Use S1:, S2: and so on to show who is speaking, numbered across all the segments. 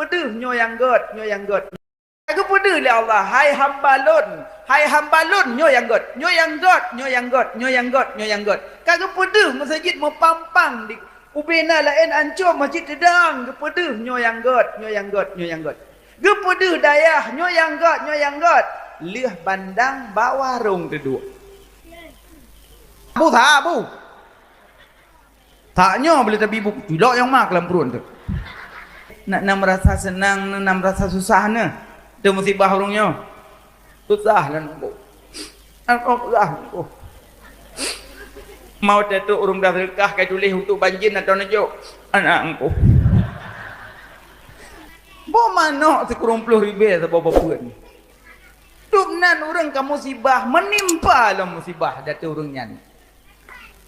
S1: pedih nyo yang god, nyo yang god. Aku pedih le Allah, hai hamba lun nyo yang god, nyo yang god, nyo yang god, nyo yang god, nyo yang god. Kagak pedih masjid mau pampang di ubena lain ancur masjid sedang, pedih nyo yang god, nyo yang god, nyo yang god. Pedih dayah nyo yang god, nyo yang god. Lih bandang bawa rung duduk. Bu. Taknya boleh tapi ibu tidak yang mak dalam perut tu. Nak merasa senang, nak merasa susah ne. Tu musibah orangnya. Susah lah nak. Susah. Mau tu orang dah berkah kai tulis untuk banjir atau najuk anak engkau. Bo mana sekurang 10,000 sebab apa ni. Duknan orang ke musibah menimpa lah musibah datu orangnya ni.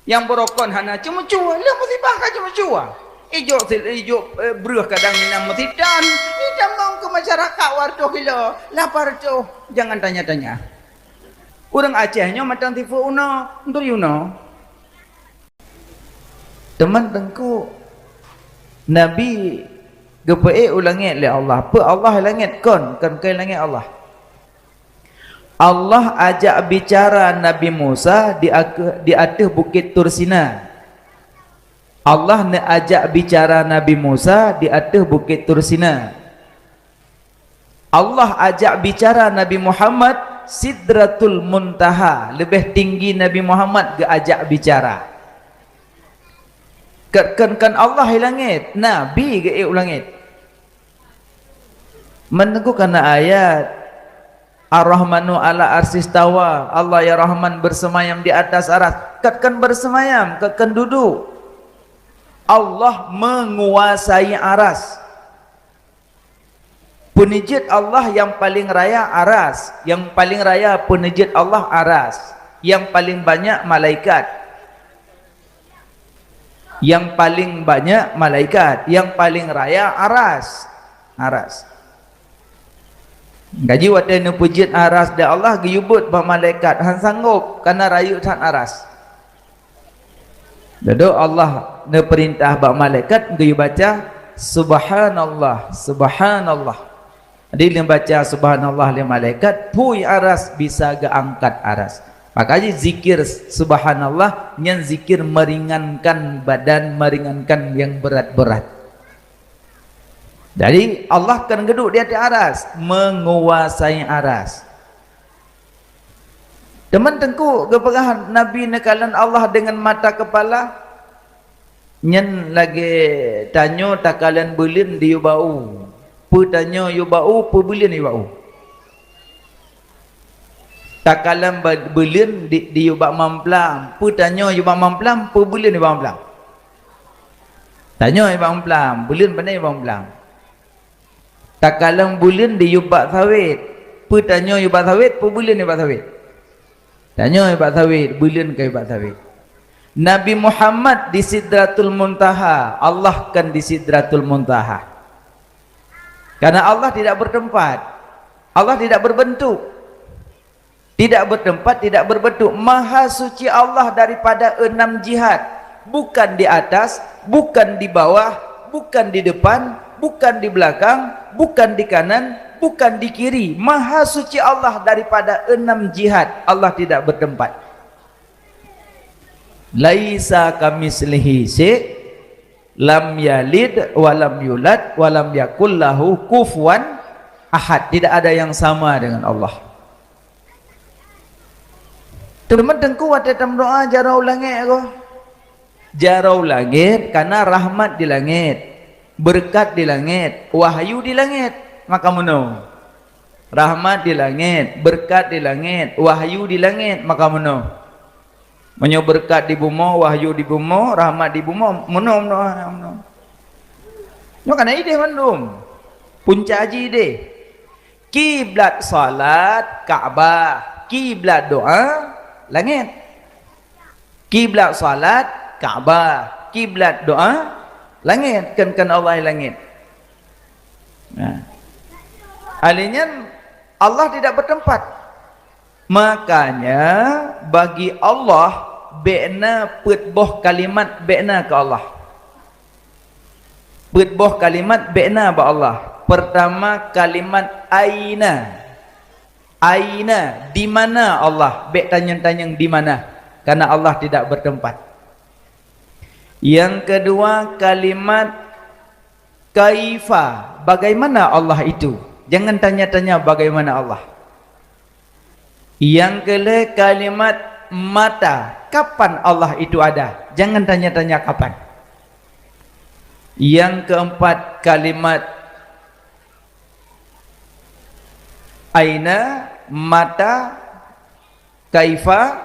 S1: Yang berokon hana cuma cua lah musibah ka cuma cua ijo beruh kadang minam mesidan ni jangan ke masyarakat warto kilo lapar tu jangan tanya-tanya orang Acehnya macam tifu uno untuk yuno teman tengku Nabi gepe ulangit le Allah pe Allah langit kon kai langit Allah ajak bicara Nabi Musa di atas bukit Tursina. Allah nak ajak bicara Nabi Musa di atas bukit Tursina. Allah ajak bicara Nabi Muhammad Sidratul Muntaha, lebih tinggi Nabi Muhammad ke ajak bicara. Kan Allah langit, Nabi ke langit. Menengku kana ayat Ar-Rahmanu ala arsistawa, Allah ya Rahman bersemayam di atas aras. Katkan bersemayam, katkan duduk. Allah menguasai aras. Penijit Allah yang paling raya aras, yang paling raya penijit Allah aras, yang paling banyak malaikat. Yang paling banyak malaikat, yang paling raya aras. Gaji waktu ni pujit aras dia Allah giyubut bah malaikat han sanggup karena rayu tan aras. Dado Allah ne perintah bah malaikat giyu baca subhanallah subhanallah. Dia baca subhanallah li malaikat pui aras bisa ga angkat aras. Makanya zikir subhanallah nyan zikir meringankan badan, meringankan yang berat-berat. Jadi Allah akan duduk di atas aras, menguasai aras. Teman tengku kepegahan Nabi nekalan Allah dengan mata kepala. Nyen lagi tanya takalan belin di bau. Pu tanya yu bau, pu belin yu bau. Takalan belin di yu bak mamplam. Pu tanya yu bak mamplam, pu belin yu bak mamplam. Tanya yu bak mamplam, belin pandai yu bak mamplam. Tak kalang bulan di yubak sawit. Pu tanya yubak sawit, pu bulan yubak sawit. Tanya yubak sawit, bulan ke yubak sawit. Nabi Muhammad di Sidratul Muntaha, Allah kan di Sidratul Muntaha. Karena Allah tidak bertempat. Allah tidak berbentuk. Tidak bertempat, tidak berbentuk. Maha suci Allah daripada 6 jihad. Bukan di atas, bukan di bawah, bukan di depan, bukan di belakang, bukan di kanan, bukan di kiri. Maha suci Allah daripada 6 jihad. Allah tidak bertempat. Laisa kamislihi syai', lam yalid walam yulad walam yakul lahu kufuwan ahad. Tidak ada yang sama dengan Allah. Teman tengku waktu doa jarau langit aku. Jarau langit karena rahmat di langit. Berkat di langit, wahyu di langit, maka meno. Rahmat di langit, berkat di langit, wahyu di langit, maka meno. Menyo berkat di bumi, wahyu di bumi, rahmat di bumi, meno. Nyo kana ide mandum. Punca haji ide. Kiblat salat Ka'bah, kiblat doa langit. Kiblat salat Ka'bah, kiblat doa langit, kan Allah langit. Nah. Alinya Allah tidak bertempat. Makanya bagi Allah be'na putboh kalimat be'na ke Allah. Putboh kalimat be'na ba Allah. Pertama kalimat aina. Aina, di mana Allah? Bek tanyang-tanyang di mana? Karena Allah tidak bertempat. Yang kedua kalimat kaifa, bagaimana Allah itu? Jangan tanya-tanya bagaimana Allah. Yang ketiga kalimat mata, kapan Allah itu ada? Jangan tanya-tanya kapan. Yang keempat kalimat aina, mata, kaifa,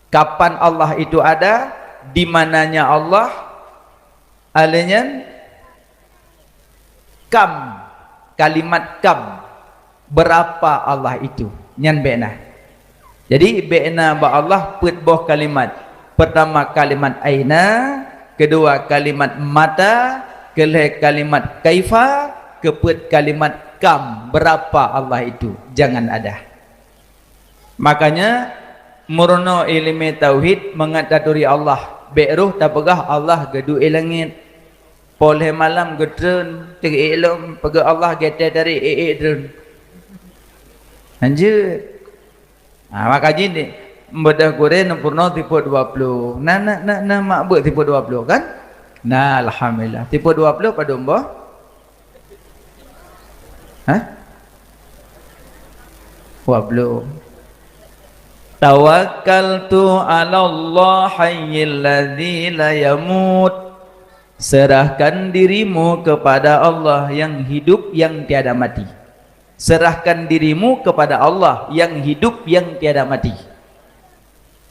S1: kapan Allah itu ada, di mananya Allah, alanya kam, kalimat kam, berapa Allah itu, nyan be'na. Jadi be'na ba Allah put boh kalimat. Pertama kalimat aina, kedua kalimat mata, ketiga kalimat kaifa, keput kalimat kam, berapa Allah itu, jangan ada. Makanya murno ilmu tauhid mengataduri Allah, be'ruh tapegah Allah gedu langit, poleh malam gedrun tig ilum pegah Allah gete dari drun lanjut. Makanya ni bedah Quran purno tipe 20 na mak buat tipe 20 kan, nah alhamdulillah tipe 20 pada mbah. Hah? 20. Tawakkaltu 'ala Allah hayyil ladzi la yamut. Serahkan dirimu kepada Allah yang hidup yang tiada mati. Serahkan dirimu kepada Allah yang hidup yang tiada mati.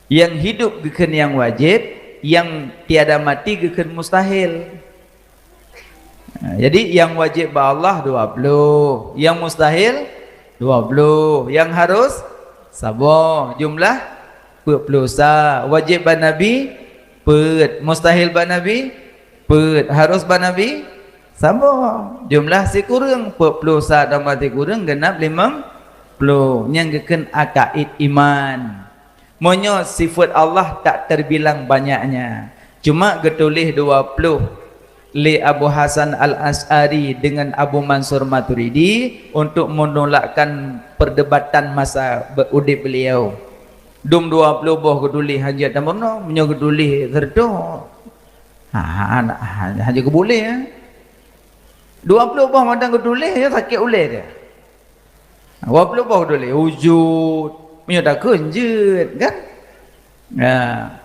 S1: Yang hidup geken yang wajib, yang tiada mati geken mustahil. Jadi yang wajib ba Allah 20, yang mustahil 20, yang harus sabar jumlah 40 sa. Wajib ba Nabi pet, mustahil ba Nabi pet, harus ba Nabi sabar jumlah si kurang 40 sa tambah si kurang genap 50 yang geken akaid iman. Monyo sifat Allah tak terbilang banyaknya, cuma getulih 20 li Abu Hasan Al-As'ari dengan Abu Mansur Maturidi untuk menolakkan perdebatan masa berudip beliau. Dum 20 boh geduli hajat tamono menyo geduli terdo. Hanya ke boleh ya. 20 boh madang geduli ya sakit uleh dia. 20 boh geduli wujud menyo tak kenjut kan. Nah,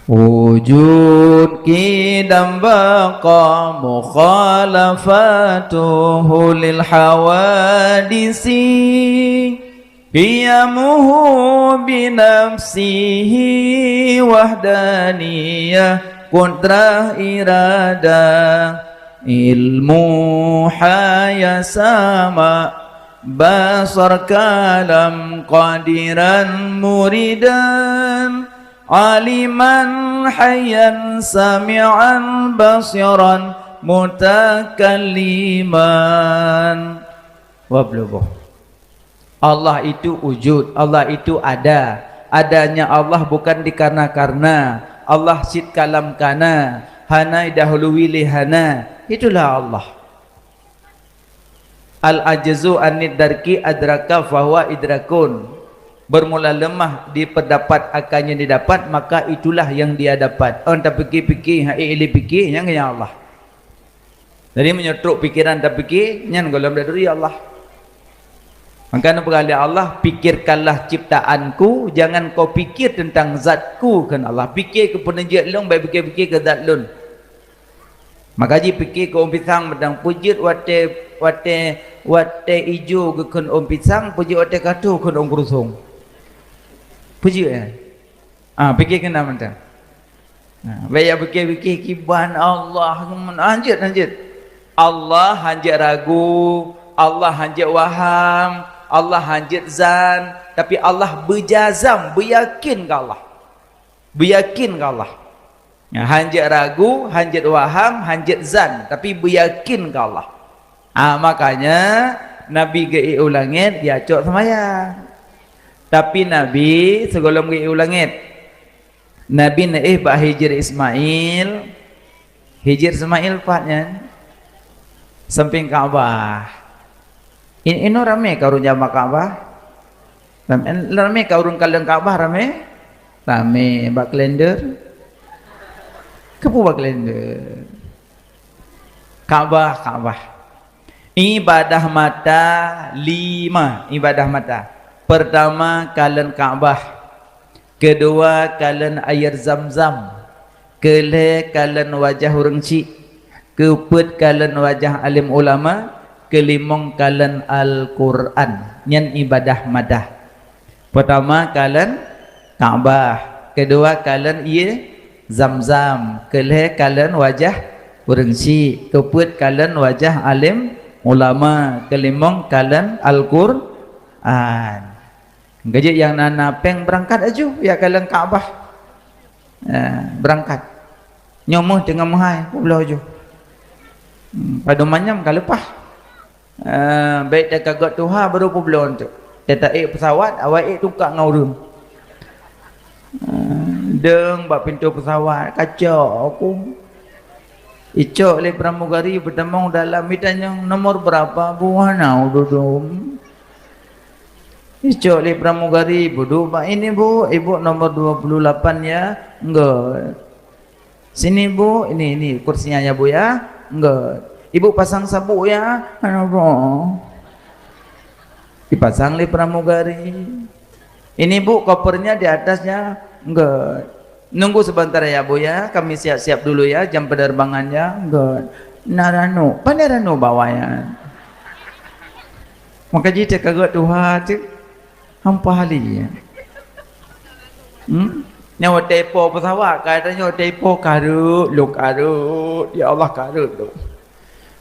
S1: wujud kidam baqa mukhalafatuhu lil hawadisi qiyamuhu binafsihi wahdaniyah qudrah irada ilmu hayasama basar kalam qadiran muridan aliman hayyan sami'an basiran mutakalliman. Wablubuh. Allah itu wujud, Allah itu ada. Adanya Allah bukan dikarena-karena. Allah sit kalam kana, hana dahului lihana. Itulah Allah. Al-ajzu anid darki adraka fahuwa idrakun. Bermula lemah di pendapat akannya didapat, maka itulah yang dia dapat. Orang tak fikir-fikir, ili fikir yang Allah. Jadi menyetruk pikiran tak fikir, yang golong dari Allah. Maka berkali Allah, pikirkanlah ciptaanku, jangan kau fikir tentang zatku kan Allah. Fikir ke penenjat long, baik fikir-fikir ke zat lun. Maka ji fikir ke om pisang medang pujit wate ijo ke kan om pisang, pujit wate katu kan om kerusung. Puji ya. Fikir kena macam. Baik fikir kiban Allah lanjut. Allah hanjat ragu, Allah hanjat waham, Allah hanjat zan, tapi Allah berjazam, beryakin ke Allah. Beryakin ke Allah. Hanjat ragu, hanjat waham, hanjat zan, tapi beryakin ke Allah. Makanya Nabi ke ulangit dia cok semayang. Tapi Nabi sebelum ke ulangit, Nabi naik bah hijir Ismail, hijir Ismail patnya. samping Kaabah. Ini rame kau jamak Kaabah. Rame kau urung kalian Kaabah rame. Rame bak kalender. Kepu bak kalender. Kaabah. Ibadah mata 5 ibadah mata. Pertama kalian Kaabah. Kedua kalian air Zam-Zam. Kelih kalian wajah urang cik. Keempat kalian wajah alim ulama. Kelimong kalian Al-Quran. Nyan ibadah madah. Pertama kalian Kaabah. Kedua kalian Zam-Zam. Kelih kalian wajah urang cik. Keempat kalian wajah alim ulama. Kelimong kalian Al-Quran. Gaji yang nana peng berangkat aja ya kalian Kaabah. Berangkat. Nyomoh dengan mahai belah aja. Pada manyam kalau lepas. Baik dah kagak Tuhan baru pulang tu. Dia tak pesawat awak tukar ngau deng bak pintu pesawat kacau aku. Icok le pramugari bertemu dalam mitanya nomor berapa buah nau duduk. Icok le pramugari duduk ini bu ibu nomor 28 ya. Enggak. Sini bu ini kursinya ya bu ya. Enggak. Ibu pasang sabuk ya. Dipasang le pramugari. Ini bu kopernya di atasnya. Enggak. Nunggu sebentar ya bu ya. Kami siap-siap dulu ya jam penerbangannya. Enggak. Narano. Panarano bawanya. Maka jika kagak Tuhan cik. Hampa hali ya. Nyawa tepo pesawat. Katanya tepo karut. Lu karut. Ya Allah karut tu.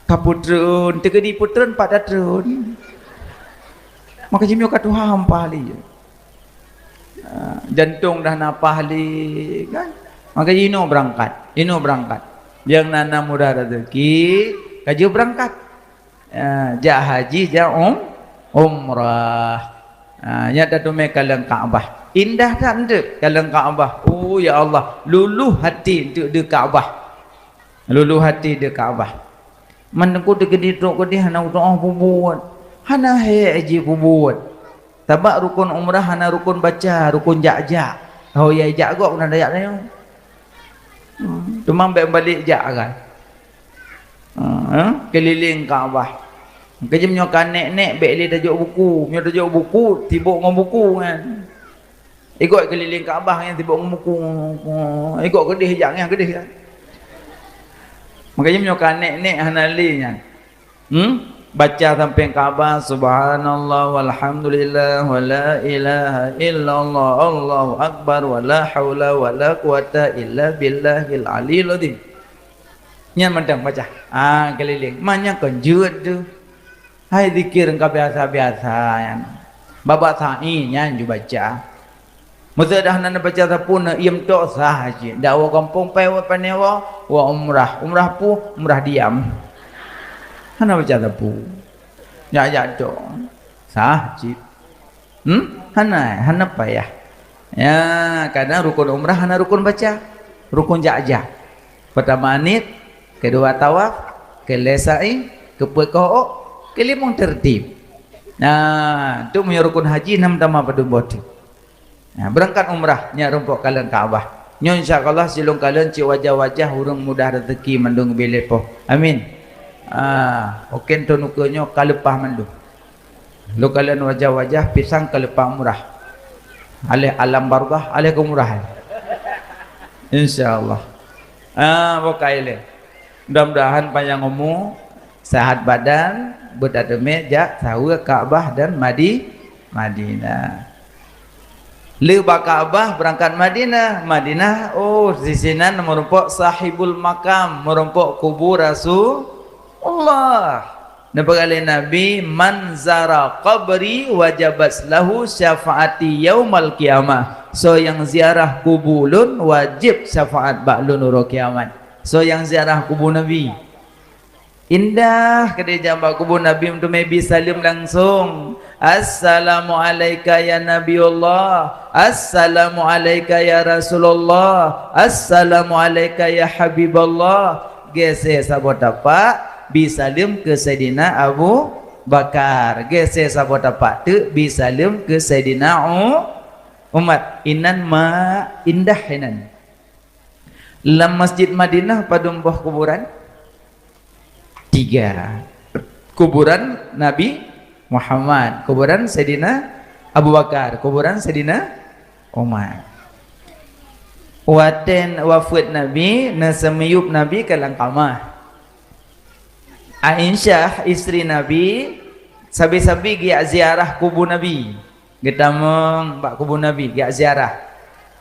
S1: Kaputron. Tegedi putron pada trun. Maka jimio kat Tuhan hampa hali ya. Jantung dah napah li kan. Maka Ino berangkat yang nana mudah rezeki kaji berangkat ja haji ja umrah nyata tu me kalian Kaabah indah tak ente kalian Kaabah. Oh ya Allah luluh hati untuk di Kaabah, luluh hati di Kaabah. Menengku degedi tok gedi hana doa bubuat hana he aji bubuat. Tabak rukun umrah hana rukun baca, rukun jak-jak. Oh ya jak gok nak dayak ni. Cuma balik jak kan. Keliling Kaabah. Kejam nyo kanek-nek bek li tajuk buku, nyo tajuk buku tibuk ngom buku kan. Ikut keliling Kaabah yang tibuk ngom buku. Ikut gedih jak yang gedih kan. Makanya nyo kanek-nek hana li nya. Baca sampai Kaabah subhanallah walhamdulillah wala ilaha illallah Allahu akbar wala haula wala quwata illa billahil aliyil azim. Nyan mandang baca. Keliling. Manya kenjut tu. Hai zikir engkau biasa-biasa yan. Babak sa'i nyan ju baca. Masa dah nak baca sapun iam tok sah haji. Dak wa kampung pai wa panewa wa umrah. Umrah pu umrah diam. Hana baca tapu. Ya tu. Sah cip. Hana payah. Ya, kadang rukun umrah hana rukun baca. Rukun jak-jak. Pertama anit, kedua tawaf, kelesai, kepekook, kelimong tertib. Nah, tu punya rukun haji nam tama padum boti. Nah, berangkat umrah nya rumpuk kalian Kaabah. Nyo insyaallah silung kalian ci wajah-wajah urang mudah rezeki mandung bilepo. Amin. Oken tu nukunyo kalepah mandu. Lu kalian wajah-wajah pisang kalepah murah. Alih alam barzah, alih kemurahan. Insyaallah. Bokaile. Mudah-mudahan panjang umur, sehat badan, berada meja, tahu Kaabah dan Madinah. Lepas Kaabah berangkat Madinah. Oh, di sini merumpok sahibul makam, merumpok kubur Rasulullah. Nabi man zara qabri wajabat lahu syafaati yaumal qiyamah. So yang ziarah kubulun wajib syafaat ba'lun uro kiamat. So yang ziarah kubur Nabi indah kedai jambak kubur Nabi untuk Nabi salim langsung. Assalamualaikum ya Nabiullah, Assalamualaikum ya Rasulullah, Assalamualaikum ya Habiballah. Gese sabot apa? bisalim ke Sayyidina Abu Bakar. Geser sahabat tapak tu bisalim ke Sayyidina Umar. Inan ma indah inan. Dalam Masjid Madinah pada buah kuburan 3. Kuburan Nabi Muhammad, kuburan Sayyidina Abu Bakar, kuburan Sayyidina Umar. Waten wafat Nabi nasamiyub Nabi kalang kamah. Aisyah isteri Nabi sabi-sabi gi ziarah kubur Nabi. Getamong bak kubur Nabi gi ziarah.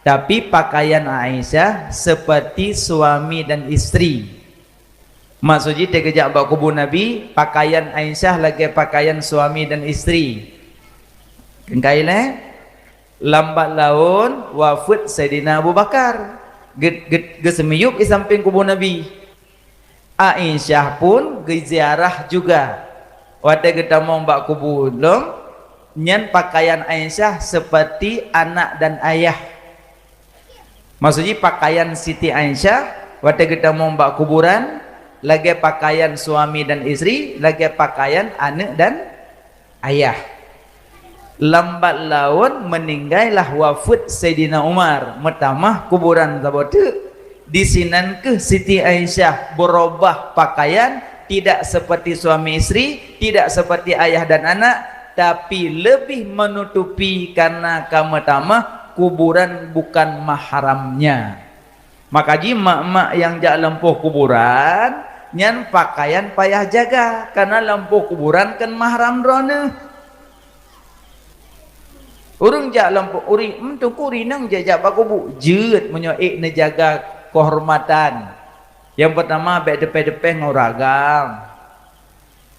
S1: Tapi pakaian Aisyah seperti suami dan istri. Maksudnya dia kejap bak kubur Nabi, pakaian Aisyah lagi pakaian suami dan istri. Kengkailah lambat laun wafat Sayyidina Abu Bakar. Gesemiyup di samping kubur Nabi. Aisyah pun ziarah juga. Wada getamong bak kubur long nyan pakaian Aisyah seperti anak dan ayah. Maksudnya pakaian Siti Aisyah wada getamong bak kuburan lagi pakaian suami dan istri, lagi pakaian anak dan ayah. Lambat laun meninggallah wafat Sayyidina Umar. Metamah kuburan sahabat di sinan ke Siti Aisyah berubah pakaian, tidak seperti suami istri, tidak seperti ayah dan anak, tapi lebih menutupi karena kametama kuburan bukan mahramnya. Maka ji mak-mak yang jak lempuh kuburan nyan pakaian payah jaga karena lempuh kuburan kan mahram drone. Urang jak lampu uri mentuku rinang jajak bakubu jeut menyoek ne jaga kehormatan. Yang pertama baik depe-depe nguragam.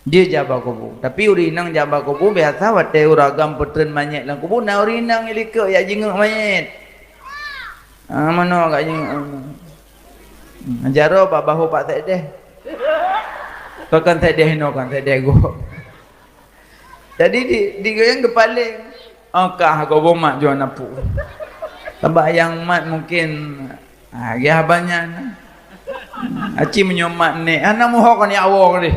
S1: Dia jaga bakubu. Tapi urinang jaga bakubu biasa wate uragam putren manyet lang kubu na urinang ilike ya jenguk manyet. Mana gak jenguk. Jaro babahu pak sedeh. Pakan sedeh no kan sedeh go. Jadi digoyang kepaling. Okah kau bomak jual napu. Tambah yang mat mungkin ya banyak. Aci menyomat ni. Anak muhok kan ya awak ni.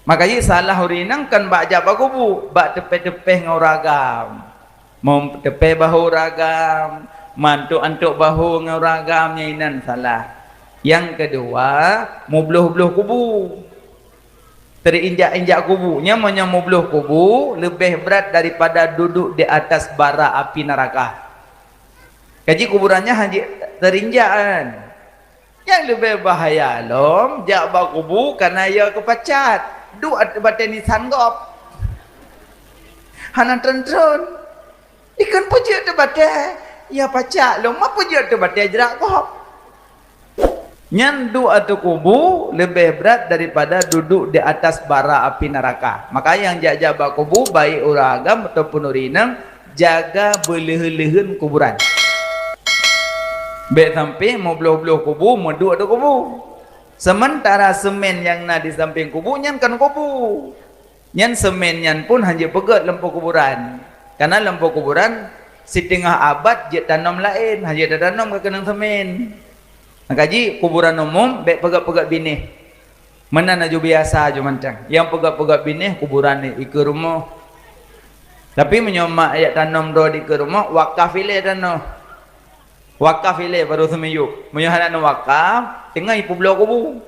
S1: Makanya salah urinang kan bak jab kubu, bak tepe-tepe ngoragam. Mau tepe bahu ragam, mantuk-antuk bahu ngoragam nyinan salah. Yang kedua, mau beluh-beluh kubu. Terinjak-injak kubunya menyamu beluh kubu lebih berat daripada duduk di atas bara api neraka. Kaji kuburannya hanya terinjak kan. Yang lebih bahaya lom jak ba kubu karena ia kepacat. Duk baten ni sanggop. Hana tren-tren. Ikan puja tu baten. Ya pacat lom apa puja tu baten jerak kop. Nyandu atau kubu lebih berat daripada duduk di atas bara api neraka. Maka yang jaga bak kubu baik uragam ataupun urinang jaga beleh-lehen kuburan. Baik sampai mau beluh-beluh kubu, mau duduk atau kubu. Sementara semen yang nak di samping kubu nyan kan kubu. Nyan semen nyan pun hanya pegat lempu kuburan. Karena lempu kuburan setengah abad je tanam lain, hanya tanam ke kenang semen. Kaji kuburan umum baik pegat-pegat binih. Mana naju biasa aja mancang. Yang pegat-pegat binih kuburan ni ke rumah. Tapi menyomak ayat tanam do di ke rumah wakaf ile tanam. Wakaf ile baru semiyuk. Menyohat nak wakaf tengah ibu belah kubu.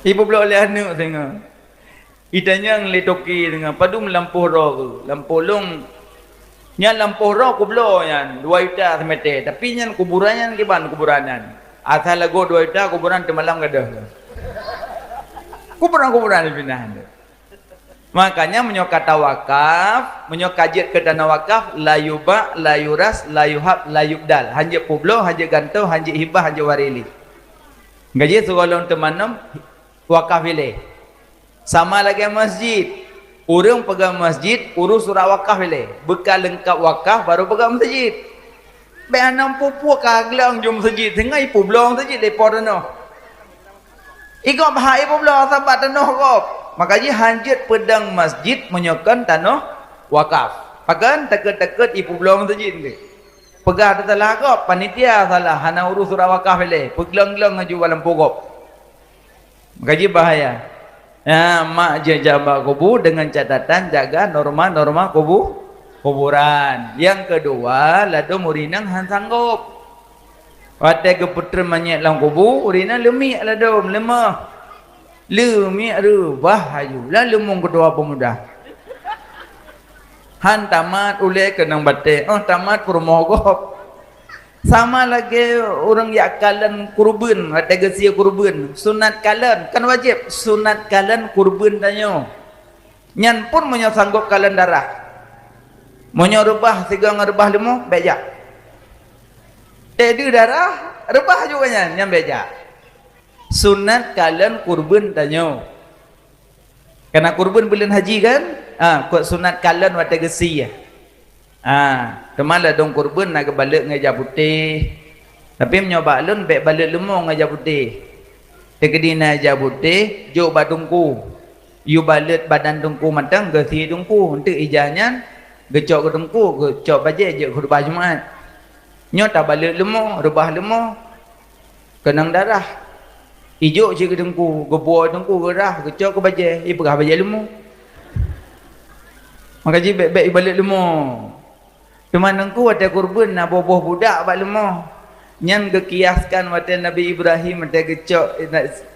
S1: Ibu belah oleh anu tengah. Itanya ngelitoki tengah padu melampuh roh, lampuh long. Nyan lampuh roh kublo nyan 2 juta semete tapi nyan kuburannya kiban kuburanan asal lagu 2 juta kuburan temalam gadah kuburan pindah. Makanya menyok kata wakaf menyok kajiat ke dana wakaf la yuba la yuras la yuhab la yubdal hanya kublo hanya gantau hanya hibah hanya warili gaji sekolong temanam wakaf ile sama lagi masjid. Orang pegang masjid, urus surat wakaf boleh. Bekal lengkap wakaf, baru pegang masjid. Behanam pupu kaglang jom masjid. Tengah ipu belong masjid, lepor tanah. Ikut bahaya ipu belong, sahabat tanah kop. Makanya hanjit pedang masjid menyokan tanah wakaf. Pakan teket-teket ipu belong masjid. Pegah dah salah kau, panitia salah, hana urus surah wakaf le, pegelang-gelang ngaju dalam pokok. Gaji bahaya. Ya, mak je jaga kubur dengan catatan jaga norma-norma kuburan. Yang kedua, lado murinang han sanggup. Watai ke putra manyet lang kubur, urinang lemik lado, lemah. Lemik rubah ayu. Lah lemung kedua pemuda. Han tamat ulai kenang batik. Oh tamat kurmogop. Sama lagi orang yang kalan kurban, ada gesia kurban, sunat kalan kan wajib, sunat kalan kurban tanyo. Nyan pun menyo sanggup kalan darah. Menyo rebah tiga ngerebah lemo bejak. Dia darah rebah juga nyan bejak. Sunat kalan kurban tanyo. Karena kurban bulan haji kan? Kuat sunat kalan wata gesi ya. Kemana dong kurban nak balik ngajar putih. Tapi menyoba lun baik balik lemong ngajar putih. Tegedina ngajar putih, jauh badungku. You balik badan dungku matang gesi dungku. Untuk ijahnya gecok ke dungku, gecok bajet je khutbah Jumaat. Nyot tak balik lemong, rebah lemong. Kenang darah. Ijuk je ke dungku, gebuah dungku gerah, gecok ke bajet, perah bajet lemong. Maka je baik-baik balik lemong. Cuma nengku ada kurban nak boboh budak bak lemah. Nyan gekiaskan wata Nabi Ibrahim ada gecok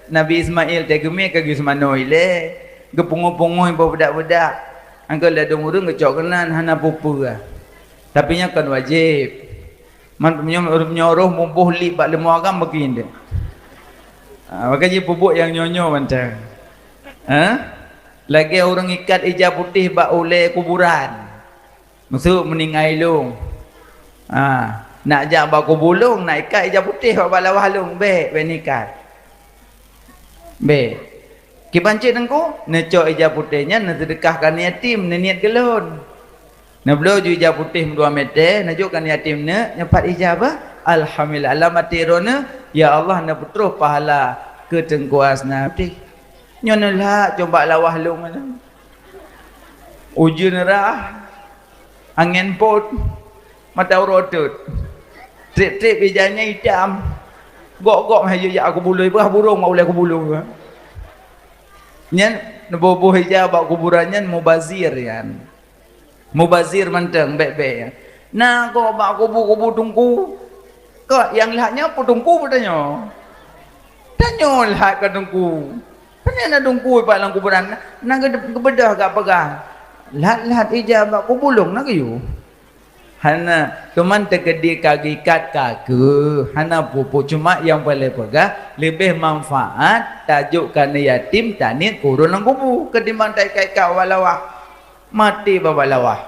S1: Nabi Ismail te gemik ke gismano ile. Gepungu-pungu budak-budak. Angka la dong urang gecok kenan hana pupu. Tapi nya kan wajib. Man menyoroh mumpuh li bak lemah agam begini. Maka je pupuk yang nyonyo mantang. Lagi orang ikat ijab putih bak oleh kuburan. Masuk meninggai long. Nak jak bak kubulung, nak ikat ijab putih bak lawah long, baik nikat. Baik. Kibancik nengku, necok ijab putihnya nak sedekahkan yatim, niat gelon. Nak belo ju ijab putih 2 meter, najukkan yatim ne, nyepat ijab alhamdulillah alamat tirona, ya Allah nak putra pahala ke tengkuas nabi. Nyonalah coba lawah long mana. Ujun rah. Angin pot mata urutut trip-trip bijanya hitam gok-gok hayu ya aku bulu berah burung mau boleh aku bulu nyan neboboh hijau bak kuburannya mubazir yan mubazir manteng baik-baik ya. Nah kok bak kubu-kubu tungku kok yang lihatnya putungku bertanya tanya lihat ke tungku mana nak tungku pak lang kuburan nak kebedah gak pegang lihat ijab aku bulung nak you. Hana cuman tegedi kaki kat kaku. Hana pupu cuma yang boleh pegang lebih manfaat tajuk kana yatim tanit kurun nang kubu ketimbang tai kai kau walawah mati babalawah.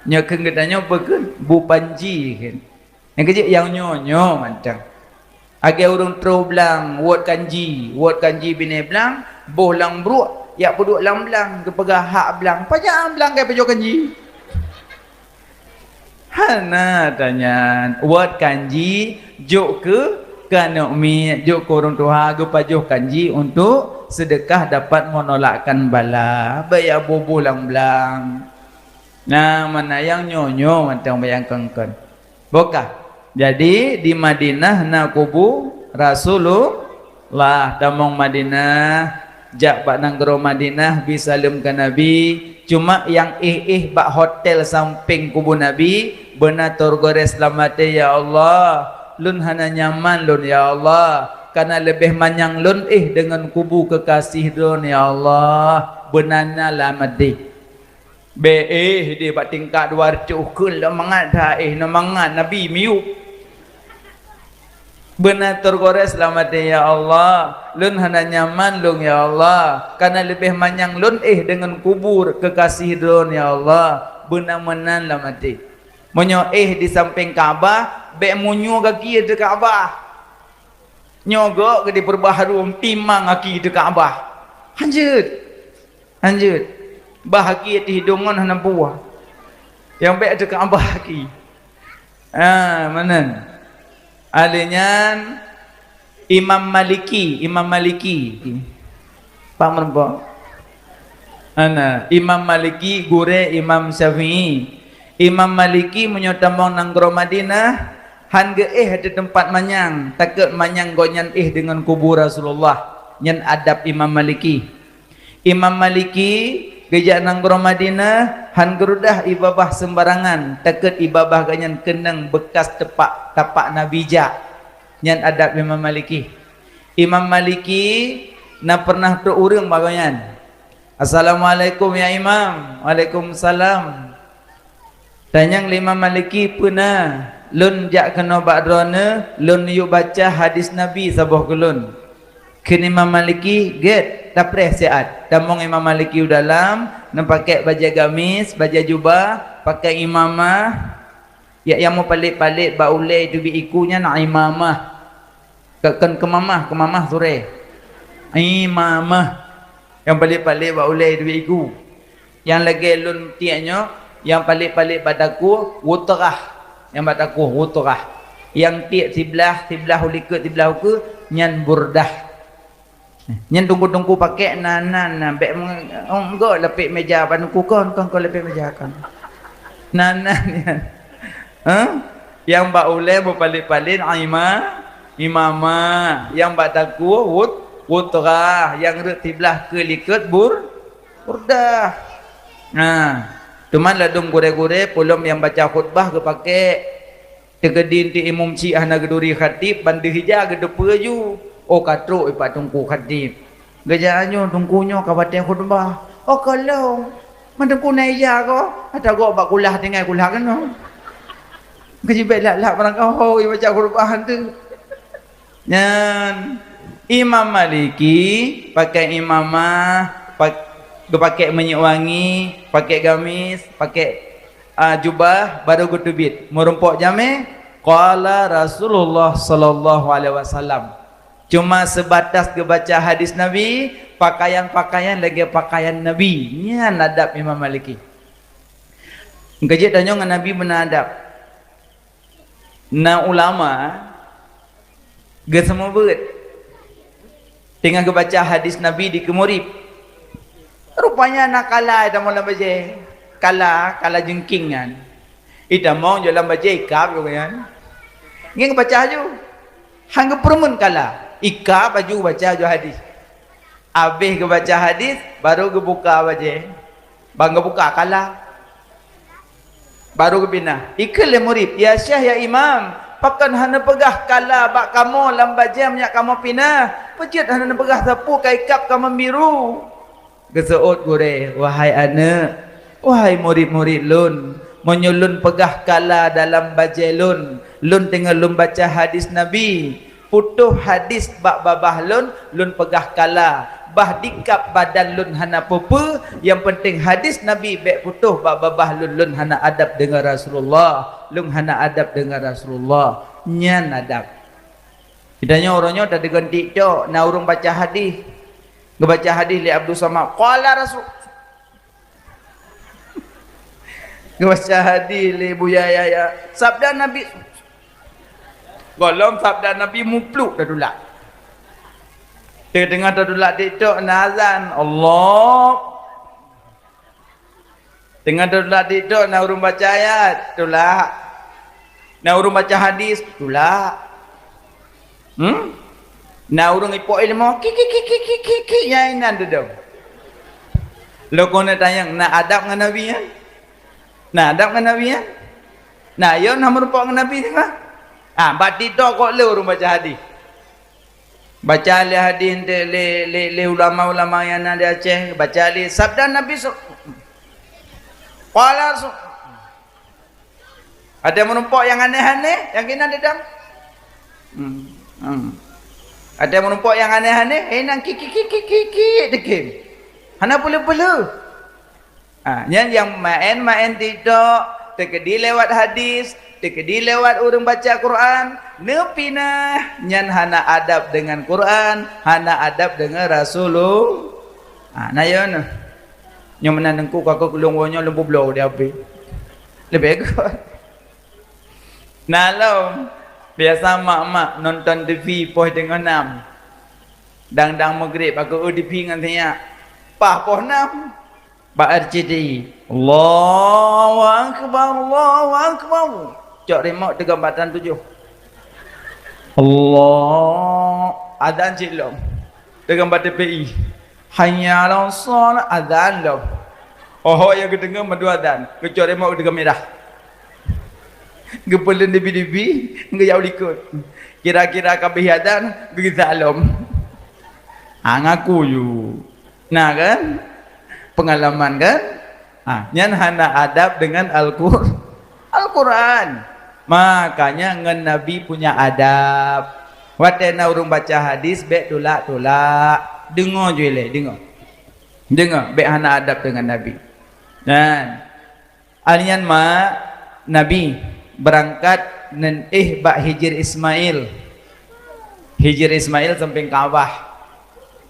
S1: Nya keung katanya pekeun bu panji kan. Yang kecil yang nyonyo mantang. Age urang tro blang wot kanji bine blang boh lang bro. Ya puduk lang blang ke pegah hak blang pajak blang ke pejo kanji hana tanya buat kanji juk ke kana umi juk ke orang tua ke pajuh kanji untuk sedekah dapat menolakkan bala bayar bobo lang blang. Nah mana yang nyonyo macam bayang kengken bokah. Jadi di Madinah na kubu Rasulullah damong Madinah jak bak nanggro Madinah bisa salam ke Nabi. Cuma yang bak hotel samping kubur Nabi benar torgores selamat ya Allah. Lun hana nyaman lun ya Allah. Karena lebih manyang lun dengan kubu kekasih lun ya Allah. Benarnya lamat di. Di bak tingkat 200 kul mangat dah mangat Nabi miup. Benar tergores selamat ya Allah. Lun hana nyaman lun ya Allah. Karena lebih manyang lun dengan kubur kekasih lun ya Allah. Benar menan lah mati. Menyo di samping Kaabah, be munyu kaki di Kaabah. Nyogok ke di perbaharum timang kaki di Kaabah. Hanjut. Bahagia di hidungan hana buah. Yang be di Kaabah kaki. Menan. Alinyan Imam Maliki paman po Imam Maliki gure Imam Syafi'i Imam Maliki menyotambang nanggro Madinah han ge ada tempat manyang takut manyang gonyan dengan kubur Rasulullah nyan adab Imam Maliki. Imam Maliki gejak nanggro Madinah han gerudah ibabah sembarangan takut ibabah ganyan kenang bekas tapak Nabi jak nyan adab Imam Maliki. Imam Maliki na pernah tu urang baganyan. Assalamualaikum ya Imam. Waalaikumsalam. Tanyang Imam Maliki puna lun jak kena ba'drana lun yuk baca hadis Nabi sabah kulun. Kini Imam Maliki get tak preh siat. Tamong Imam Maliki dalam nak pakai baju gamis, baju jubah, pakai imamah. Ya yang mau palit-palit ba ulai tu bi ikunya nak imamah. Ke mamah sore. Imamah. Yang palit-palit ba ulai tu bi iku. Yang lagi lun tiaknya yang palit-palit badaku wutrah. Yang badaku wutrah. Yang tiak sebelah ulikut sebelah uku nyan burdah. Nyan tunggu-tunggu pakai nanan bek engko lepik meja panuku kon lepik meja kan. Nanan yan. Yang ba ulai bo palit-palit imamah, yang badaku wutrah, yang sebelah ke likut burdah. Nah, cuman ladung gure-gure pulum yang baca khutbah ke pakai tegedin ti imam Syiah na geduri khatib bandu hija gedepe ju. Oh katruk ipat tungku khatib. Gejanyo tungkunyo kabate khutbah. Oh kalau mendengku naija ko, ada go bak kulah tinggal kulah kan no. Kejibet lak barang kau baca khutbah tu. Dan Imam Maliki pakai imamah, pakai minyak wangi, pakai gamis, pakai jubah baru gutubit. Merumpok jame qala Rasulullah sallallahu alaihi wasallam. Cuma sebatas ke baca hadis Nabi, pakaian-pakaian lagi pakaian Nabi. Nya adab Imam Maliki. Ngajak tanya dengan Nabi benar adab. Na ulama ge semua beut. Tengah ke baca hadis Nabi di kemurib. Rupanya nak kalah dalam baca. Kala jengking kan. Ita mau dalam baca ikab kan. Ngeng baca aju. Hang permun kala. Ikab baju baca aju hadis. Habis ke baca hadis baru ke buka baca. Bang buka kala. Baru ke bina. Ikal murid, ya Syekh ya Imam, pakan hana pegah kala bak kamu lambat jam nya kamu pinah. Pejit hana pegah sapu kai kap kamu biru. Geseut gure, wahai anak, wahai murid-murid lun, menyulun pegah kala dalam bajelun, lun tengah lun baca hadis Nabi. Putuh hadis bak babah lun pegah kala. Bah dikap badan lun hana pepe. Yang penting hadis Nabi bek putuh bak babah lun hana adab dengan Rasulullah. Lun hana adab dengan Rasulullah. Nyan adab. Kitanya orangnya dah diganti cok. Na urung baca hadis. Ngebaca hadis li Abdul Samad. Qala Rasul. Ngebaca hadis li Buya Yaya. Sabda Nabi. Golong sabda Nabi mupluk dah dulak. Dengar dah dulak dikdok nazan Allah. Dengar dah dulak dikdok nak urung baca ayat dulak. Nak urung baca hadis dulak. Nak urung ipok ilmu ki yang nan duduk. Lo kena tanya nak adab dengan Nabi ya? Nak adab dengan Nabi ya? Nah, yo nak merupakan Nabi tengah. Bati tok kok le urung baca hadis. Baca le hadis le ulama-ulama yang ada di Aceh, baca le sabda Nabi qala ada menumpuk yang aneh-aneh, yang kena dedam. Ada menumpuk yang aneh-aneh, nang kiki dekim. Hana pula-pula. Yang main tidak terkedi lewat hadis. Dekedi lewat orang baca Quran, nepina nyan hana adab dengan Quran, hana adab dengan Rasulullah. Nah yon. Yang menandengku kakak kulungnya lembu blow dia habis. Lebih kot. Nah lo biasa mak-mak nonton TV poh dengan 6. Dang maghrib aku TV dengan tanya. Pah poh 6. Pak RCTI. Allahu Akbar, Allahu Akbar. Cok remote tekan batan 7. Allah. Azan cik lom. Tekan batan PI. Hanya ala salat azan lom. Oh yang kedengar madu azan. Kecok remote tekan merah. Gepelin debi-debi, ngejauh likut. Kira-kira kabeh azan, pergi salam. Ngaku you. Nah kan? Pengalaman kan? Nyan hana adab dengan Al-Quran. Makanya ngen Nabi punya adab. Watena urung baca hadis bek tulak. Dengar je dengar. Dengar bek hana adab dengan Nabi. Dan alian Nabi berangkat bak hijir Ismail. Hijir Ismail samping Kaabah.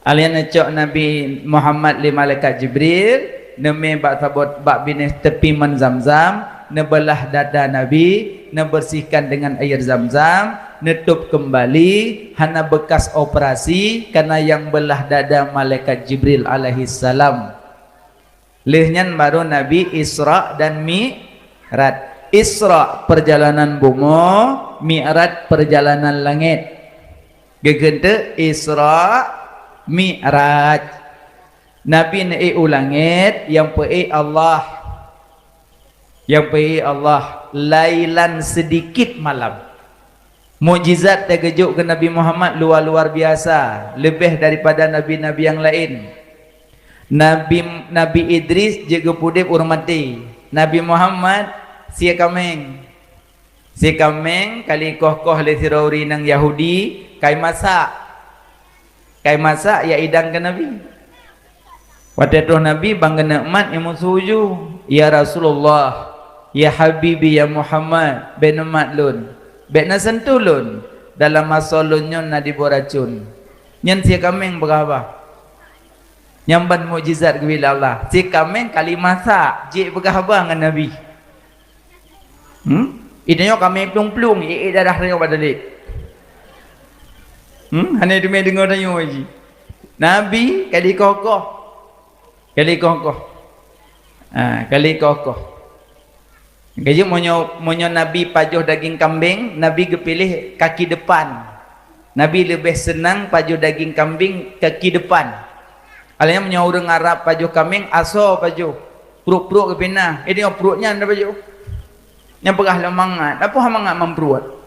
S1: Alian necok Nabi Muhammad li malaikat Jibril neme bak sabot bak binih tepi man Zamzam, nebelah dada Nabi, nebersihkan dengan air Zamzam, netup kembali hana bekas operasi karena yang belah dada malaikat Jibril alaihi salam. Lehnyan baru Nabi Isra dan Mi'raj. Isra perjalanan bunga, Mi'raj perjalanan langit. Gegente Isra Mi'raj. Nabi naik ulangit yang pergi Allah. Yang pergi Allah lailan sedikit malam. Mukjizat terkejut ke Nabi Muhammad luar biasa, lebih daripada nabi-nabi yang lain. Nabi Idris juga pudip urmati. Nabi Muhammad sia kameng. Sia kameng kali koh-koh le sirauri nang Yahudi kai masak. Kai masak ya idang ke Nabi. Waktu itu Nabi bangga nikmat yang musuju. Ya Rasulullah, ya Habibi ya Muhammad, ben nikmat lun. Ben na sentuh lun. Dalam masa lunyon na diboracun. Nyan si kameng berapa? Nyamban mukjizat ke bila Allah. Si kameng kali masak, jik berapa dengan Nabi. Idanya kameng plung-plung, darah dia pada lik. Hanya itu main dengar tanya lagi. Nabi kali kokoh. Kali kokoh. Kali kokoh. Gaji monyo Nabi pajuh daging kambing, Nabi kepilih kaki depan. Nabi lebih senang pajuh daging kambing kaki depan. Alanya monyo orang Arab pajuh kambing aso pajuh. Perut-perut ke pinah. Ini perutnya ada pajuh. Yang pegah lemangat. Apa hamangat memperut?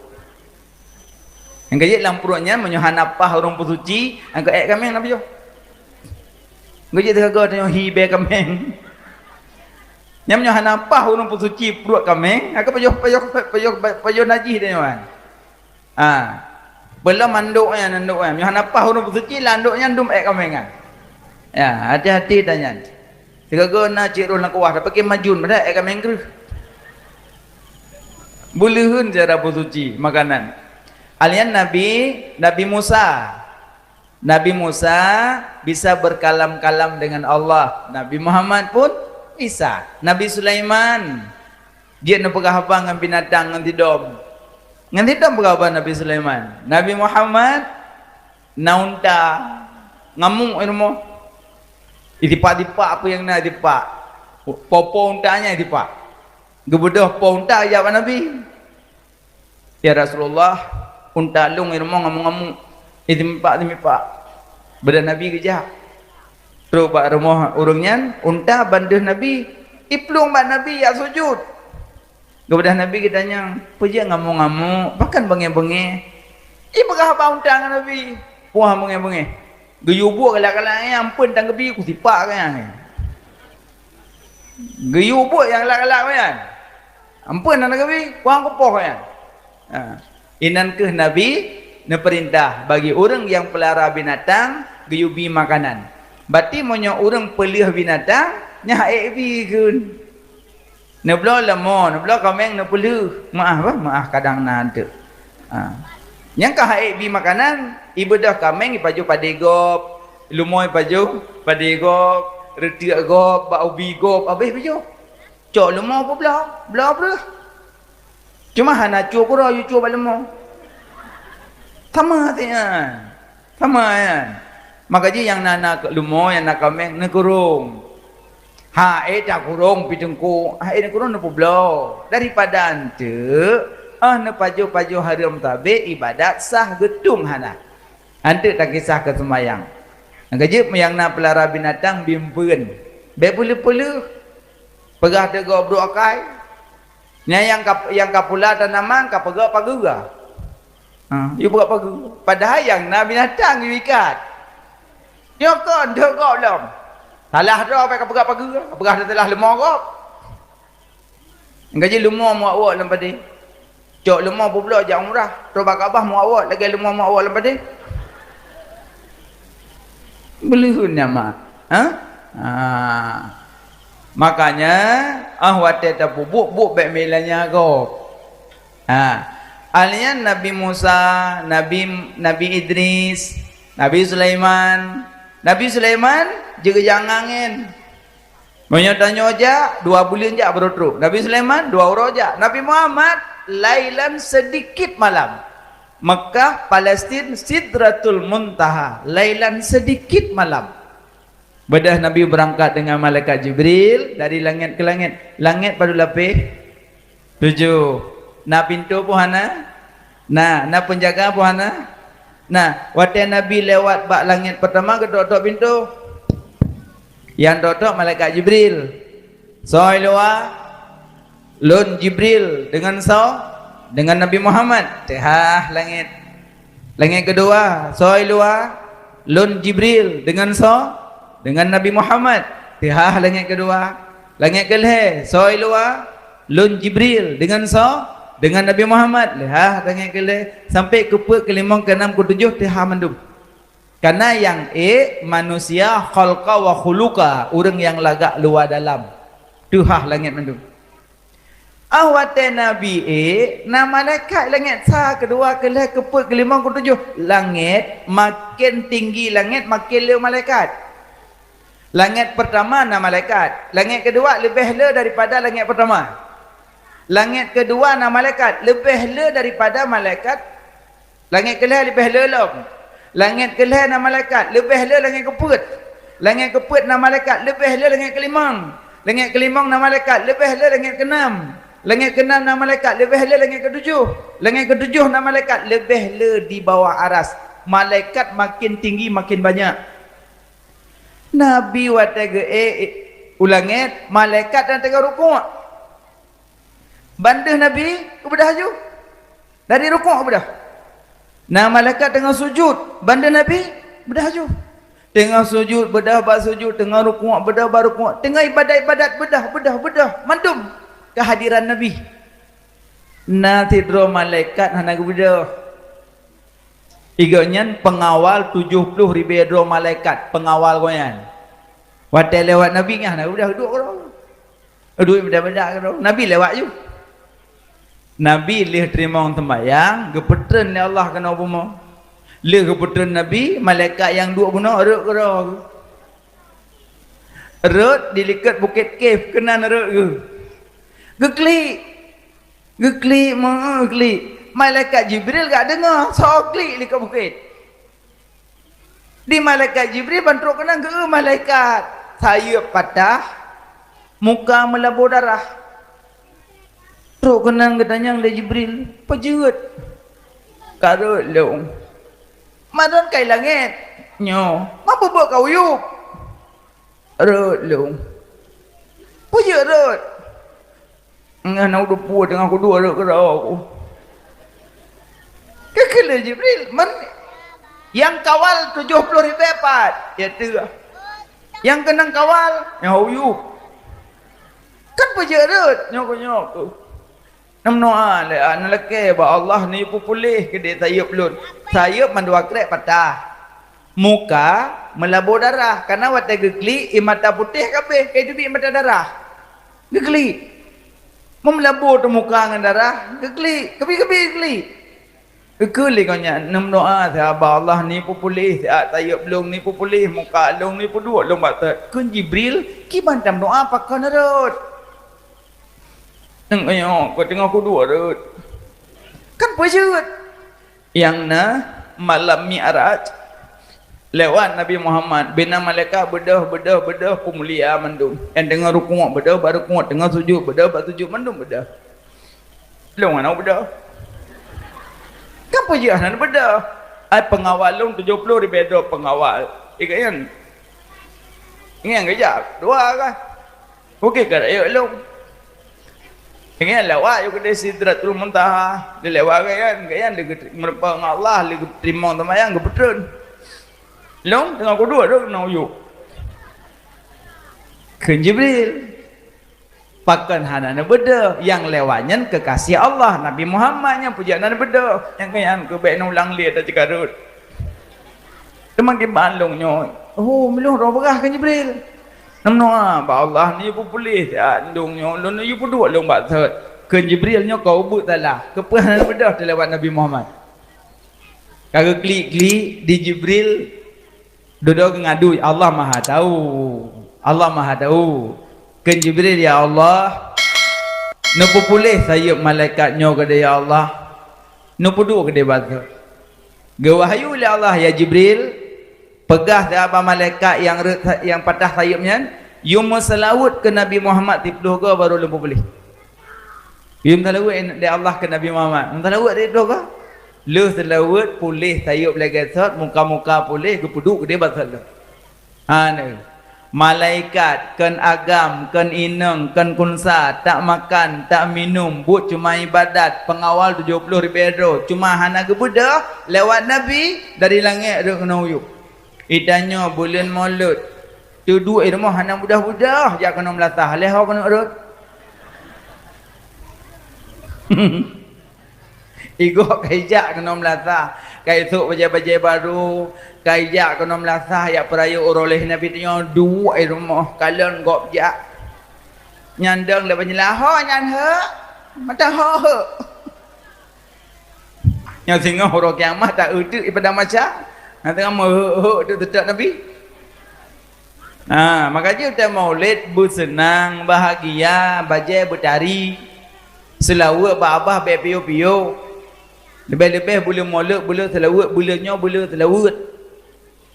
S1: Yang kaya dalam perutnya menyuhan apa orang pesuci, angkat kameng apa jo? Kaya tergagal tanya hibe kameng. Yang menyuhan apa orang pesuci perut kameng, angkat pajo najis dia kan. Belum manduknya menyuhan apa orang pesuci landuknya ndum kameng kan. Ya, hati-hati tanya. Tergagal nak cirul nak kuah, pakai majun pada kameng kerus. Bolehun cara pesuci makanan. Alian Nabi Musa. Nabi Musa bisa berkalam-kalam dengan Allah. Nabi Muhammad pun bisa. Nabi Sulaiman dia nak pegah apa dengan binatang dengan tidom. Dengan tidom pegah apa Nabi Sulaiman. Nabi Muhammad naunta ngamung ilmu. Itipak-tipak apa yang nak tipak. Popo untanya tipak. Gebedah po unta jawab Nabi. Ya Rasulullah, unta lung irmo ngamung-ngamung dimipak badan Nabi kerja terus bak rumah urungnya unta banduh Nabi iplung bak Nabi ya sujud kepada Nabi kitanya puja ngamung-ngamung bahkan benge-benge bagah apa unta dengan Nabi puah benge-benge geyubuk kalak-kalak ampun tang kebi ku sipak kan geyubuk yang kalak-kalak kan ampun tang kebi puang kupoh kan inan ke Nabi neperintah bagi orang yang pelihara binatang geyubi makanan. Berarti monyo orang pelih binatang nya ebi kun. Neblo lemo, neblo kameng nepelih. Maaf kadang nanti. Yang kah ebi makanan ibadah kameng ipaju padegop, lumoy paju padegop, retiak gop, bau bigop, abeh paju. Cok lemo apa belah apa? Cuma hana cuak kura you cuak balemo. Sama tian. Sama ya. Maka je yang nana lumo yang nak kameng nekurung. dah kurung pitengku. Dah kurung na publo. Daripada ante, na paju-paju haram tabe ibadat sah gedung hana. Ante tak kisah ke semayang. Ngajib yang na pelara binatang bimpeun. Be pulu-pulu. Pegah dego bro akai. Nya yang kapula tanaman kapega paguga. You buat pagu. Padahal yang na binatang ikat. Yo kon dego lom. Salah dah pakai kapega paguga. Kapega dah telah lemah kop. Ngaji lemah mu awak lempa di. Cok lemah pula jak umrah. Roba Kaabah mu awak lagi lemah mu awak lempa di. Belihunnya mak. Makanya wate ta bubuk baik melanya kau. Alnya Nabi Musa, Nabi Idris, Nabi Sulaiman. Nabi Sulaiman juga jangangin. Banyak tanya aja 2 bulan je berutru. Nabi Sulaiman 2 orang je. Nabi Muhammad lailan sedikit malam. Mekah, Palestin, Sidratul Muntaha, lailan sedikit malam. Bedah Nabi berangkat dengan malaikat Jibril dari langit ke langit. Langit pada lapis 7. Nah pintu pun hana. Nah penjaga pun hana. Nah waktu Nabi lewat bak langit pertama ke tok pintu. Yang tok malaikat Jibril. Soi luar. Lun Jibril dengan Nabi Muhammad tehah langit. Langit kedua soi luar. Lun Jibril dengan Nabi Muhammad tehah langit kedua. Langit kelih soi luar. Lun Jibril dengan Nabi Muhammad tehah langit kelih sampai ke ke-5 ke-6 ke-7 tehah mandum. Karena yang manusia khalqa wa khuluqa, orang yang lagak luar dalam tuhah langit mandum. Awate Nabi na malaikat langit sah kedua kelih ke-4 ke-5 ke-7 langit makin tinggi langit makin le malaikat. Langit pertama na malaikat, langit kedua lebih le daripada langit pertama. Langit kedua na malaikat lebih le daripada malaikat. Langit kelih lebih le lom. Langit kelih na malaikat lebih le langit ke-4. Langit ke-4 na malaikat lebih le langit ke-5. Langit ke-5 na malaikat lebih le langit ke-6. Langit ke-6 na malaikat lebih le langit ke-7. Langit ke-7 na malaikat lebih le di bawah aras. Malaikat makin tinggi makin banyak. Nabi watege ulangit malaikat dan tengah rukuk. Bandah Nabi kebedah haju. Dari rukuk kebedah. Nah malaikat tengah sujud, bandah Nabi bedah haju. Tengah sujud bedah bak sujud, tengah rukuk bedah bak rukuk, tengah ibadat bedah mandum kehadiran Nabi. Nah tidro malaikat hana kebedah. Igonyan pengawal 70,000 dro malaikat pengawal koyan. Watai lewat Nabi ngah nak udah duduk orang. Duduk beda-beda orang. Nabi lewat je. Nabi leh terima orang tembayang, gepetren ni Allah kena buma. Leh gepetren Nabi, malaikat yang duduk bunuh ruk gerok. Ruk dilikat bukit Kef kena ruk ke. Geklik mah geklik. Malaikat Jibril gak dengar, so klik likat bukit. Di malaikat Jibril bantruk kena ke malaikat. Saya patah, muka melabur darah. Teruk kena ketanya oleh Jibril, pejut. Karut leung. Madon kai langit. Nyo, apa buat kau yuk? Rut leung. Pejut rut. Ngana udah puas dengan aku dua rut kerau. Kekele Jibril yang kawal 70,000 epat ya tu. Yang kena kawal yang huyuk kan pejerut nyok namnoa le analake ba Allah ni pulih ke dia sayup lut sayup mandua krek patah muka melabur darah karena wate gegli mata putih kabeh kai dubi mata darah gegli melabur tu muka dengan darah gegli kebi-kebi gegli. Kekali kanya nam doa sahabat Allah ni pulih tayub long ni pulih muka long ni dua long bata kun Jibril ki bantam doa pakai narut nang ayo ko tengok ku dua rut kan pejut yang na malam Mi'raj lewat Nabi Muhammad bina malaikat bedah pemulia mandum yang dengar rukuk bedah baru rukuk dengar sujud bedah baru sujud mandum bedah lu mana bedah kenapa je nak bedah ai pengawal lu 70 ribu pengawal ikan ingat kejap dua kan okey kan ayo lu ingat lewat you kedai Sidratul Muntaha dia lewat kan dia merepang Allah dia terima temayang kebetulan long dengan kedua tu kena uyuk ke Jibril pakan hanana beda yang lewatnya kekasih Allah Nabi Muhammadnya pujian beda yang kayan ke baik ulang lihat tak cekarut teman ke balongnya oh melong roh berah ke Jibril namno ba Allah ni pun boleh andungnya lon you pun dua long batat ke Jibrilnya kau ubut talah kepahan beda terlewat Nabi Muhammad kagak klik-klik di Jibril duduk ngadu Allah Maha tahu ke Jibril ya Allah napa boleh saya malaikatnya kepada ya Allah napa dua kepada batu gewahyu oleh Allah ya Jibril pegah apa malaikat yang patah sayapnya you selawat ke Nabi Muhammad 30 ke baru napa boleh you selawat dari Allah ke Nabi Muhammad selawat dari 30 ke lu selawat boleh sayup lagi sat muka-muka boleh kepuduk dia batal ni malaikat kan agam kan ineng kan kunsa tak makan tak minum but cuma ibadat pengawal 70 ribu cuma hana kebuda lewat Nabi dari langit dia kena uyuk idanya bulan maulud tu dua rumah hana budah-budah jak kena melatah leha kena urut igok kaijak kena melatah kai esok bajai-bajai baru kaijak kena melatah ya peraya oroleh Nabi tanya dua rumah kalian gop jak nyandang dah penyelah ho nyan he mata ho yang singa horo kiamat tak utuk pada macam nanti kamu tu tetap Nabi makanya kita maulid bersenang bahagia bajai bertari selawat babah bepiyo-piyo lebih-lebih boleh molek boleh selawat bolehnya boleh selawat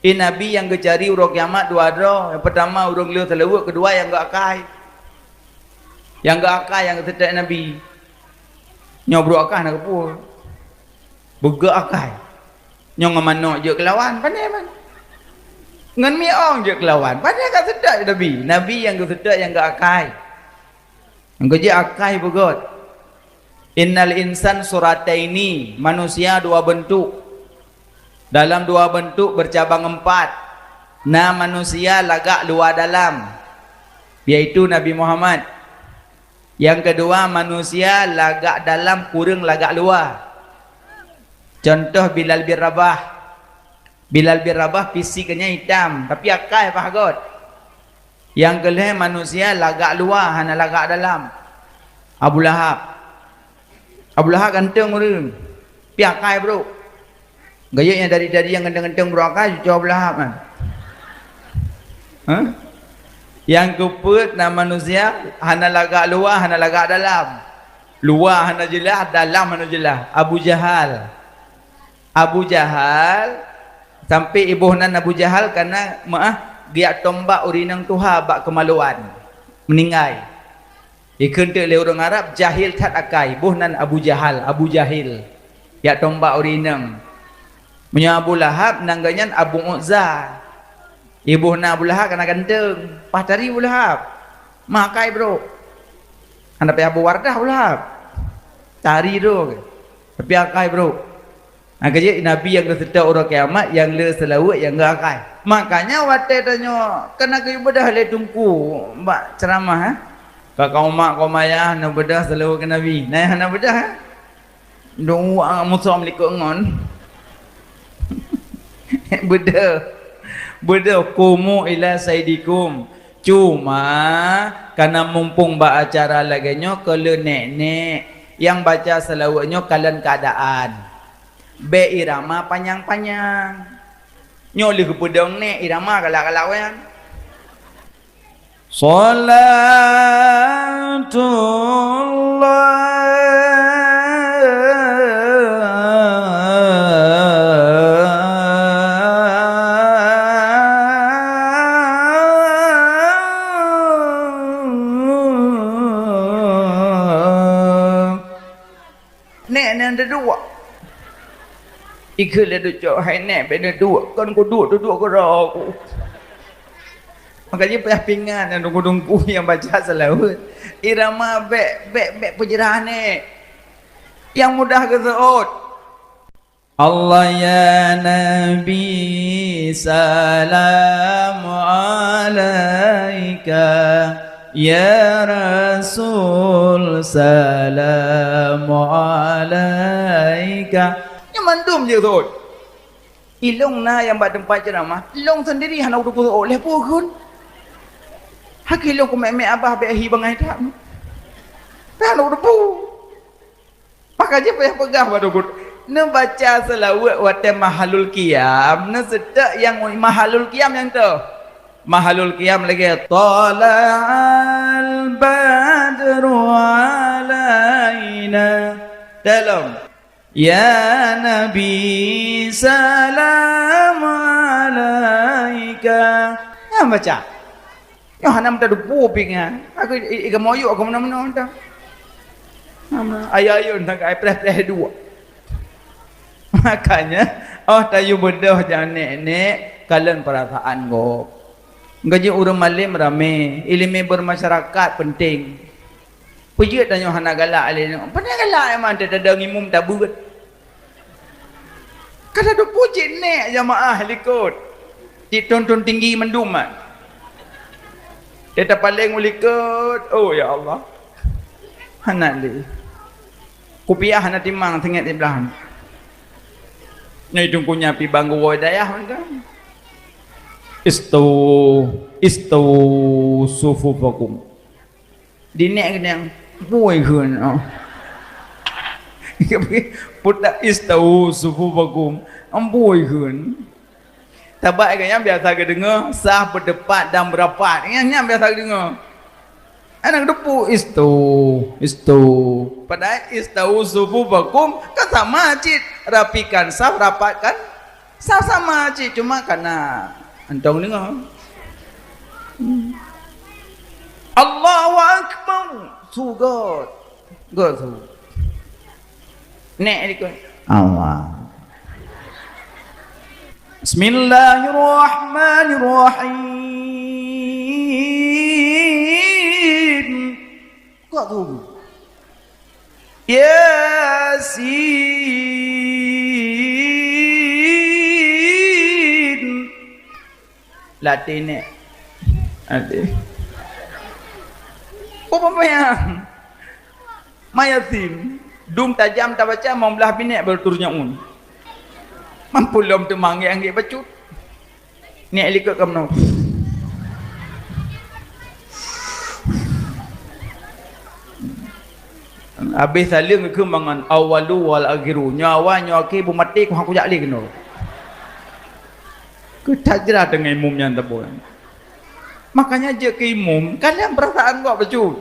S1: Nabi yang kecari urang kiamat dua ada yang pertama urang le selawat kedua yang gak akai yang ketetek Nabi nyobro akai nak pun bega akai nyong manok je kelawan pandai man ngan miong je kelawan pandai kat sedap Nabi yang ketetek yang gak akai yang keje akai begot innal insan surataini manusia dua bentuk dalam dua bentuk bercabang empat manusia lagak luar dalam yaitu Nabi Muhammad yang kedua manusia lagak dalam kurang lagak luar contoh Bilal bin Rabah fisiknya hitam tapi akai pahagot yang kelih manusia lagak luar hana lagak dalam Abu Lahab ganteng orang piakai bro gayanya dari yang ganteng-ganteng bro akai cuba Abu Lahab kan yang keput manusia hana lagak luar hana lagak dalam luar hana jelas dalam hana jelas Abu Jahal sampai ibuhnan Abu Jahal karena dia tombak urinang tuha bak kemaluan meninggal ikan tu le orang Arab jahil kat akai buhnan Abu Jahil ya tombak urinang punya Abu Lahab nangganyan Abu Uzza ibuhna Abu Lahab kena ganteng pahtari Abu Lahab makai bro anda pe Abu Wardah Abu Lahab tari tu tapi akai bro kerja Nabi yang kesedak orang kiamat yang le selawat yang gak akai makanya wate tanya kena ke ibadah le tungku mbak ceramah kakak umak kau maya nak bedah selalu ke Nabi naik nak bedah dong musuh melikut ngon bedah kumu ila saidikum cuma karena mumpung ba acara laganya kalau nenek yang baca selawatnya kalian keadaan be irama panjang-panjang nyoli ke pedang nek irama galak-galak kan Salatullah ada dua. Ikut le duduk hai nek benda dua kan ko duduk ko ro. Makanya payah pingan yang dungku yang baca selawat. Irama be penjerahan ni. Yang mudah ke saud. Allah ya Nabi salam alaika ya Rasul salam alaika. Yang mandum je tu. Ilong na yang buat tempat ceramah, ilong sendiri hana udah kudu oleh pun. Hak ilong ku mek abah be hi bangai tak. Tak udah pu. Makanya payah pegah pada guru. Ne baca selawat wate mahalul qiyam, ne sedak yang mahalul qiyam yang tu. Mahalul qiyam lagi tala'al badru alaina. Dalam ya Nabi salam alaika. Ya baca. Ya hanam tak dupu pingan. Aku ikan moyuk aku mana-mana dah. Ayah tang ai preh dua. Makanya tayu bedah jangan nek kalian perasaan go. Gaji urang malim rame, ilmu bermasyarakat penting. Pujut tanya hana galak alin. Pernah galak memang ada ngimum tabut. Kada do puji nek jamaah likut. Ditonton tinggi mendum ah. Dia tak paling ulikut. Oh ya Allah. Hana li. Kupiah hana timang tengok di belakang. Nyai tungkunya pi banggu wadayah kan. Istu sufufakum. Dinek yang boy kun. Putak istu sufufakum. Amboi kun. Tabak yang biasa ke dengar sah berdepat dan berapat. Yang biasa ke dengar. Anak depu istu. Padahal istau sufufakum kan sama cit. Rapikan sah, rapatkan sah sama cit. Cuma karena antong dengar. Allahu Akbar. Sugot. God. Nek dikut. Allah. Bismillahirrahmanirrahim. Kok tu? Yasin. Latin ni. Ada. Apa yang? Mayasin. Dum tajam tak baca mau belah binek berturnya un. Mampu lom tu manggil bacut. Ni elikut kamu. Habis saling kembangan awalu wal akhiru. Nyawa nyawa ke bu mati ku aku jak li kena. Ku tajrah dengan imum yang tebul. Makanya je ke imum kalian perasaan kau bacut.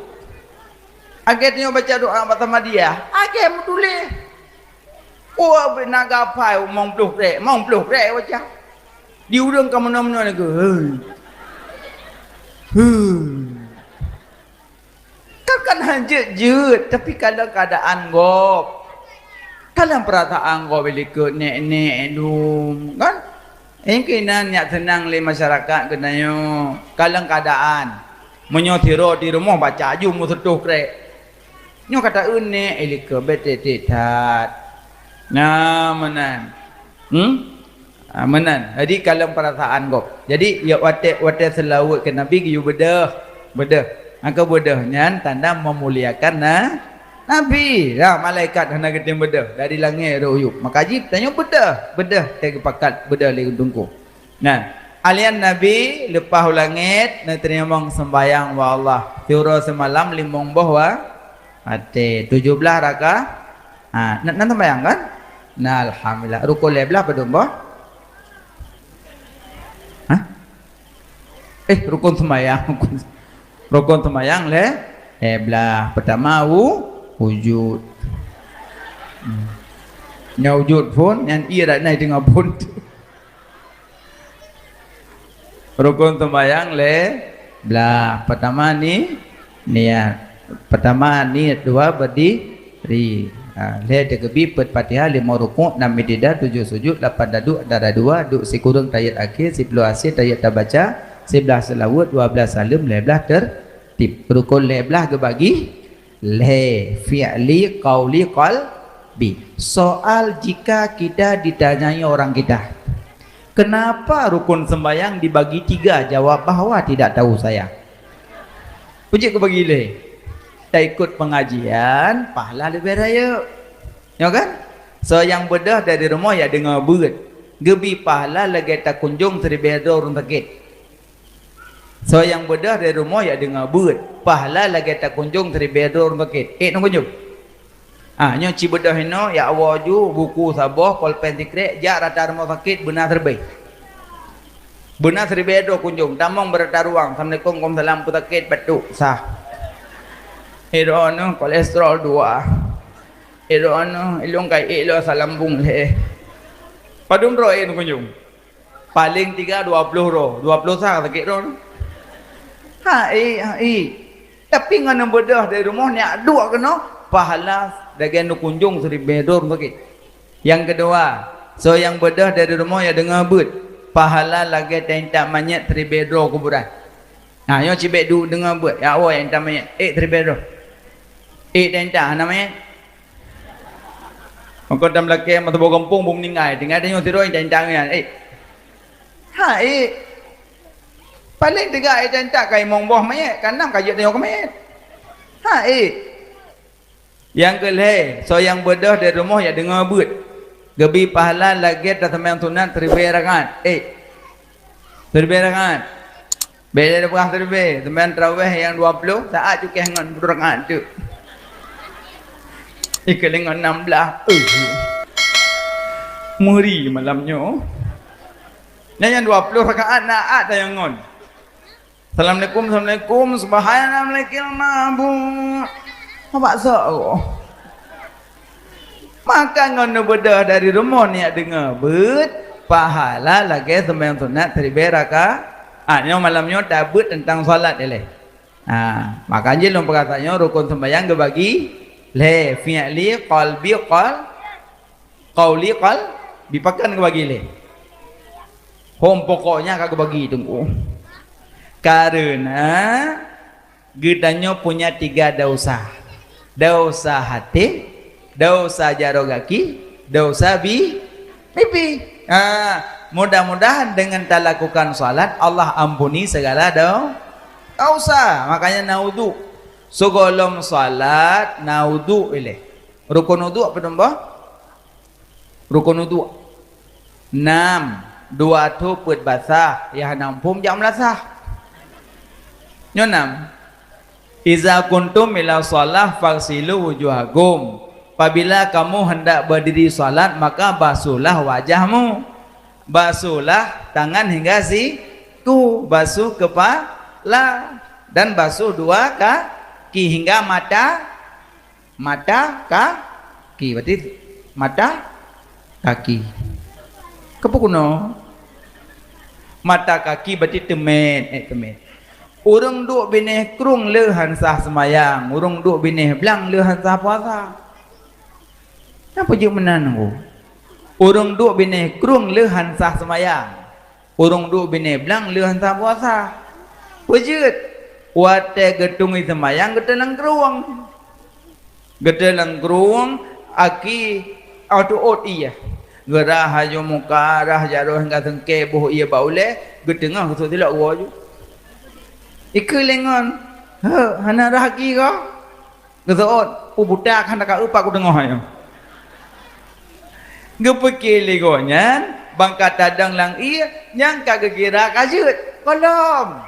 S1: Akhirnya baca doa pertama dia. Akhir tulis. Oh benaga pai mong pluh rek baca. Diurang ke mana-mana ni ke. Kan hanjut tapi kalau keadaan gop. Kalian perasaan gop belikut nek dum kan? Ingkinan nyak tenang le masyarakat kenanya. Kalau keadaan menyotiro di rumah baca aju mu setuh rek. Nyo kata une elike betetetat. Nah menan. Menan. Jadi kalau perasaan kau. Jadi ya wate selawat ke Nabi you bedah. Angka bedah nyan tanda memuliakan Nabi. Lah malaikat hendak ketim bedah dari langit royuk. Maka ji tanya bedah tege pakat bedah le tungku. Nah, alian Nabi lepas langit nak terima sembayang wa Allah. Tiura semalam limong bahwa ate 17 rakaat. Nak sembayang kan? Nah alhamdulillah. Rukun lebelah pada mbah. Rukun sembahyang belah pertama wujud. Nya wujud pun yang ia dak naik dengan pun. Rukun sembahyang belah pertama ni niat. Pertama niat, dua berdiri. Le de gebi pet Fatihah 5 rukuk 6 i'tidal 7 sujud 8 duduk darah 2 duk si kurang tayat akhir 10 asyir tayat terbaca 11 selawat 12 salam 15 tertib rukun 15 gebagi le fi'li qauli qalbi. Soal jika kita ditanyai orang kita, kenapa rukun sembahyang dibagi 3? Jawab bahwa tidak tahu saya. Puji kebagi le. Tak ikut pengajian, pahala lebih raya. Ya kan? So yang bedah dari rumah ya dengar berat. Gebi pahala lagi tak kunjung seribeda orang sakit. So yang bedah dari rumah ya dengar berat. Pahala lagi tak kunjung seribeda orang sakit. Nak kunjung? Nyo ci bedah ino ya awaju buku sabah pulpen tikre jak rata rumah sakit benar terbaik. Benar seribeda kunjung. Tamang berata ruang. Assalamualaikum warahmatullahi wabarakatuh. Sakit batuk sah. Anu kolesterol 2. Anu ilung kai ilo salambung le. Padum ro nu kunjung. Paling 3 20 ro. 20 sah sakit ro. Tapi ngana bedah dari rumah ni dua kena pahala dagen nu kunjung seribu bedor sakit. Yang kedua, so yang bedah dari rumah ya dengar but pahala lagi tentak manyet seribu bedor kuburan. Yo cibek du dengar but ya awak yang tak manyet seribu bedor. Tentang namanya maka dalam laki mata bawa kampung bum ningai tinggal tengok tidur tentang kan paling 3 tentang kai mong boh mayat kanam kajut tengok mayat yang kelih so yang bedah dari rumah ya dengar but gebi pahala lagi dah sembahyang sunat 1000 rakaat 1000 rakaat beda dah 1000 sembahyang tarawih yang 20 saat cukih ngan 2 rakaat tu ikeling 16 muri malamnya yang 20 rakaat naat yang ngon Assalamualaikum subhanallah apa sok maka ngon bedah dari rumah ni dengar bet pahala lagi sembahyang sunat 1000 rakaat malamnya dabut tentang solat ele makanya lom perkataannya rukun sembahyang gebagi le fi'li qalbi qauli bipakan ke bagi le pokoknya kagak bagi tunggu karena gedanya punya 3 dosa hati dosa jarogaki dosa pipi mudah-mudahan dengan tak lakukan salat Allah ampuni segala dosa. Makanya naudhu segolong salat naudhu ilih rukun wudu apa nombor rukun wudu 6 2 tu put basah ya nampum jam lasah nyo 6 iza kuntum ila shalah fagsilu wujuhakum apabila kamu hendak berdiri salat maka basuhlah wajahmu basuhlah tangan hingga siku basuh kepala dan basuh 2 kaki hingga mata kaki berarti mata kaki kepukuno mata kaki berarti temen urung duk bineh krung le hansah semayang urung duk bineh belang le hansah puasa apa je menan urung duk bineh krung le hansah semayang urung duk bineh belang le hansah puasa wujud wate getung semayang getelang keruang aki auto ot iya gerah hajo muka rah jaroh hingga sengke boh iya baule gedengah kusuk tilak waju ikelengon hana rahaki ko gesoot budak hana ka upak ku dengah ayo gepekele gonyan bangka tadang lang iya nyang kagekira kajut kolom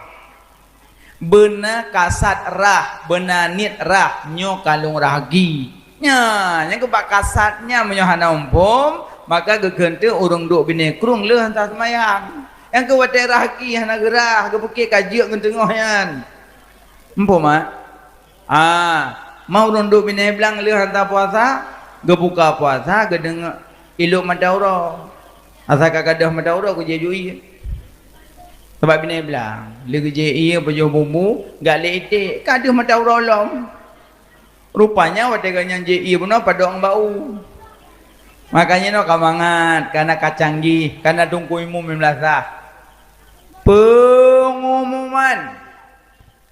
S1: benar kasat rah benar nit rah nyo kalung rahagi nya yang kebak kasatnya menyohana umpum maka gegente urung duk bini krung le hantar semayang yang ke wate rahaki hana gerah gepekir kajiak ngentengahyan umpum mau urung duk bini belang le hantar puasa gebuka puasa gedeng iluk madaura asa kagadah madaura ku jejui sebab bini belang le geje iya bejo bumbu gak le itik kaduh madaura lom Rupanya wadegannya JI pun pada orang bau. Makanya no kamangat karena kacanggi, karena dungkuimu memlasah. Pengumuman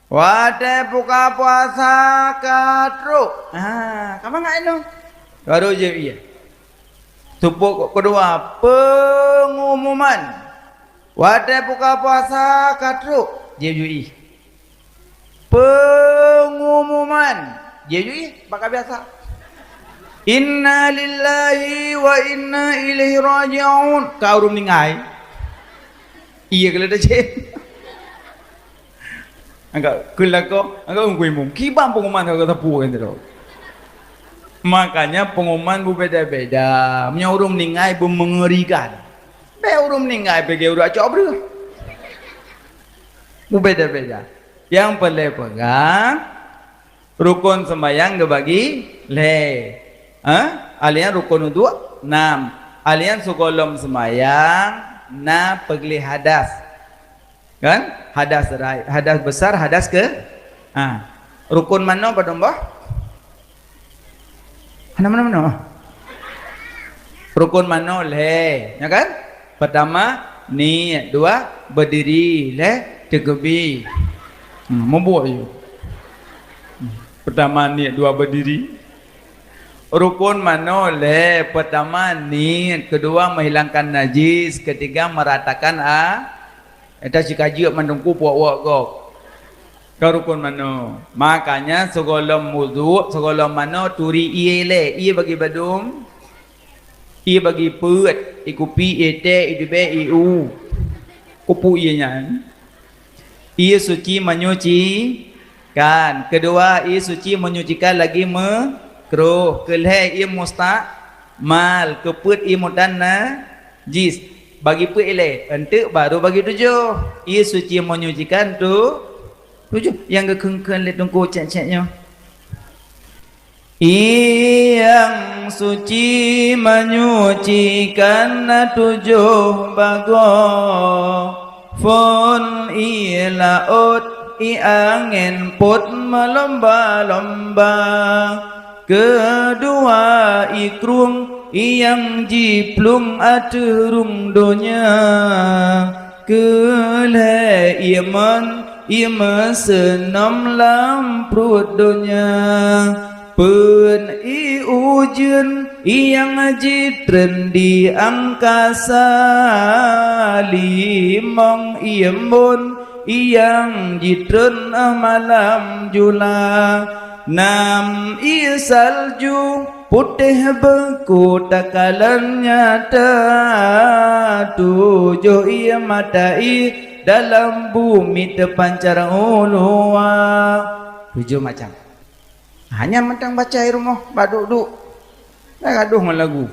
S1: wade buka puasa katru. Kamangat itu. Baru JI. Tupuk kedua pengumuman wade buka puasa katru. JI. Pengumuman JI bakal biasa. Inna lillahi wa inna ilaihi raji'un. Kau rum ningai. Iya kalau dah cik. Angkat kelako, angkat ungkui mum. Kibang pengumuman kau kata puan tu. Makanya pengumuman berbeza-beza. Punya urum ningai pun mengerikan. Be urum ningai pergi urum acok ber. Berbeza-beza. Yang paling pegang rukun sembahyang dibagi le. Alian rukun uduk 6. Alian sukolom semayang na pergi hadas. Kan? Hadas besar, hadas ke? Rukun mana pada mbah? Mana? Rukun mana le? Ya kan? Pertama ni, dua berdiri le, tegebi. Membuat you. Pertama ni, dua berdiri. Rukun mano le, pertama niat, kedua menghilangkan najis, ketiga meratakan eta sikaji mendungku puak-puak kok. Kau rukun mano. Makanya segolom wudu, segolom mano turi iye le, iye bagi badum, iye bagi put, ikupi ete, idibe iu, kupu iye nyan. Iye suci menyuci kan. Kedua iye suci menyucikan lagi Kruh keleh ia mal keput ia mudan jis bagi put ile entuk baru bagi 7. Ia suci menyucikan tu 7 yang kekengken le tungku cek-ceknya. Yang suci menyucikan 7 bago fun ilaut i angin put melomba-lomba. Kedua ikrung yang jiplung aturung donya. Kele iman senam lam perut donya. Pen ujun yang jitren di angkasa. Limong imun yang jitren malam jula. 6 salju putih beku takalan nyata. 7 ia matai dalam bumi terpancar ulua. 7 macam. Hanya mentang baca rumah baduk-duk. Dah gaduh lagu.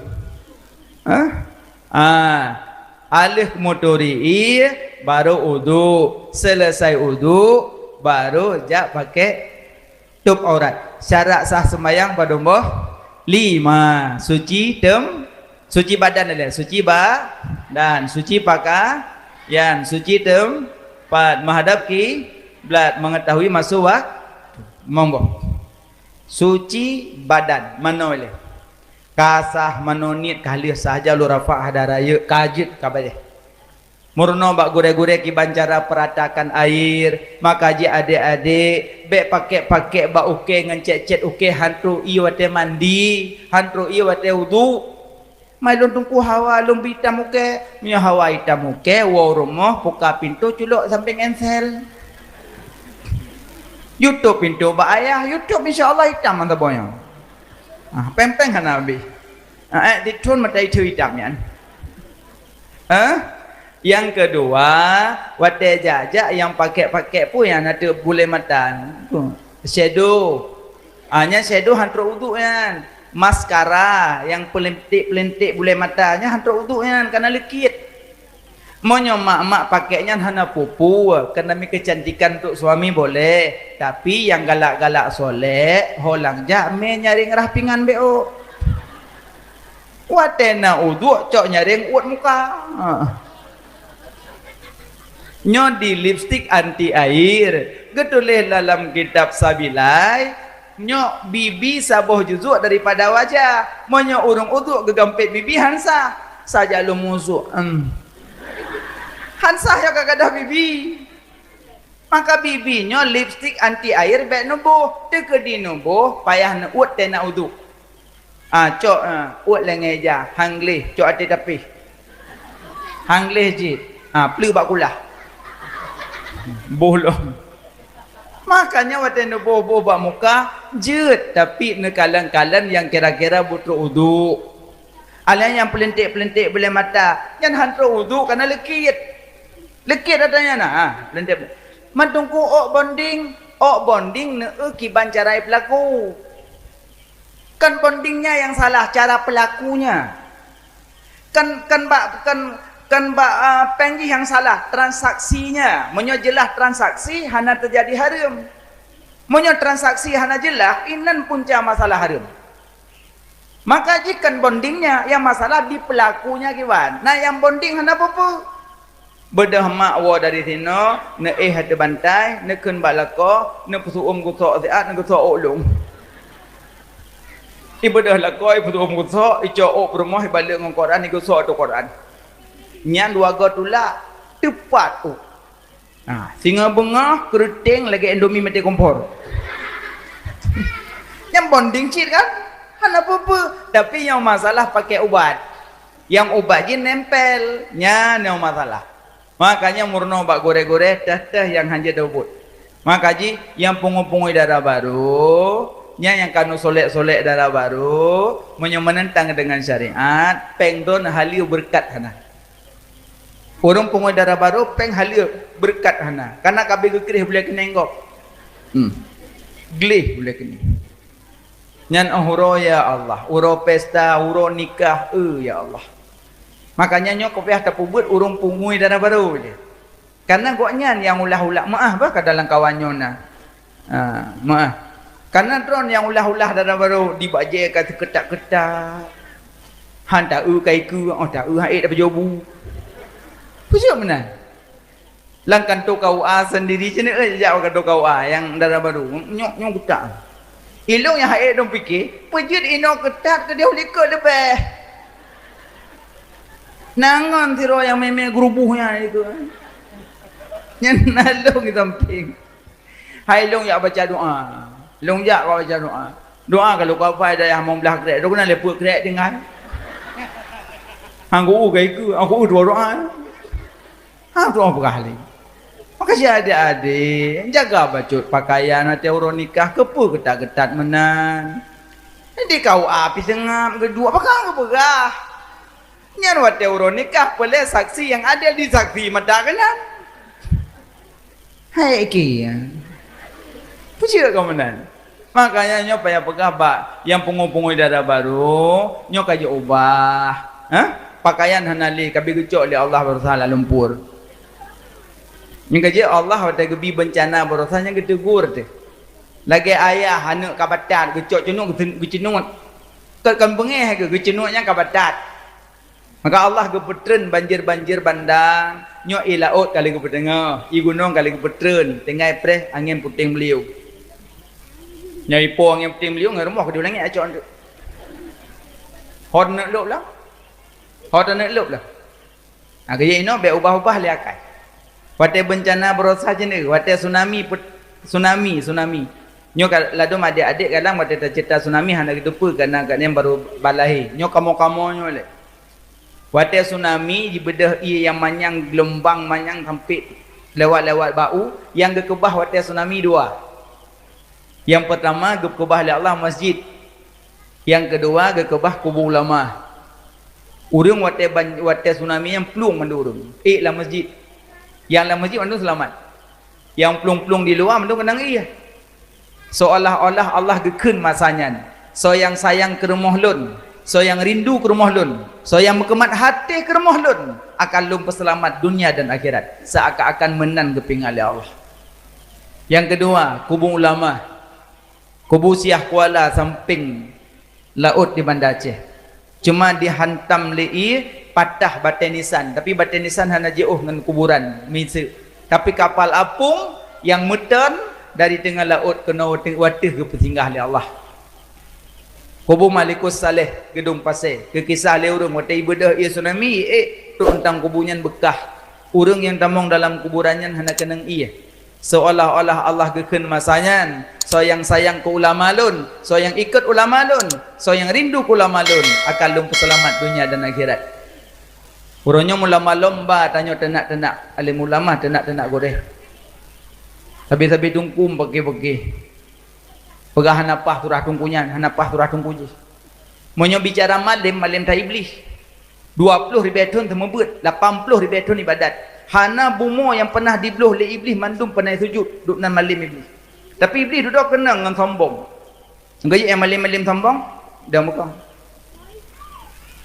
S1: Alih motori baru udu. Selesai udu baru jak pakai tutup aurat. Syarat sah sembahyang pada mbah 5. Suci badan ada. Suci dan suci pakaian, suci tempat, menghadap kiblat, mengetahui masuk monggo. Suci badan mana boleh? Kasah manonit kali saja lu rafa hadaraya kajit kabeh. Murno bak gure-gure ki bancara peratakan air, maka ji adik-adik bek pakai bak uke ngecet-cet uke hantu iwate mandi, hantu iwate wudu. Mai lon tungku hawa lom hitam uke, nya hawa hitam uke wa rumah buka pintu culuk samping ensel. YouTube pintu bak ayah, YouTube insyaallah hitam mantap boyong. Pempeng kan nabi. Ditun mata itu hitamnya. Yang kedua, wate jajak yang pakai pun yang ada bule matan. Shadow. Hanya shadow hantu uduk kan. Maskara yang pelentik bule matanya hantu uduk kan karena lekit. Monyo mak pakainya hana pupu karena mi kecantikan untuk suami boleh. Tapi yang galak-galak soleh, holang jak me nyaring rapingan beo. Wate na uduk cok nyaring uat muka. Nyodi lipstick anti air. Getulih dalam kitab Sabilai nyok bibi saboh juzuk daripada wajah, monyo urung uduk gegampit bibi hansa saja lu musuk. Hansa yang kagadah bibi. Maka bibinya lipstick anti air baik nubuh, teka di nubuh payah nak uat tena uduk. Cok uat lengeja, hangleh cok ati tapi. Hangleh jit. Pleu bak kulah. Bolong. Makanya waktu nubuh bak muka jet tapi nekalan-kalan yang kira-kira butuh uduk. Alian yang pelentik-pelentik boleh mata, yang hantar uduk karena lekit. Lekit adanya nah, pelentik. Matungku ok bonding ne kiban cara pelaku. Kan bondingnya yang salah, cara pelakunya. Kan penggi yang salah, transaksinya. Monyo jelas transaksi hana terjadi haram. Monyo transaksi hana jelas, inan punca masalah haram. Maka jika bondingnya yang masalah di pelakunya kiwan. Nah yang bonding hana apa-apa. Bedah mak wa dari sino, ne ada bantai, ne kun balako, ne pusuum gusok seat, ne gusok olong. Ibadah lako, pusuum gusok, ico ok rumah balik ngong Quran, ni gusok tu Quran. Nyan dua gotula tepat tu. Singa bengah keriting lagi Indomie mati kompor. Yang bonding cit kan? Hana apa-apa. Tapi yang masalah pakai ubat. Yang ubat je nempel, nyan yang masalah. Makanya murno bak gore-gore dah yang hanja debut. Makaji yang pungu-pungu darah baru, yang kanu solek-solek darah baru, menentang dengan syariat, pengdon haliu berkat hana. Orang pungu darah baru peng haliu berkat hana. Karena kabeh gekrih boleh kenenggok. Glih boleh kena. Nyan ahuro ya Allah, uro pesta, uro nikah, ya Allah. Makanya nyok kopiah tapubut urung pungui darah baru je. Karena goknya yang ulah-ulah maaf bah ke dalam kawannya na. Maaf. Karena drone yang ulah-ulah darah baru dibaje kata ketak-ketak. Han tak kai ku, tak haid apa jobu. Pusuk mana? Langkan tu kau sendiri je ni jauh ke tu kau yang darah baru. Nyok ketak. Ilung yang haid dong fikir, pejut ino ketak ke dia likut lebih. Nangan tiro yang meme gerubuhnya itu. Yang nalung di samping. Hai long ya baca doa. Long ya kau baca doa. Doa kalau kau apa ada yang mau belah krek, tu kena lepuk krek dengan. Aku kai ku, aku doa. Tu apa kali? Makasih adik-adik, jaga bacut pakaian nanti orang nikah kepu ketat-ketat menan. Nanti kau api sengap kedua, apa kau berah? Nyan wat orang nikah boleh saksi yang ada di saksi mata kanan. Hai kia. Puji kau menan. Makanya nyo payah pegah bak yang pungu-pungu darah baru, nyo kaji ubah. Pakaian hanali kabi gecok oleh Allah berusaha lumpur. Yang kaji Allah ada gebi bencana berusaha yang getegur tu. Lagi ayah hanek kabatat gecok cenuk gecenut. Kan bengeh ke gecenutnya kabatat. Maka Allah gepetren banjir-banjir bandang, nyo ilaut kali gepetengah, i gunung kali gepetren, tengai preh angin puting beliau. Nyai po angin puting beliau ngai rumah ke langit acok tu. Hot nak lop lah. Hot nak lop lah. Kaya ino be ubah-ubah le akai. Wate bencana berosa je ni, wate tsunami. Nyo ladum adik-adik kadang wate cerita tsunami hana gitu pu karena yang baru balahi. Nyo kamu-kamu nyo le. Wate tsunami di bedah ia yang manyang gelombang manyang sampai lewat-lewat bau yang gekebah wate tsunami dua. Yang pertama gekebah oleh Allah masjid. Yang kedua gekebah kubur ulama. Urung wate tsunami yang plung mandurung. Lah masjid. Yang lah masjid mandu selamat. Yang plung-plung di luar mandu kenang iya. Seolah-olah Allah gekun masanya. So yang sayang ke rumah lun. So yang rindu ke rumah lun, so yang berkemat hati ke rumah lun akan lum peselamat dunia dan akhirat seakan-akan menang geping oleh Allah. Yang kedua, kubur ulama, kubur Siah Kuala samping laut di Banda Aceh. Cuma dihantam lei patah batai nisan, tapi batai nisan hanya jauh dengan kuburan misi. Tapi kapal apung yang meten dari tengah laut kena watih ke pesinggah oleh Allah. Kubur Malikus Saleh gedung pasir ke kisah le urang watih ibadah ia tsunami tu tentang kuburnya bekah urang yang tamong dalam kuburannya hana kenang ia seolah-olah Allah geken masanya sayang ke ulama lun sayang ikut ulama lun sayang rindu ke ulama lun akan lum selamat dunia dan akhirat. Urangnya ulama lomba tanya tenak-tenak alim ulama tenak-tenak goreh habis-habis tungkum pagi-pagi pegah hanapah turah tungkunyan hanapah turah tungkunji monyo bicara malim ta iblis 20 ribu tahun temebut 80 ribu tahun ibadat hana bumo yang pernah dibluh oleh iblis mandum pernah sujud duk nan malim iblis tapi iblis duduk kena dengan sombong gaya yang malim-malim sombong dah muka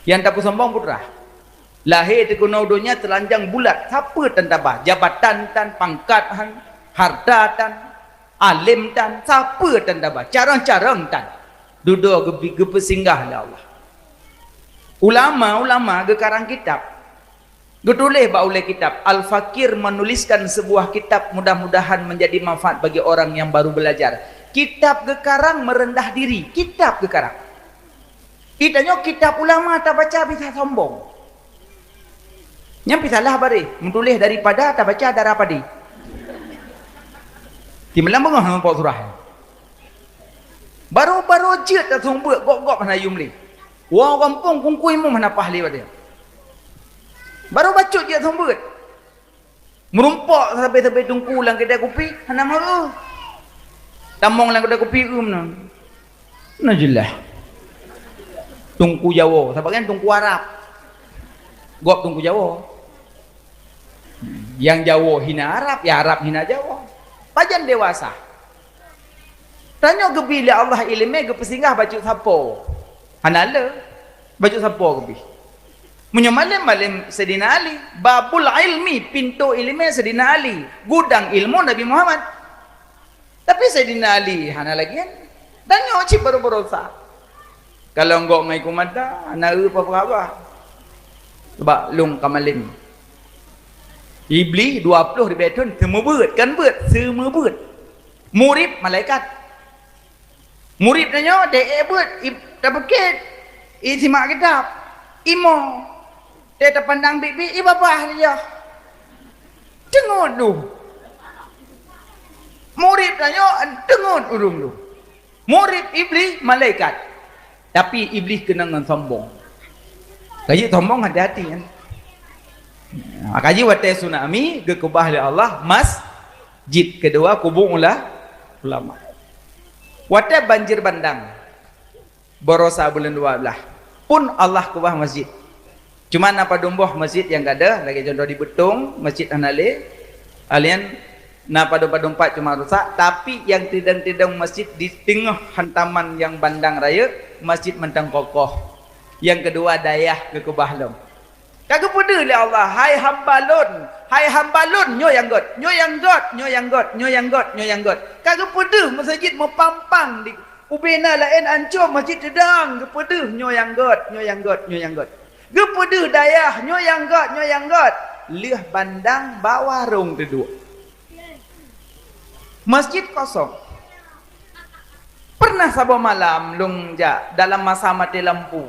S1: yang tak sombong putra lahir di kuno dunia telanjang bulat siapa tan tabah jabatan tan pangkat harta tan alim tan siapa tan tabah carang-carang tan duduk gepesinggah oleh Allah. Ulama ge karang kitab getuleh ba oleh kitab Al-Fakir menuliskan sebuah kitab mudah-mudahan menjadi manfaat bagi orang yang baru belajar. Kitab ge karang merendah diri, kitab ge karang kitanya kitab ulama tak baca bisa sombong nyampi salah bari menulis daripada tak baca darapadi di melang bengah nampak surah baru-baru je tak sumber gok-gok mana yumli wah kampung kungkui mu mana pahli pada baru bacut je sumber merumpak sampai-sampai tungku lang kedai kopi hana mau tamong lang kedai kopi na jelah tungku Jawa sabagian tungku Arab gok tungku Jawa yang Jawa hina Arab ya Arab hina Jawa pajan dewasa tanya gebi li Allah ilme ge pesinggah baju sapo hanala baju sapo gebi menyamalim Sayyidina Ali babul ilmi pintu ilmu Sayyidina Ali gudang ilmu Nabi Muhammad tapi Sayyidina Ali hana lagi tanya cip baru-baru sa kalau enggak ngai kumada hana apa sebab lung kamalim Iblis 20 ribu tahun semebut kan bet semebut murid malaikat murid tanya dek bet tak paket simak kitab imo dia terpandang bibi ibabah dia dengut tu murid tanya dengut urung tu murid iblis malaikat tapi iblis kena dengan sombong kaji sombong hati-hati kan kaji watai tsunami gekubah oleh Allah masjid kedua kubung ulama watai banjir bandang borosa bulan 12 pun Allah kubah masjid cuma apa dumbuh masjid yang ada lagi contoh di Betung masjid Hanale alien napa dompat cuma rusak tapi yang tidang-tidang masjid di tengah hantaman yang bandang raya masjid mentang kokoh yang kedua dayah gekubah lom kagak pede oleh Allah hai hamba lun nyo yang got kagak pede masjid mepampang di ubena lain ancur masjid sedang gepede nyo yang got gepede dayah nyo yang got lih bandang bawah rong kedua masjid kosong pernah sabah malam lung ja dalam masa mati lampu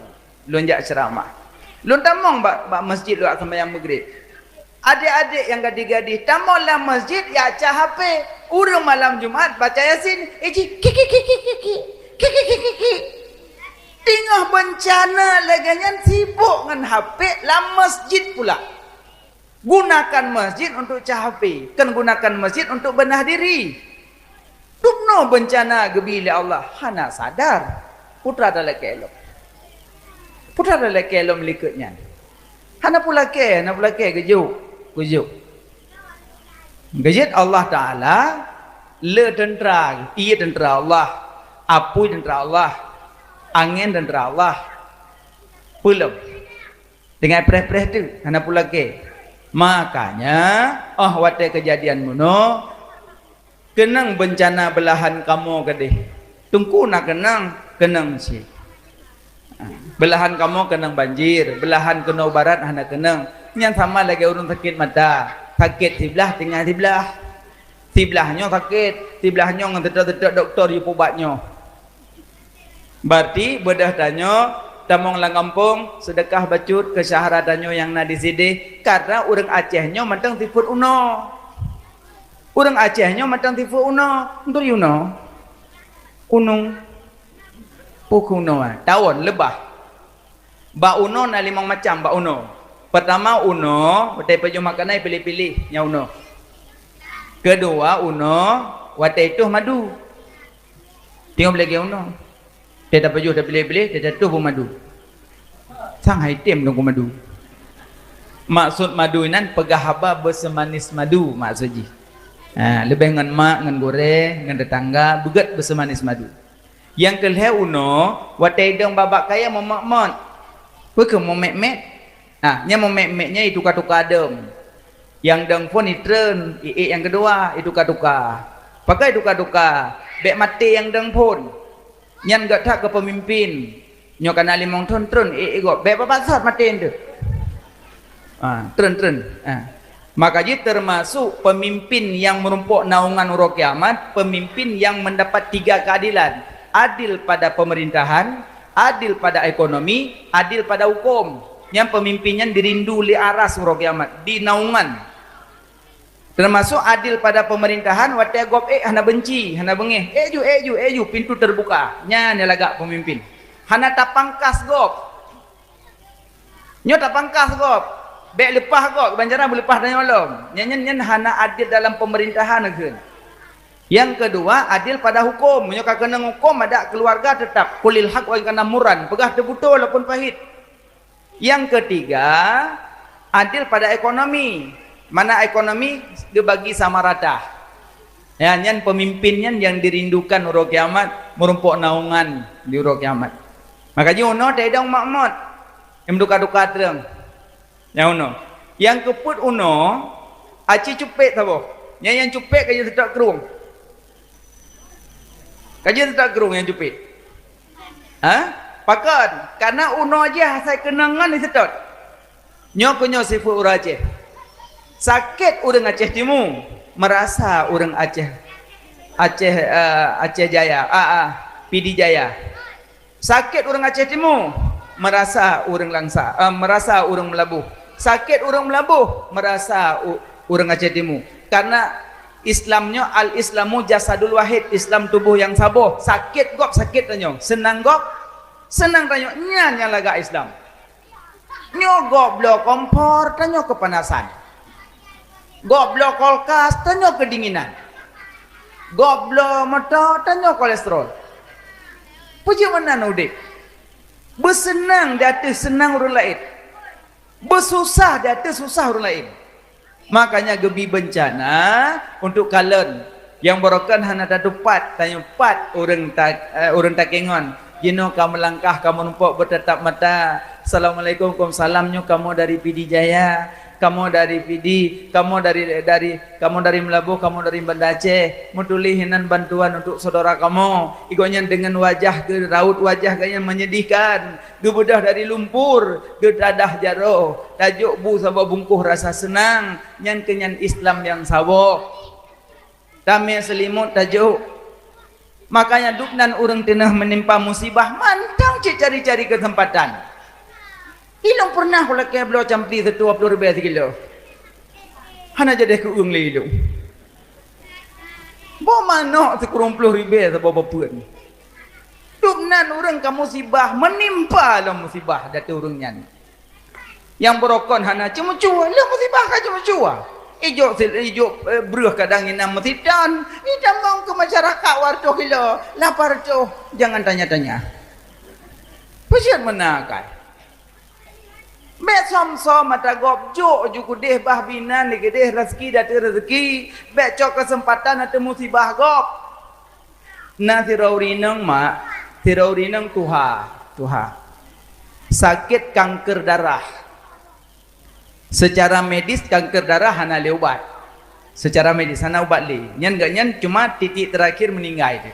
S1: lung ja ceramah lun tamong bak masjid lu sembahyang maghrib adik-adik yang gadis-gadis tamong dalam masjid ya cah HP urang malam Jumaat baca Yasin tengah bencana laganyan sibuk dengan HP dalam masjid pula gunakan masjid untuk cah HP kan gunakan masjid untuk benah diri dukno bencana gebili Allah hana sadar putra dalam kelok putra dalam kelom likutnya hana pula ke gejuk gejit Allah Ta'ala le tentera iya tentera Allah apu tentera Allah angin tentera Allah belum dengan preh-preh tu hana pula ke makanya watai kejadian muno kenang bencana belahan kamu kadeh tungku nak kenang si belahan kamu kenang banjir belahan kena barat hana kenang yang sama lagi urun sakit mata sakit sebelah tengah sebelah Tibelahnya sakit, tibelahnya ngetetek-tetek doktor yu ubatnya. Berarti bedah tanya tamong lang kampung sedekah bacut ke syahradannya yang na di sini karena orang Acehnya mentang tifut uno. Orang Acehnya mentang tifut uno, untuk uno. Unung pukuno tahun lebah. Ba uno na limang macam ba uno. Pertama uno, watai peju makanai pilih-pilih nya uno. Kedua uno, watai itu madu. Tengok lagi uno. Dia tak peju dah pilih-pilih, dia jatuh pun madu. Sang item nunggu madu. Maksud madu nan pegahaba bersemanis madu maksudnya. Lebih ngan mak, ngan goreng, ngan tetangga, begat bersemanis madu. Yang kelih uno, watai dong babak kaya memak-mak. Bukan memek-mek. Nya memek-meknya itu tukar-tukar adem. Yang dong pun itren, yang kedua itu tukar-tukar. Pakai tukar-tukar. Bek mati yang dong pun. Nyan gak tak ke pemimpin. Nyo kana limong tren go. Bek babasat mati itu. Tren. Makanya termasuk pemimpin yang merumpuk naungan uruk kiamat, pemimpin yang mendapat 3 keadilan. Adil pada pemerintahan, adil pada ekonomi, adil pada hukum. Yang pemimpinnya dirindu li aras uruk kiamat, di naungan. Termasuk adil pada pemerintahan, watai gop hana benci, hana bengeh. Eju, pintu terbuka. Nya lagak pemimpin. Hana tapangkas gop. Nyo tapangkas gop. Bek lepah gop, banjaran boleh lepah dan nyolong. Nyan hana adil dalam pemerintahan ageun. Yang kedua, adil pada hukum. Nyo kena hukum ada keluarga tetap kulil hak wa kana muran, pegah tebuto walaupun pahit. Yang ketiga, adil pada ekonomi. Mana ekonomi dibagi sama rata. Ya, nyan pemimpinnya yang dirindukan uruk kiamat, merumpuk naungan di uruk kiamat. Makanya uno tedong makmud. Yang duka-duka terang. Yang uno. Yang keput uno, aci cupet sabo. Yang cupet kaya tetap kerung. Kaya tetap kerung yang cupet. Pakat, karena uno aja saya kenangan di sedot. Nyo kunyo sifu ura Aceh. Sakit orang Aceh Timur, merasa orang Aceh Jaya, PD Jaya. Sakit orang Aceh Timur, merasa orang Langsa, merasa orang Melabuh. Sakit orang Melabuh, merasa orang Aceh Timur. Karena Islamnya al-Islamu jasadul wahid, Islam tubuh yang sabuh. Sakit gop, sakit tanyo. Senang gop, senang tanyo. Nya laga Islam. Nyo goblok kompor, tanyo kepanasan. Goblok kulkas, tanyo kedinginan. Goblok motor, tanyo kolesterol. Puji mana udik? Bersenang di atas senang orang lain. Bersusah di atas susah orang lain. Makanya gebi bencana untuk kalian yang borokan hana dapat tanya pat orang takengon. Jino kamu langkah kamu numpuk bertetap mata. Assalamualaikum, salamnya kamu dari PD Jaya, kamu dari PD, kamu dari Melabuh, kamu dari Banda Aceh. Mutulihinan bantuan untuk saudara kamu. Igonya dengan wajah ke raut wajah kayaknya menyedihkan. Gebedah dari lumpur, gedadah jaro. Tajuk bu sabah bungkuh rasa senang. Nyan kenyan Islam yang sabo. Damai selimut tajuk. Makanya duknan orang tengah menimpa musibah, mantang cari-cari kesempatan. Ilong pernah kalau kaya belo campli 20 ribu kilo. Hana jadi ke uang lelong. Bawa mana 10 ribu sebab pun. Duknan orang ke musibah, menimpa lah musibah datu orangnya. Yang berokon hana cuma cua, lah musibah kan cuma cua. Ijo beruh kadang inam mesidan. Idam mau ke masyarakat warto kilo. Lapar tu. Jangan tanya-tanya. Pasien menakai. Bek som-som mata gop jo juku deh bah binan ni deh rezeki dati rezeki. Bek cok kesempatan atau musibah gop. Na tiraurinang mak. Tiraurinang tuha. Sakit kanker darah. Secara medis kanker darah hana le ubat. Secara medis hana ubat le. Nyan gak nyan cuma titik terakhir meninggal itu.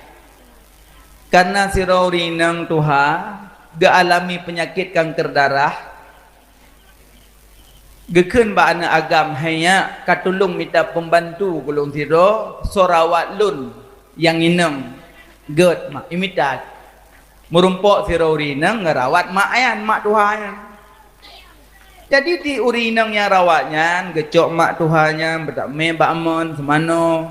S1: Karena si Raurinang tuha gak alami penyakit kanker darah. Gekun ba ana agam hanya katulung minta pembantu kulung tiro sorawat lun yang inem get mak imitat merumpok tiro urinang ngerawat mak ayan mak tuhannya. Jadi di urinang yang rawatnya gecok mak tuhannya bertakme bakmon semano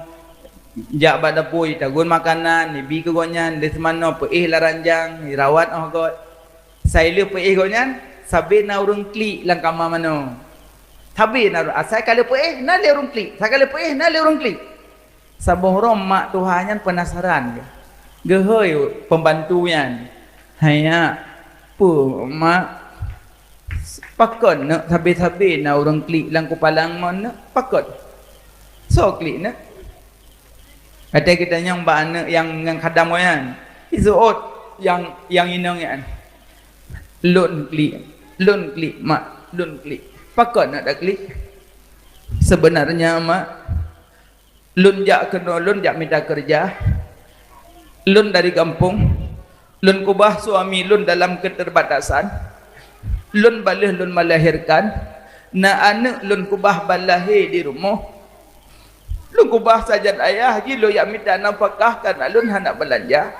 S1: jak bak dapui tagun makanan nibi ke gonyan de semano peih laranjang dirawat oh god saya lu peih gonyan sabe na urung klik lang kama mano. Habis nak saya kalau puih na le urung klik. Saya kalau puih na le urung klik. Sabohrom mak tuhannya penasaran ke. Gehoi pembantunya. Hanya pu mak pakon nak sabe-sabe na urung klik lang kupalang mon nak pakon. So klik nak. Kata kita yang ba anak yang khadam kan. Izuot yang inang kan. Lun klik mak lun klik. Pakon nak dak klik. Sebenarnya mak lun jak kena lun jak minta kerja. Lun dari kampung. Lun kubah suami lun dalam keterbatasan. Lun balih lun melahirkan. Na anak lun kubah balahir di rumah. Lun kubah sajan ayah ji lo yang minta nafkah karena lun hendak belanja.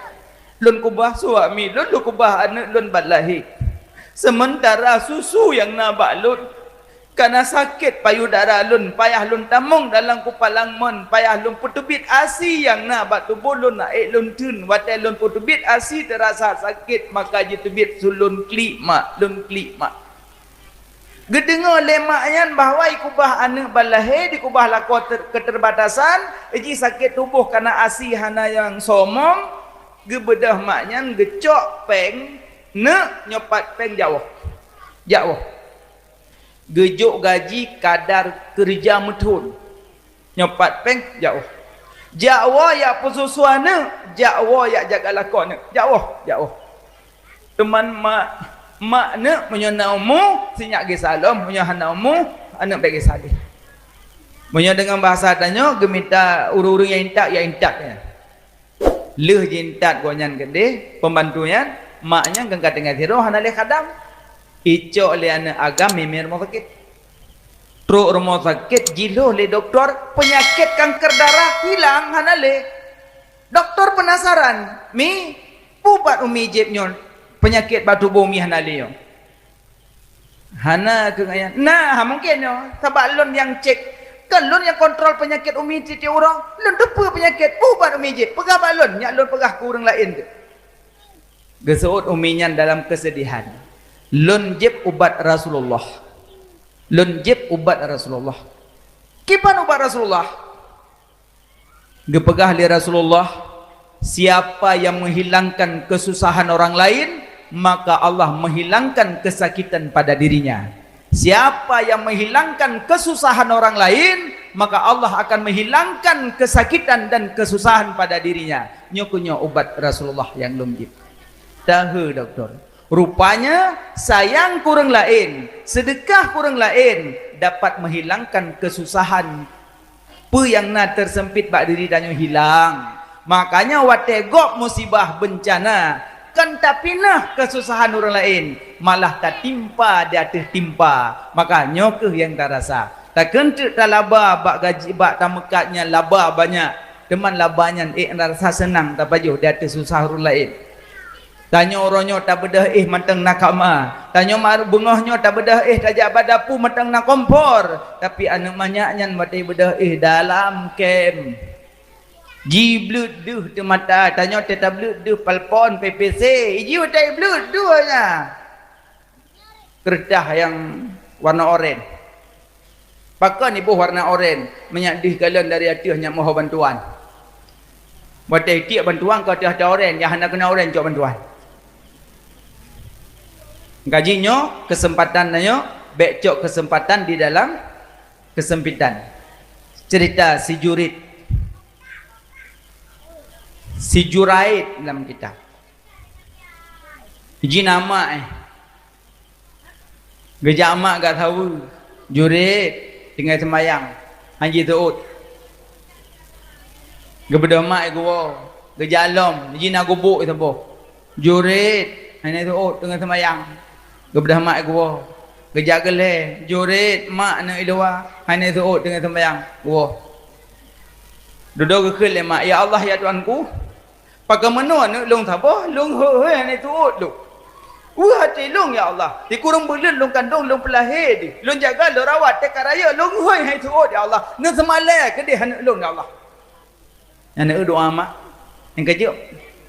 S1: Lun kubah suami lun kubah anak lun balahir. Sementara susu yang nabak lun karena sakit payudara lun payah lun tamung dalam kupalang mon payah lun putubit asi yang nak bak tubuh lun naik lun tun watai lun putubit asi terasa sakit maka jitubit sulun klik mak lun klik mak gedengar lemaknya bahawa ikubah anak balahir dikubah lako keterbatasan iji sakit tubuh karena asi hana yang somong gebedah maknya gecok peng nak nyopat peng jauh gejuk gaji kadar kerja metun nyopat peng jauh ya pesusuana jauh ya jaga lakon jauh teman mak nak menyonaumu sinyak ge salam menyonaumu anak bagi salih menyo dengan bahasa tanya gemita uru-uru yang intak ya leh jintat gonyan gede pembantunya maknya gengkat dengan tiro hana le khadam icok le anak agam memir rumah sakit truk rumah sakit jilo le doktor penyakit kanker darah hilang hana le doktor penasaran mi pupat umi jebnyon penyakit batu bumi hana le yo hana kengayan nah mungkin yo sebab lun yang cek kan lun yang kontrol penyakit umi titi orang lun depa penyakit pupat umi jeb pegah balun nyak lun pegah ku orang lain ke geseut uminya dalam kesedihan lun jib ubat Rasulullah kipan ubat Rasulullah gepegah li Rasulullah siapa yang menghilangkan kesusahan orang lain maka Allah menghilangkan kesakitan pada dirinya siapa yang menghilangkan kesusahan orang lain maka Allah akan menghilangkan kesakitan dan kesusahan pada dirinya nyokunyo ubat Rasulullah yang lun jib tahu doktor rupanya sayang kurang lain, sedekah kurang lain dapat menghilangkan kesusahan pe yang na tersempit bak diri danyo hilang. Makanya wategok musibah bencana kan tapi nah kesusahan orang lain malah tak timpa dia tertimpa. Makanya ke yang tak rasa. Tak kentuk tak laba bak gaji bak tamekatnya laba banyak. Teman labanya rasa senang tak baju dia tersusah orang lain. Tanya orangnya tak bedah mentang nak kama. Tanya mar bungahnya tak bedah tajak badapu mentang nak kompor. Tapi anak manyaknya matai bedah dalam kem. Jiblut duh tu mata. Tanya tetap blut duh palpon PPC. Iji matai blut duhnya. Kertas yang warna oranye. Pakai ibu warna oranye. Menyadih kalian dari hati hanya mohon bantuan. Matai tiap bantuan kau tiap ada oranye. Yang hendak kena oranye cok bantuan. Gajinya kesempatannya becok kesempatan di dalam kesempitan. Cerita si Jurid si Juraid dalam kitab Iji nama gejak mak gak tahu Jurid tinggal semayang Haji Tuut gebeda mak gua gejak alam Iji nak gubuk itu boh Jurid hanya Tuut tengah semayang gebedah mak gua Kejak geleh, jurit mak nak ilwa, hanya suut dengan sembahyang. Wah. Duduk ke le mak, ya Allah ya Tuanku. Pakai menua nak long siapa? Long hoi hanya suut lu. Hati long ya Allah. Di kurung bulan long kandung long pelahir di. Long jaga long rawat tekar raya long hoi hanya suut ya Allah. Nak semalai ke dia hanya long ya Allah. Yang doa mak. Yang kecil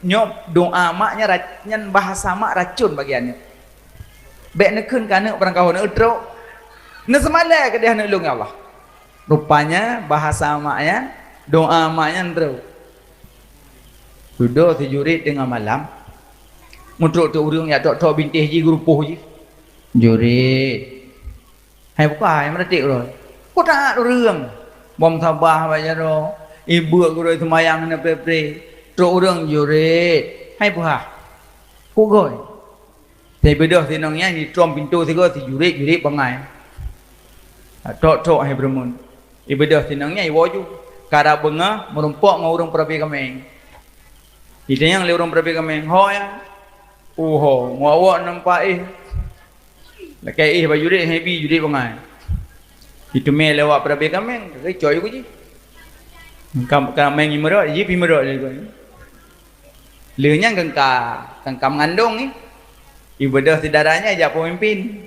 S1: nyop doa maknya bahasa mak racun bagiannya. Baik nak kun kana orang kau nak udrok. Nak semalai ke dia nak lung ya Allah. Rupanya bahasa maknya, doa maknya ndro. Duduk sejurit tengah malam. Mutruk tu urang ya tok bintih ji grupuh ji. Jurit. Hai buka yang meratik rồi. Kau tak urang. Bom sabah baca ro. Ibu aku ro semayang na pre-pre. Tok urang jurit. Hai buka. Ku goi. Thì bây giờ thì nó nghe thì trong pintu thì có thì jurit bằng ngày trọ hay bermun thì bây giờ thì nó nghe vô ju kada benga merumpok ngurung perapi kami thì dia yang lewat perapi kami hoya ngawa nampak là cái baju jurit hay bi jurit bằng ngày thì tụi mẹ lewat perapi kami cái coy của chứ kami ni merah ji pi merah lagi leunya kangkam ngandung ni ibadah saudaranya aja pemimpin.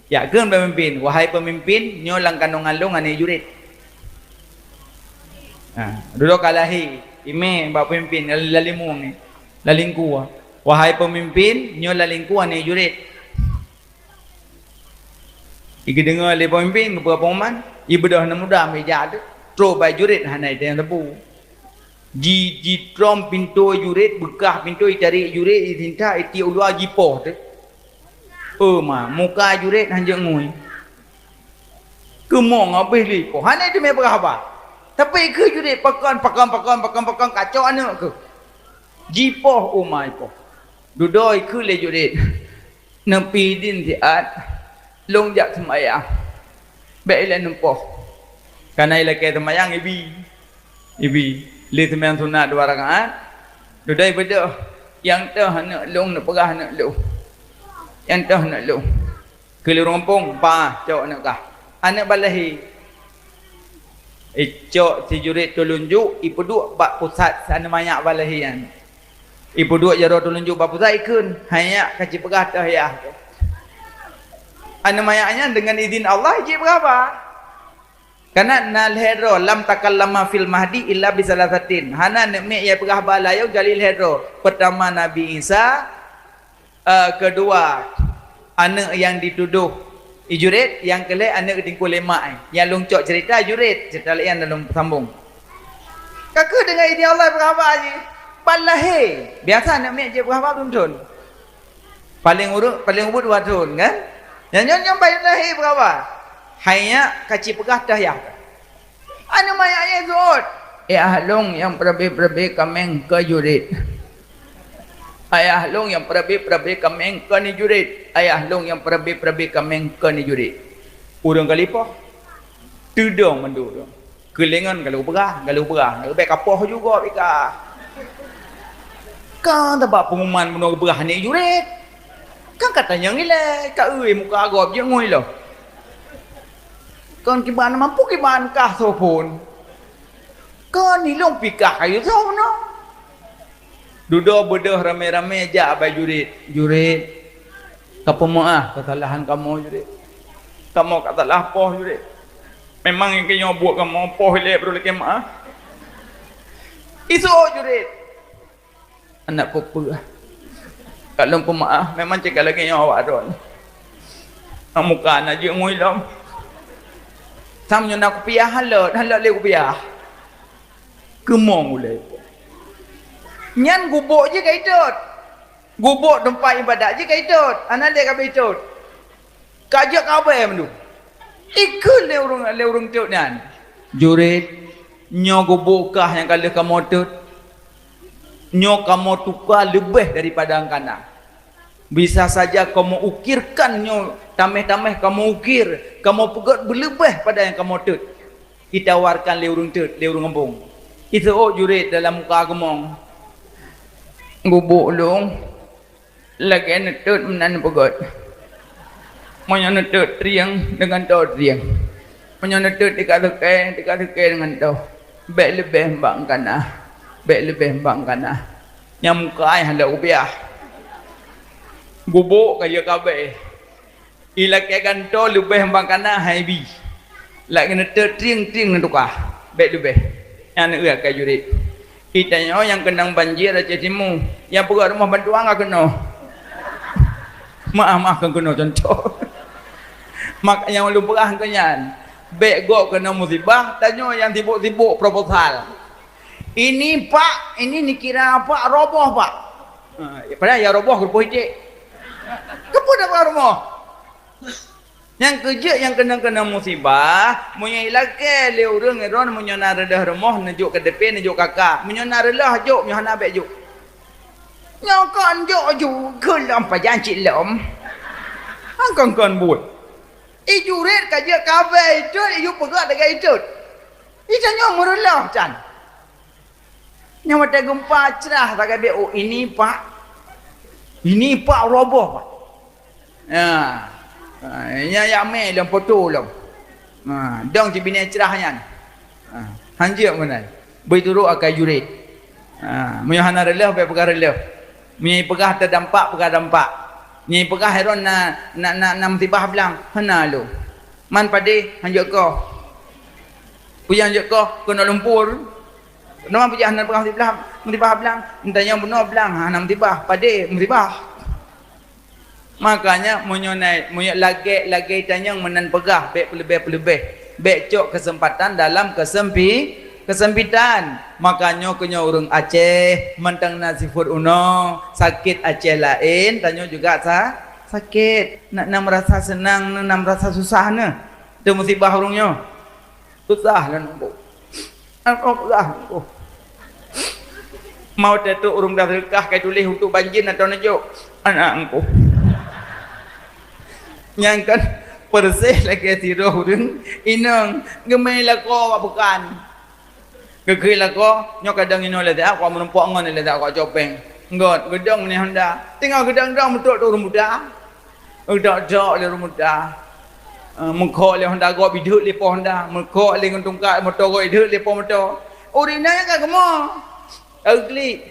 S1: Ya kan pemimpin. Wahai pemimpin, nyolang kandung-kandung ane jurit. Dulu kalahi, ime bapa pemimpin lalimung ni, lalingku. Wahai pemimpin, nyolalingku ane jurit. Iki dengar le pemimpin kepada pemaman, ibadah na muda meja tu, tro bai jurit hanai teng tepu. Ji trom pintu jurit, bekah pintu cari jurit itinta iti ulua jipoh tu. Mah muka jurit hanya ngui. Kemong habis li. Hanya itu memang apa? Tapi ke jurit pakan kacau anak ke. Jipoh umai poh. Dudoi ke le jurit. Nempi din tiat. Long jak semayang. Baiklah nempoh. Karena ialah ke semayang ibi. Li semayang sunat 2 rakaat. Dudoi beda. Yang tu hanya long nak perah nak long. Yang dah nak lu keliru kampung pa cok nak kah anak balahi cok si jurit tulunjuk ipeduk bak pusat sana banyak balahian ipeduk jaro tulunjuk bak pusat ikun hanya kaci pegah dah ya anak mayaknya dengan izin Allah ijib berapa karena nal hero lam takallama fil mahdi illa bisalasatin hana nak mek ya pegah balayo galil hero pertama Nabi Isa kedua anak yang dituduh jurit, yang kelak anak tingkul lemak yang lungcok cerita jurit, cerita lain dalam sambung kakak dengan ini Allah berapa aja balahi biasa anak mek je berapa tuntun paling urut 2 tahun kan yang nyong balahi berapa hanya kaci pegah dah ya anak mayaknya zuhud ahlong yang perbe kameng ke jurit ayah long yang perbe kameng ke ni jurit ayah long yang perbe kameng ke ni jurit urang kalipah tudung mendu kelengan kalau berah lebih kapoh juga bika kan sebab pengumuman menurut berah ni jurit kan katanya ngile ka euy muka agop je ngui loh kan kiban mampu kiban kah sopun kan ni long pikah kayu tau no duduk bedah ramai-ramai je abai jurit apa maaf kesalahan kamu jurit kamu kata lah poh jurit memang yang kena buat kamu poh lek perlu lek maaf isu jurit anak popo kalau pemaaf memang cakap lagi yang awak don muka anak je ngui lam samnya nak piah halat le piah kemong ulai nyan gubuk je kaitut gubuk tempat ibadat je kaitut anak dia kaitut kajak apa yang mendu ikut le urang tut nan jurit nyo gubuk kah yang kala kamu tut nyo kamu tukar lebih daripada angkana bisa saja kamu ukirkan nyo tameh-tameh kamu ukir kamu pegat berlebih pada yang kamu tut ditawarkan le urang tut le urang kampung itu jurit dalam muka gemong gubuk long lagi netut menan pegot menyonetut riang dengan do riang, menyonetut dekat dengan do, bek lebih bang kana, nyam kai hendak upiah, bubuk kaya kabe, ilak kan do lebih bang kana haibi, lagi netut riang nentukah, bek lebih, yang nak kaya jurit, itanya yang kenang banjir aja timu, yang pegang rumah bantuan agak kena. Maaf kan kena contoh. Makanya lu perah kenyan. Bek gok kena musibah, tanya yang tibuk-tibuk proposal. Ini Pak, ini kira apa roboh Pak. Padahal ya roboh kepo hijik. Kepo dapat rumah. Yang kerja yang kena musibah, munya ilake le urang eron munya naredah rumah najuk ke depan najuk kakak. Munya narelah juk munya hana bek juk. Nyokon juk kelam pajanci lom. Angkon buat. Ijuret kaje kafe itu iu pegat dengan itu. Ijanya merelah can. Nyawa tak gempa cerah tak kabe oh ini Pak roboh Pak. Ya me dalam foto lam. Dong ci bini cerahnya. Hanjak mana? Berturut akan juret. Munya hana relah pe perkara relah. Munya pegah terdampak perkara dampak. Ni pegah heron na mtibah belang hana lu man pade hanjak ko puyang hanjak ko kena lumpur nama pejah hana pegah mtibah belang entanya benar belang hana mtibah pade mtibah makanya munyonai lagi tanyang menan pegah bek pelebih bek cok kesempatan dalam kesempitan makanya kenya urang Aceh mentang nasifur uno sakit Aceh lain tanya juga sakit nak merasa senang nak merasa susah ne tu musibah urangnya susah lah nampu mau tetu urang dah rekah kai tulis untuk banjir atau najuk anak engkau yang kan persih lagi tiroh urang inang gemai lako bukan kekil ako nyo kadang ino lede ako menumpuk ngon lede ako copeng ngot gedang ni honda tinggal gedang mutuk tu rumuda udak le rumuda mengko le honda go biduk le po honda mengko le ngtungka motor go iduk le po motor urina yang ka kemo ugly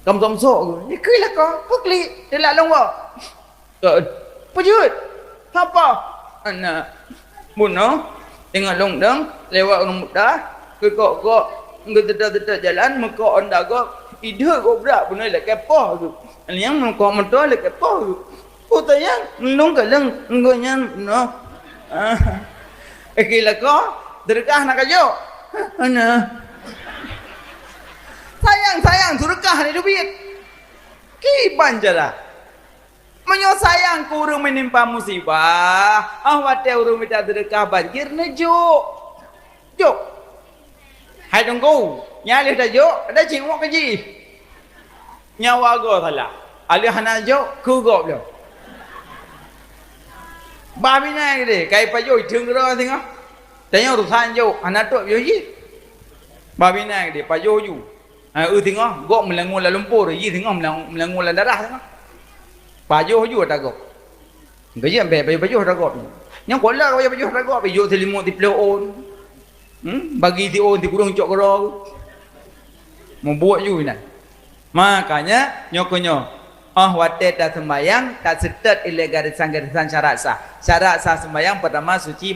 S1: kam sok ni kil ako pukli delak long wo pujut apa ana buno tengok long dang lewat rumuda kok ngededak jalan meko anda kok ide kok berak punai lek kepoh tu yang meko motor lek kepoh tu utayang nung kaleng ngonya no ekila ko derkah nak ajo ana sayang surkah ni duit ki banjala menyo sayang kurang menimpa musibah awate urung minta derkah banjir nejo jok hai tunggu nyalih dah jok ada cingok keji nyawa go salah alih hana jok ku go belum babi na gede kai pa jok thung ro tengok tanya urusan jok hana tok yo ji babi na gede pa jok ju tengok go melengun la lumpur ji tengok melengun la darah tengok pa jok ju ta go gaji ambe pa jok ta go nyang ko la pa jok ta go pa jok selimut di pleon bagi ti on ti kurang cok kero membuat you ni makanya nyokonyo wate tak sembayang tak setet garisan syarat sah sembayang pertama suci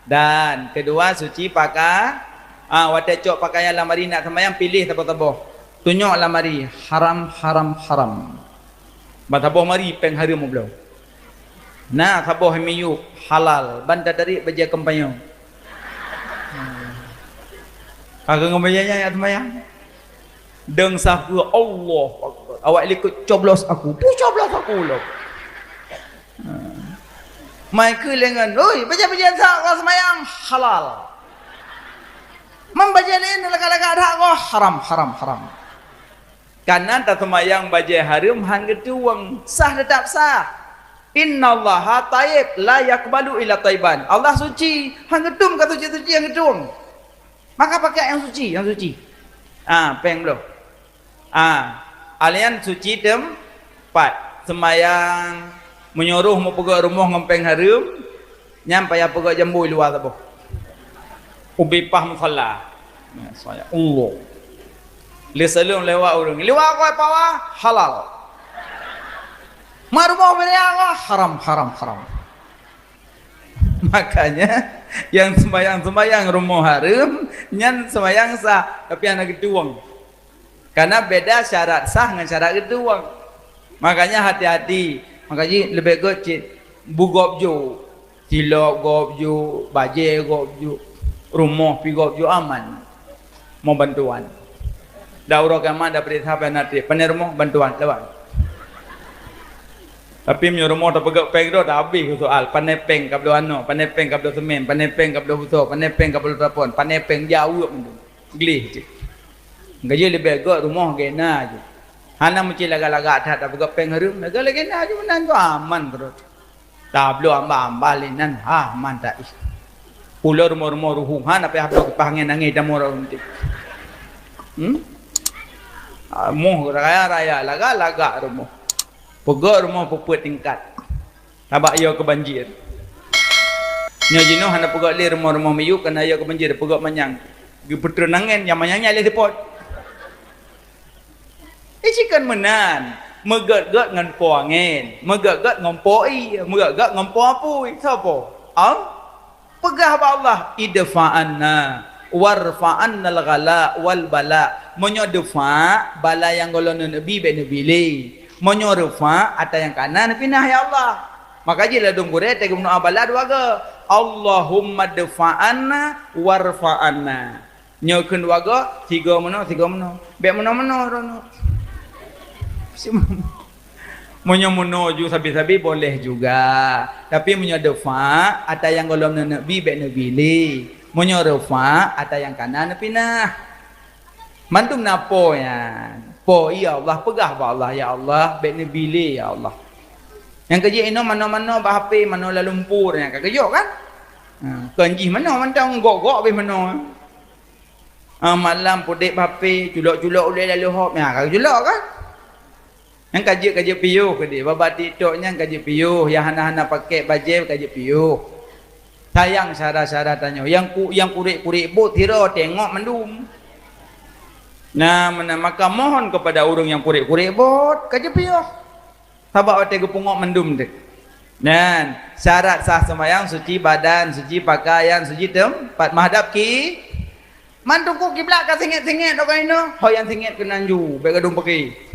S1: dan kedua suci pakai wate cok pakaian lamari nak sembayang pilih tabo-tabo tunjuk lamari haram bataboh mari peng hari mu belum nah taboh miyu halal banda dari baja kempayong kagak ngebayanya ya temayang deng saku Allah awak likut coblos aku loh mai ke lengan oi baca sak semayang halal membaca lain lega-lega dak ko haram kanan tak semayang baca haram hang getuang sah tetap sah innallaha tayyib la yaqbalu illa tayyiban Allah suci hang getum kata suci yang getung maka pakai yang suci peng belum alian suci tempat semayang menyuruh mau pergi rumah ngempeng harum nyampai apa pergi jambu luar tu ubi pah musalla saya Allah lesalum lewat orang lewat kau apa halal marumah beriaga haram makanya yang sembayang rumah harum nyan sembayang sah tapi anak getuang karena beda syarat sah dengan syarat getuang makanya hati-hati makanya lebih good bugop jo cilok gop jo baje gop jo rumah pi gop jo aman mau bantuan daurah kama ada perintah penati pandai rumah bantuan lewat tapi menyo rumah tak pegak peng dah habis soal pandai peng kap do ano pandai peng kap do semen pandai peng kap do buso pandai peng kap do telefon pandai peng jauh glih je gaji lebih good rumah gena je hana mesti laga-laga tak pegak peng harum laga gena je menan tu aman terus tak belum amba linan aman tak pulau rumah-rumah ruhung hana pe habis pangin angin dah murah nanti moh raya laga rumah pegak rumah puput tingkat tabak ia ke banjir nya jino hana pegak li rumah-rumah meyuk kena ia ke banjir pegak manyang gi putra nangen yang manyangnya le depot cikan menan megat-gat ngan po angin megat-gat ngompoi megat-gat ngompo apui siapa pegah ba Allah idfa'anna warfa'anna al-ghala wal bala monyo defa bala yang golon nabi be nabi le monyo refa ata yang kanan pinah ya Allah maka je ladung gure te gumno abala dua ga Allahumma dfa'anna warfa'anna nyokeun dua ga tiga meno be meno rono monyo ju sabi-sabi boleh juga tapi monyo defa ata yang golon nabi be nabi le monyo refa ata yang kanan pinah mantum napo ya po ya Allah pegah ba Allah ya Allah be nabi le ya Allah yang kerja ino mano-mano ba HP mano la lumpur yang kerja kan kanji mano mantang gok-gok be mano malam podek ba HP culok-culok ulai lalu hop ya culok kan yang kaji piuh ke dia baba TikToknya kaji piuh yang hana-hana pakai baju kaji piuh sayang syarat-syarat tanya yang kurik-kurik bot tira tengok mendum nah maka mohon kepada orang yang kurik-kurik bot kaji piuh sabak ote gepungok mendum dek dan syarat sah sembahyang suci badan suci pakaian suci tempat menghadap ki mantuku kiblat ka singit-singit dok ino ho yang singit kenanju be gadung pergi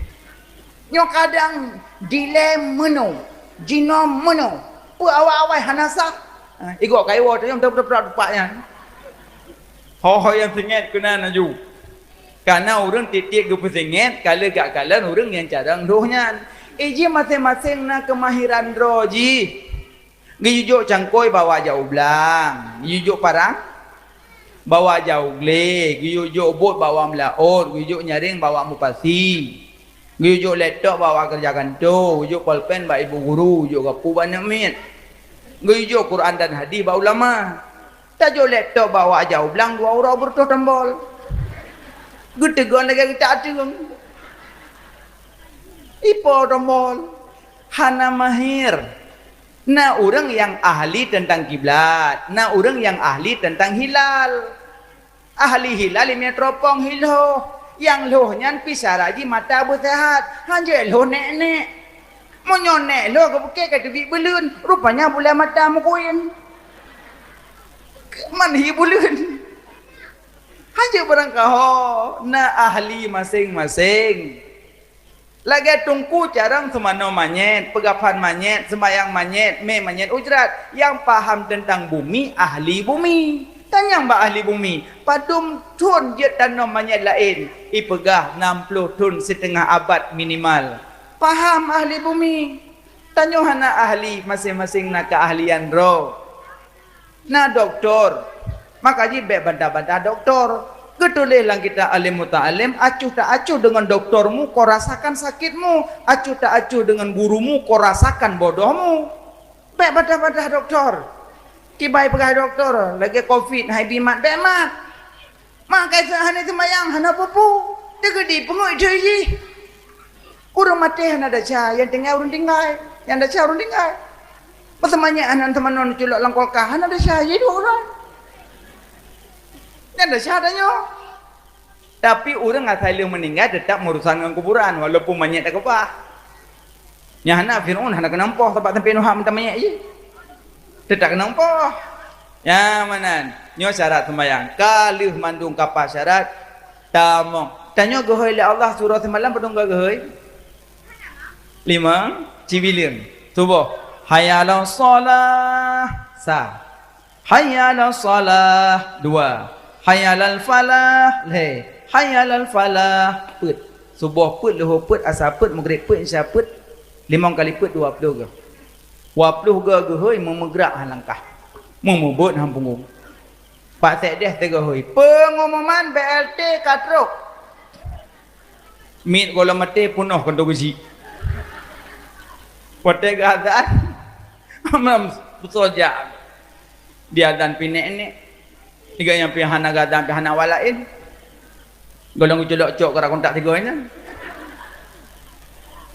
S1: nyo kadang dilem meno jino meno pu awak-awak hanasa igok kaiwo tu yang betul-betul dupaknya ho yang singit kena naju karena orang titik ge pesingit kala gak kalan orang yang cadang dohnya iji masing-masing na kemahiran roji gijuk cangkoi bawa jauh belang gijuk parang bawa jauh gle gijuk bot bawa melaut gijuk nyaring bawa mupasi gijuk laptop bawa kerja kantor gijuk pulpen bawa ibu guru gijuk gapu banyak mit gijuk Quran dan hadis bawa ulama tajuk laptop bawa jauh belang dua orang bertuh tembol getegon lagi kita acung ipo tembol hana mahir na orang yang ahli tentang kiblat na orang yang ahli tentang hilal ahli hilal ini teropong hiloh yang loh nyan pisaraji mata bersehat hanya loh nek monyonek loh kebuke ke tepi belun rupanya boleh mata mukuin manhi belun hanya barangkah na ahli masing-masing lagi tungku carang semano manyet pegapan manyet sembayang manyet manyet ujrat yang paham tentang bumi ahli bumi tanya mbak ahli bumi padum tun je tanam manyet lain ipegah 60 tun setengah abad minimal paham ahli bumi tanya hana ahli masing-masing na keahlian roh na doktor maka jibe bantah-bantah doktor ketulih lang kita alim muta'alim acuh tak acuh dengan doktormu kau rasakan sakitmu acuh tak acuh dengan gurumu kau rasakan bodohmu baik bantah-bantah doktor kibai pegai doktor lagi covid hai bimat bemat makai sehane semayang hana pupu tegedi pengoi deui urang mati hana ada cah yang tinggal urang tinggal Yang ada syah orang tinggal. Pertemannya anak teman-teman culak langkolkahan ada syah je 2 orang. Yang ada syah adanya. Tapi orang asal meninggal tetap merusak dengan kuburan walaupun mayat tak kepah. Yang anak Fir'aun hendak kenampoh tempat tempat Nuh minta mayat je. Tetap kenampoh. Ya mana? Nyo syarat sembahyang. Kalih mandung kapal syarat tamong. Tanya gehoi le Allah surah semalam pedung gehoi. 5 civilin. Subuh. Hayya 'alas shalah. Sa. Hayya 'alas shalah. 2. Hayya 'alal falah. Le. Hayya 'alal falah. Put. Subuh put, luhur put, asar put, maghrib put, isya put. 5 kali put 20 ke. 20 ke gehoi memegrak langkah. Memubut hang punggung. Pak Sekdes tegahoi. Pengumuman BLT Katrok. Mit kalau mati punuh kentut besi. Potek azan. Amam soja. Dia dan pinek ni. Tiga yang pihak gadan pihak walain. Golong uculok cok kera kontak 3 ini.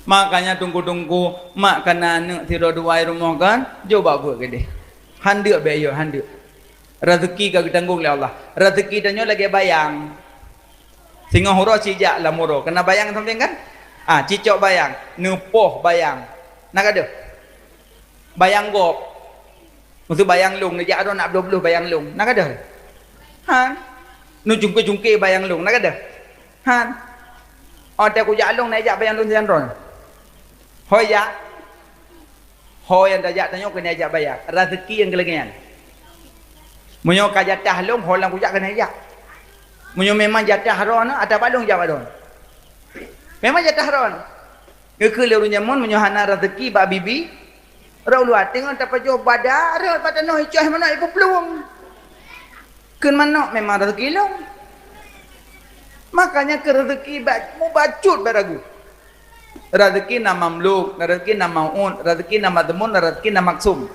S1: Makanya tunggu-tunggu mak kena anak tiro 2 rumah kan. Coba buat ke dia. Handuk bayo handuk. Rezeki kau ditanggung oleh Allah. Rezeki tanya lagi bayang. Singa horo cijak lah moro. Kena bayang something kan? Cicok bayang, nepoh bayang. Nak ada? Bayang gop. Maksud bayang lung, nejak ada nak 20 bayang lung. Nak ada? Han. Nu jungke-jungke bayang lung, nak ada? Han. Ada ku jak lung nejak bayang lung janron. Hoyak. Ho yang dajak tanya kena ajak bayar. Rezeki yang kelegian. Munyo ka jatah long ho lang kujak kena ajak. Munyo memang jatah ron ada balong jawab ron. Memang jatah ron. Ke le runya mon munyo hana rezeki ba bibi. Ra luat tengok tak pajo badar pada no hicah mana ibu peluang. Keun mana memang rezeki long. Makanya ke rezeki mu bacut baragu. Rezeki nama mamluk, rezeki nama maun, rezeki nama demun, rezeki nama maksum.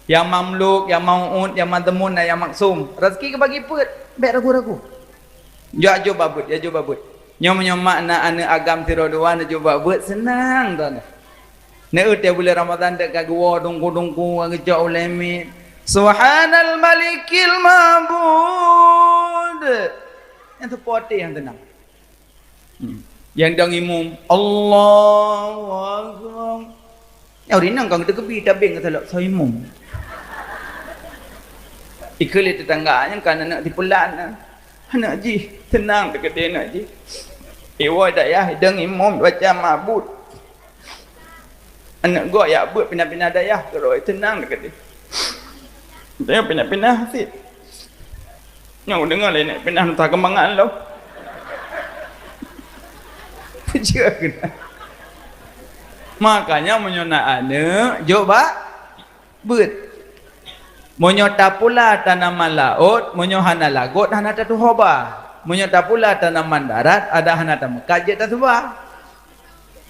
S1: Yang mamluk, yang maun, yang mademun, yang maksum. Rezeki ke bagi put, baik ragu-ragu. Ya jo babut, ya jo babut. Nyom makna ane agam tiro dua na jo babut senang tuan. Ne utia bulan Ramadan dek kagwa dungku ngejak ulemi. Subhanal Malikil Mabud. Yang tu poti yang tenang. Yang dang imum Allahu Akbar. Ya rinang kang kita kebi tabing kata lak saya imum. Ikut tetangganya kan nak dipulan. Anak ji tenang dekat dia nak ji. Ewa dak ya dang imum baca mabud. Anak gua ya buat pindah-pindah dayah kalau tenang dekat dia. Dia pindah-pindah sikit. Nyau dengar le nak pindah entah kembangan lo. Makanya menyona anak coba bet menyota pula tanaman laut menyohana lagot hana tatu hoba menyota pula tanaman darat ada hana tamu kajet tatuba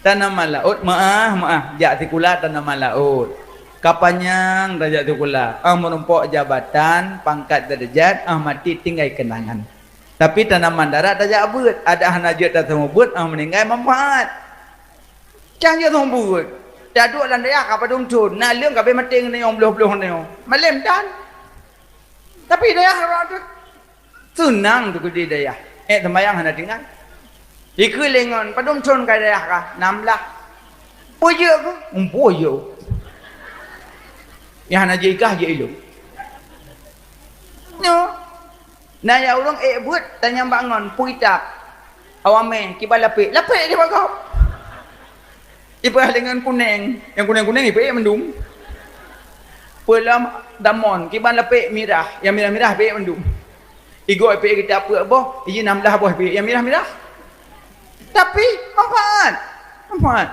S1: tanaman laut maah jak tikula tanaman laut kapanyang darjat tikula menumpuk jabatan pangkat derajat mati tinggal kenangan. Tapi tanaman darat tak jak but. Ada hana je tak semua but, meninggal manfaat. Cang je semua but. Dah duduk dalam dayak apa dong cun. Nak leng kabe mati ni yang beluh-beluh ni. Malam dan. Tapi dayak tu senang tu di dayak. Sembayang hana tinggal. Ikut lengan padong cun kai dayak kah? 16. Boye ke? Boye. Yang hana je ikah je ilmu. No. Nah ya orang buat tanya bangun puitap awamen kibal lapik dia bagau ibarat dengan kuning yang kuning-kuning mendung pelam damon kibal lapik merah yang merah-merah mendung igo kita apa boh izin 16 boh yang merah-merah tapi manfaat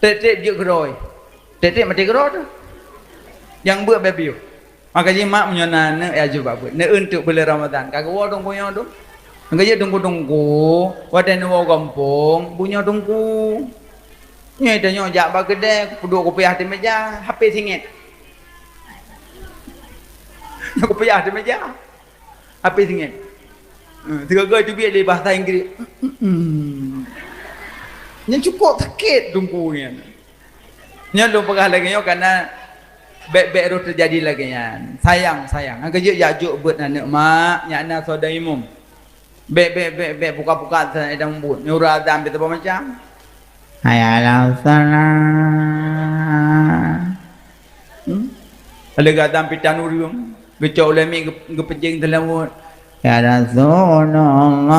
S1: tetek je geroi tetek mati geroi tu yang buat babiu. Makanya mak menyona ne ya juga buat ne untuk bulan Ramadan kagak wadong punya tu ngajak tunggu wadah ne kampung punya tunggu nya tanya jak ba kedai duduk kopiah di meja HP singit kopiah di meja HP singit tiga tu biar di bahasa Inggeris yang cukup sakit tunggunya Nyo lu pegah lagi nyo karena bek-bek ru terjadi lagi nya. Sayang. Ang kerja jajuk buat anak mak, nya anak saudara imum. Bek buka-buka sana edang but. Nyuruh azam kita macam. Hayalah sana. Ada gadam pitan uriung. Gecok lemi gepejing telamut. Ya Rasulullah.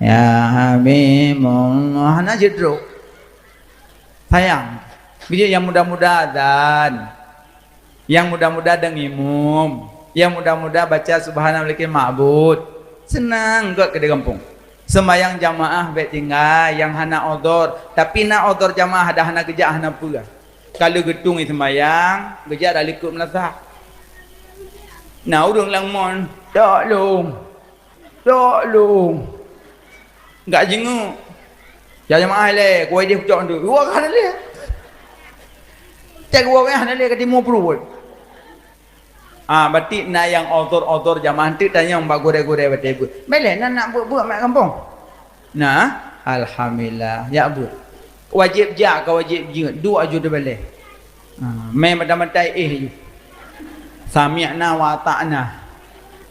S1: Ya Habibullah. Hana jedruk. Sayang. Bija yang muda-muda dan yang muda-muda dengimum, yang muda-muda baca subhanallah ma'bud. Senang ke di kampung. Sembayang jamaah bet tinggal yang hana odor, tapi na odor jamaah ada hana kerja hana pula. Kalau getung itu sembayang, kerja dah likut melasa. Nah urang langmon, tak long. Enggak jenguk. Ya jamaah le, kuai dia cok tu. Gua kan le. Cak gua kan le ke timur pun. Berarti na yang odor jamaah tu tanya yang bak gore-gore betul. Mele nak buat mak kampung. Nah, alhamdulillah. Ya bu. Wajib ja ke wajib je. Dua aja dah balik. Mai mata-matai ju. Sami'na wa ta'na.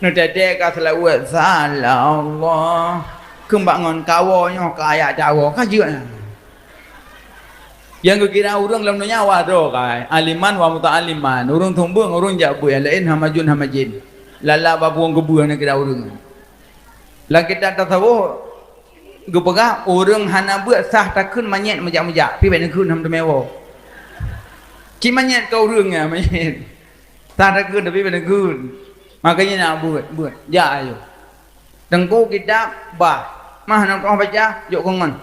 S1: Nu tete ka selawat Allah. Kembang ngon kawonya kaya dawa ka je. Yang kira urang lam nyawa do kai. Aliman wa muta'alliman. Urang tumbung urang jabu lain hamajun hamajin. Lala babuang kebuah nak kira urang. Lah kita tasawuf gepegah urang hana buat sah takun manyet majak-majak pi ben kun ham demewo. Ki manyet kau urang ah manyet. Sah takun tapi ben kun. Makanya nak buat. Ja ayo. Tengku kita bah. Mah nak kau baca jok kongon.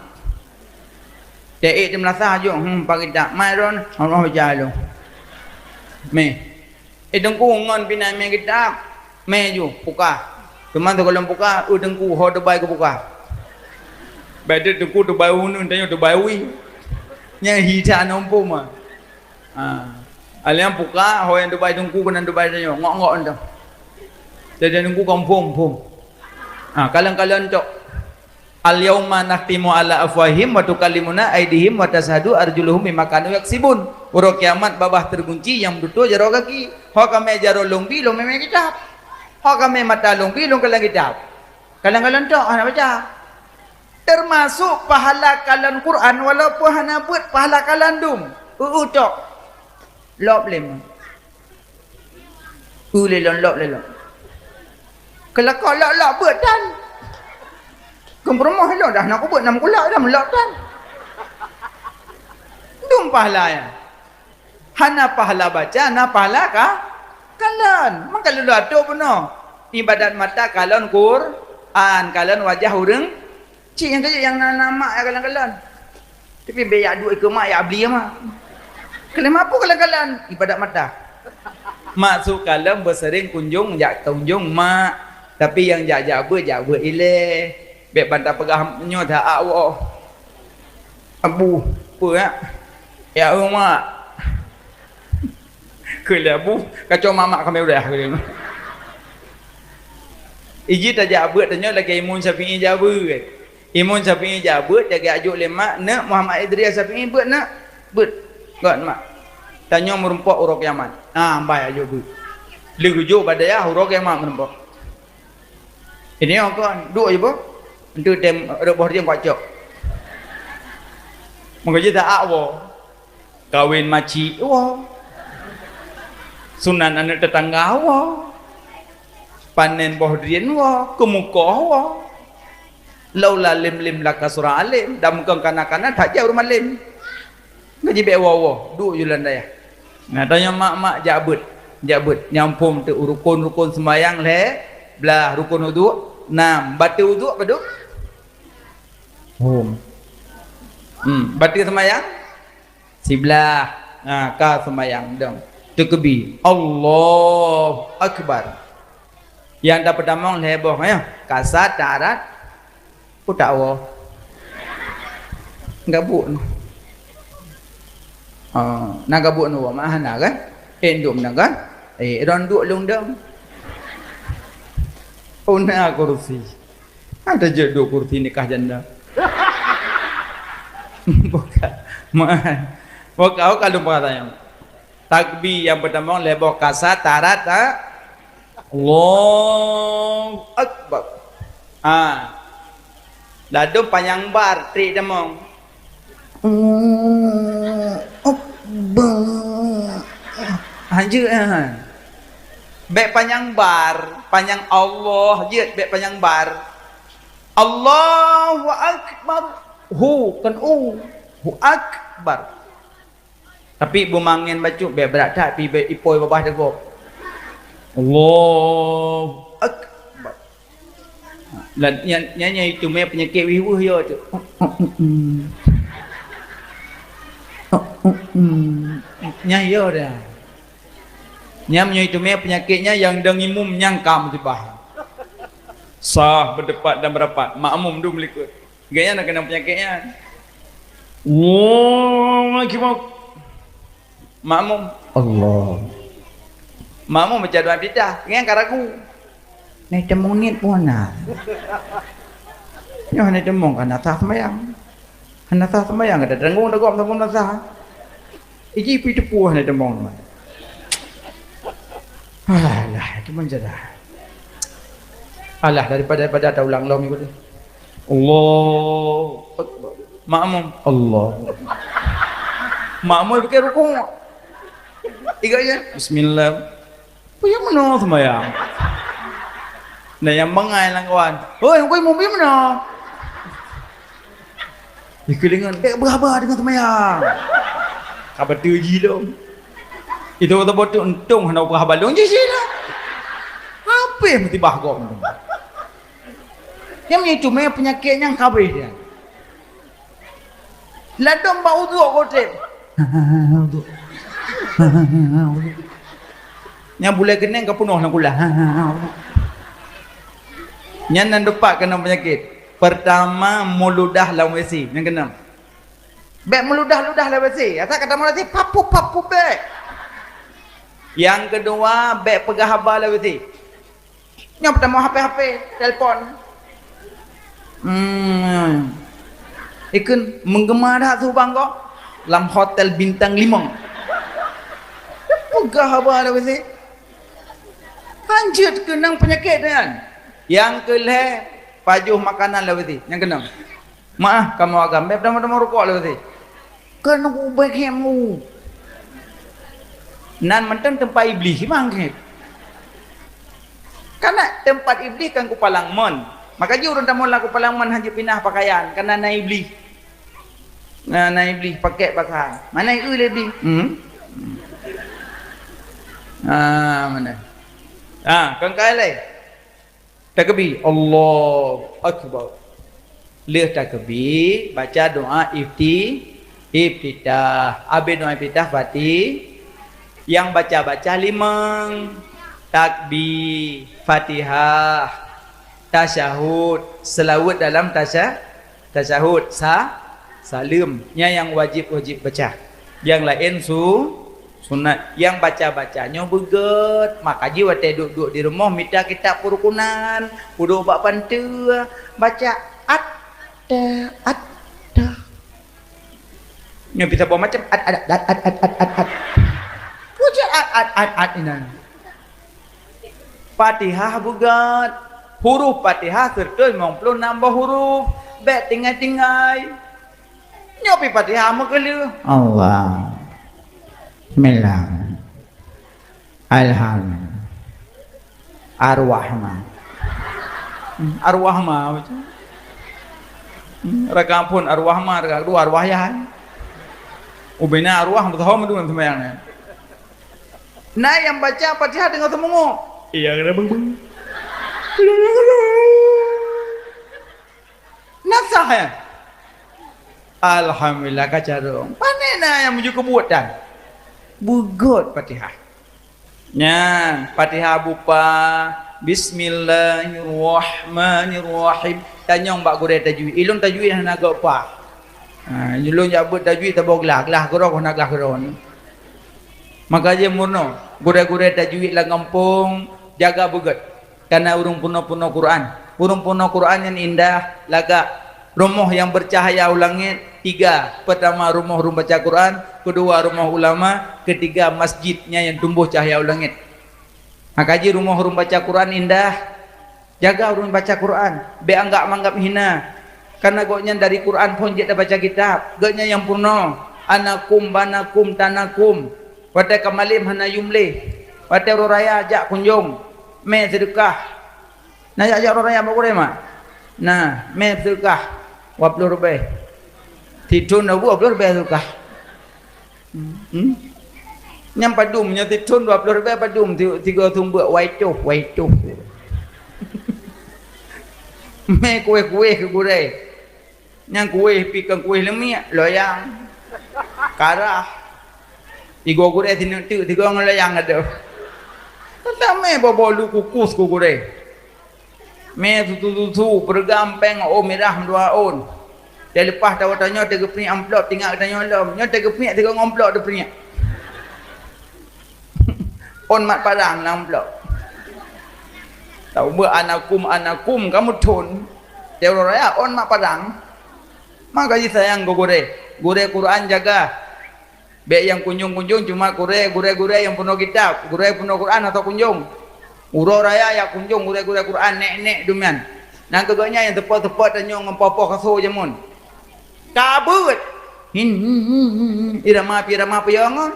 S1: Cek jam lasah jok pagi tak mai ron Allah baca lu. Me. Tengku ngon pinai me kita. Me ju buka. Teman tu kalau buka tengku ho terbaik ke buka. Beda tengku terbaik unu tanya terbaik wi. Nya hita nompo mah. Alian buka ho yang terbaik tengku kena terbaik tanya ngok-ngok entah. Jadi tengku kampung pum. Kalian cok. Al-yauma nakhtimu ala afwahim wa tukallimuna aydihim wa tashhadu arjuluhum bima kanu yaksibun. Uro kiamat babah terkunci yang duto jaro kaki. Ho kame jaro longbi long meme kitab. Ho kame mata longbi long kalang kitab. Kalang-kalang tok ana baca. Termasuk pahala kalan Quran walaupun hana buat pahala kalan dum. Tok. Lop lem. Lelon lop lelon. Kalau kau lop buat dan kompromo hello dah nak buat 6 kulak dah melok kan. Dum pahala ya. Hana pahala baca, hana pahala ka? Kalan. Mak kalau ada benar. Ibadat mata kalan Quran, kalan wajah urang. Cik yang kerja yang nama ya kalan-kalan. Tapi beyak duit ke mak ya beli mak. Kalau mampu kalan-kalan ibadat mata. Masuk kalan bersering kunjung jak kunjung mak. Tapi yang jak buat ile. Bek bantah pegah nyo dah awak abu apa ya mak kele abu kacau mamak kami udah kele iji tak jabut tanya lagi Imun Syafi'i jabut Imun Syafi'i jabut jaga ajuk lemak nak Muhammad Idris Syafi'i buat nak buat got mak tanya merumpok urok Yaman ambai ajuk buat legujuk badaya urok Yaman merumpok ini kan duk je boh itu tem reboh dia kacok. Mengkaji tak awo. Kawin maci wo. Sunan anak tetangga wo. Panen boh dian wo, kemukoh wo. Laula lim laka surah alim, dah muka kanak-kanak tak jauh rumah lim. Ngaji be wo, duk julan daya. Nah tanya mak jabut nyampum tu rukun sembayang le, belah rukun wudu, 6 batu wudu apa tu? Batu sembahyang sebelah ka sembahyang dong tukebi Allah Akbar yang dapat damang leboh ya kasat darat utawa gabuk na gabuk no mahana kan endum na kan ronduk lundang una kursi ada jodoh kursi nikah janda bukan Kau kalau katanya takbir yang pertama lebok kasar tarat Allahu Akbar. Lalu panjang bar tri demong. Akbar. Hanje Bek panjang bar, panjang Allah, je bek panjang bar. Allahu Akbar. Hu kan hu akbar. Tapi bumangin baju bek berat tak pi bek ipoi babah degok. Allahu Akbar. Lan nyanyi itu me penyakit wiwuh yo tu. Nyanyi yo dah. Nyamnya itu me penyakitnya yang dengimum nyangkam di bah. Sah berdepat dan berapat. Makmum tu melikut. Gaya nak kena penyakitnya. Wah, kimak. Makmum. Allah. Makmum baca doa bidah. Dengan karaku. Naik temung ni pun nak. Yang naik temung kan atas semayang. Kan atas semayang ada tenggung dah gom sah. Iki pi tepuh naik temung ni. Alah, itu menjadi. Alah daripada tak ulang lom itu. Allah. Makmum. Allah. Makmum fikir rukuk. Iganya bismillah. Punya mana sembahyang? Nah yang mengai lang kawan. Hoi, kau mau pergi mana? Dikelingan, berapa dengan sembahyang? Kabar tuji dong. Itu kata bodoh untung hendak berapa balong je lah. Apa yang mesti bahagom tu? Yang ni cuma penyakitnya kabeh dia. Ladom bau tu kau tep. Yang boleh kena kau penuh nak gula. Yang nan dapat kena penyakit. Pertama muludah lawan besi. Yang kena. Bek meludah-ludah lawan besi. Asal kata mulai papu bek. Yang kedua, beg pegah habar lah berarti. Yang pertama HP, telefon. Ikun menggema dah tu bang kau. Dalam hotel bintang 5. Pegah habar lah berarti. Lanjut kenang penyakit kan. Yang kelih, pajuh makanan lah berarti. Yang kenang. Maaf, kamu agam. Beg pertama-tama rokok lah berarti. Kena ubah kamu. Nan mentang tempat iblis mangkit. Karena tempat iblis kan kupalang mon. Maka dia orang tamu lah kupalang mon hanya pindah pakaian karena na iblis. Na iblis pakai pakaian. Mana itu iblis? Mana? Kan kali. Takbir. Allahu Akbar. Lihat takbir, baca doa iftitah. Habis doa iftitah Fatih. Yang baca-baca 5 takbir, Fatihah, tasyahud, selawat dalam tasyahud, salim. Yang wajib baca. Yang lain sunat. Yang baca-bacanya beget. Maka jiwa duduk di rumah minta kitab perukunan, duduk bak pantu, baca ada. Yang bisa bawa macam ad. Inan. Fatihah bugat. Huruf Fatihah serta 90 nambah huruf. Bek tinggal. Nyopi Fatihah makelu. Allah. Bismillah. Alhamdulillah. Arwahma. Arwahma macam. Rakam pun arwahma, rakam dua arwahyan. Ubena arwah betul betul sembahyangnya. Nah yang baca Fatihah dengan semungut. Iya kena beng. Nasah ya. Alhamdulillah kacarong. Panena yang menuju kebuatan. Bugot Fatihah. Nya Fatihah bupa Bismillahirrahmanirrahim. Tanyong bak gure tajwid. Ilung tajwid hana agak apa. Ilung jabut tajwid tabok gelah gerok nak gelah geron. Maka dia murno, gure-gure tajwid lah kampung, jaga bugat. Karena urung puno Quran. Urung puno Quran yang indah, laga rumah yang bercahaya ulangit, 3. Pertama, rumah baca Quran. Kedua, rumah ulama. Ketiga, masjidnya yang tumbuh cahaya langit. Maka rumah baca Quran indah. Jaga rumah baca Quran. Be anggap hina. Karena goknya dari Quran pun dia baca kitab. Goknya yang purna. Anakum banakum tanakum. Wate kamalim hana yumlih. Wate roraya ajak kunjung. Me sedekah. Nah ajak roraya boleh mak. Nah, me sedekah. 20 rupiah. Tidun aku 20 rupiah sedekah. Nyam padum nya tidun 20 rupiah padum 3 tumbuk waituh. Me kue ke gure. Nyang kue pikang kue lemia loyang. Karah. 3 gure sini 3 ngelayang ada. Kata me bolu kukus ku gure. Me tu bergampeng merah 2 on. Dia lepas tahu tanya 3 peniak amplop tinggal tanya lom. Nya 3 peniak 3 ngomplok 2 peniak. On mat parang amplop. Tahu ber anakum kamu tun. Dia raya on mak padang. Maka sayang gure Quran jaga. Baik yang kunjung cuma gure yang penuh kitab, gure penuh Quran atau kunjung. Uro raya ya kunjung gure Quran nek dumian. Nang keganya yang tepat tanya ngompopo kaso jamun. Kabut. Irama piyangon.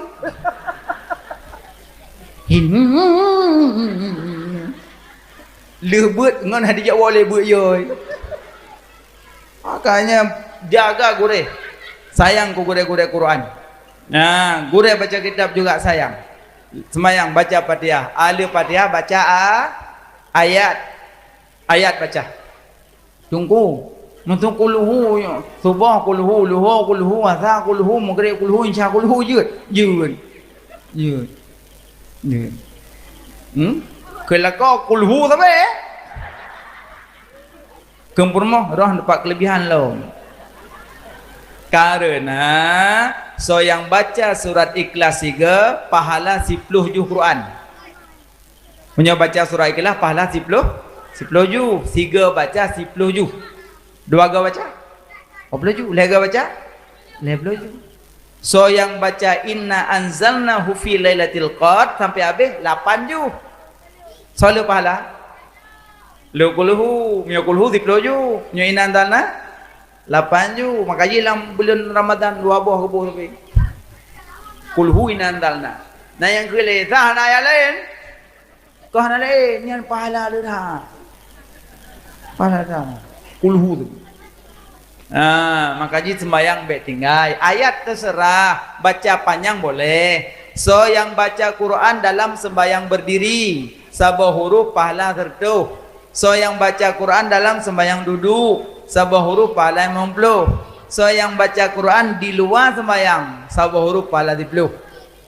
S1: Lebut ngon hadiah boleh buat yoy. Makanya jaga gure. Sayang ku gure Quran. Nah, gure baca kitab juga sayang. Semayang baca Fatihah. Alif Fatihah baca ayat. Ayat baca. Tunggu. Nonton kulhu yo. Subah kulhu, kulhu, asa kulhu, maghrib kulhu, insya kulhu jut. Kelakau kulhu sampai kempurma roh dapat kelebihan lo. Karena so yang baca surat Ikhlas 3 pahala 10 juh Quran. Punya baca surat Ikhlas pahala 10 juh. 3 baca 10 juh. 2 ga baca 40 juh. 3 baca 50 juh. So yang baca inna anzalnahu fi lailatul qadr sampai habis 8 juh. Soal pahala. Lu kulhu 10 juh. Nyo inna anzalna 8 juh. Makanya dalam bulan Ramadan 2 buah kebuh lebih. Kulhu inna anzalna. Nah yang kelih sah na yang lain. Kau na lain yang pahala lu dah. Pahala dah. Kulhu tu. Makanya sembahyang baik tinggal. Ayat terserah, baca panjang boleh. So yang baca Quran dalam sembahyang berdiri, sabah huruf pahala tertuh. So yang baca Quran dalam sembahyang duduk, sabah huruf pahala 50. So yang baca Quran di luar sembahyang, sabah huruf pahala 10.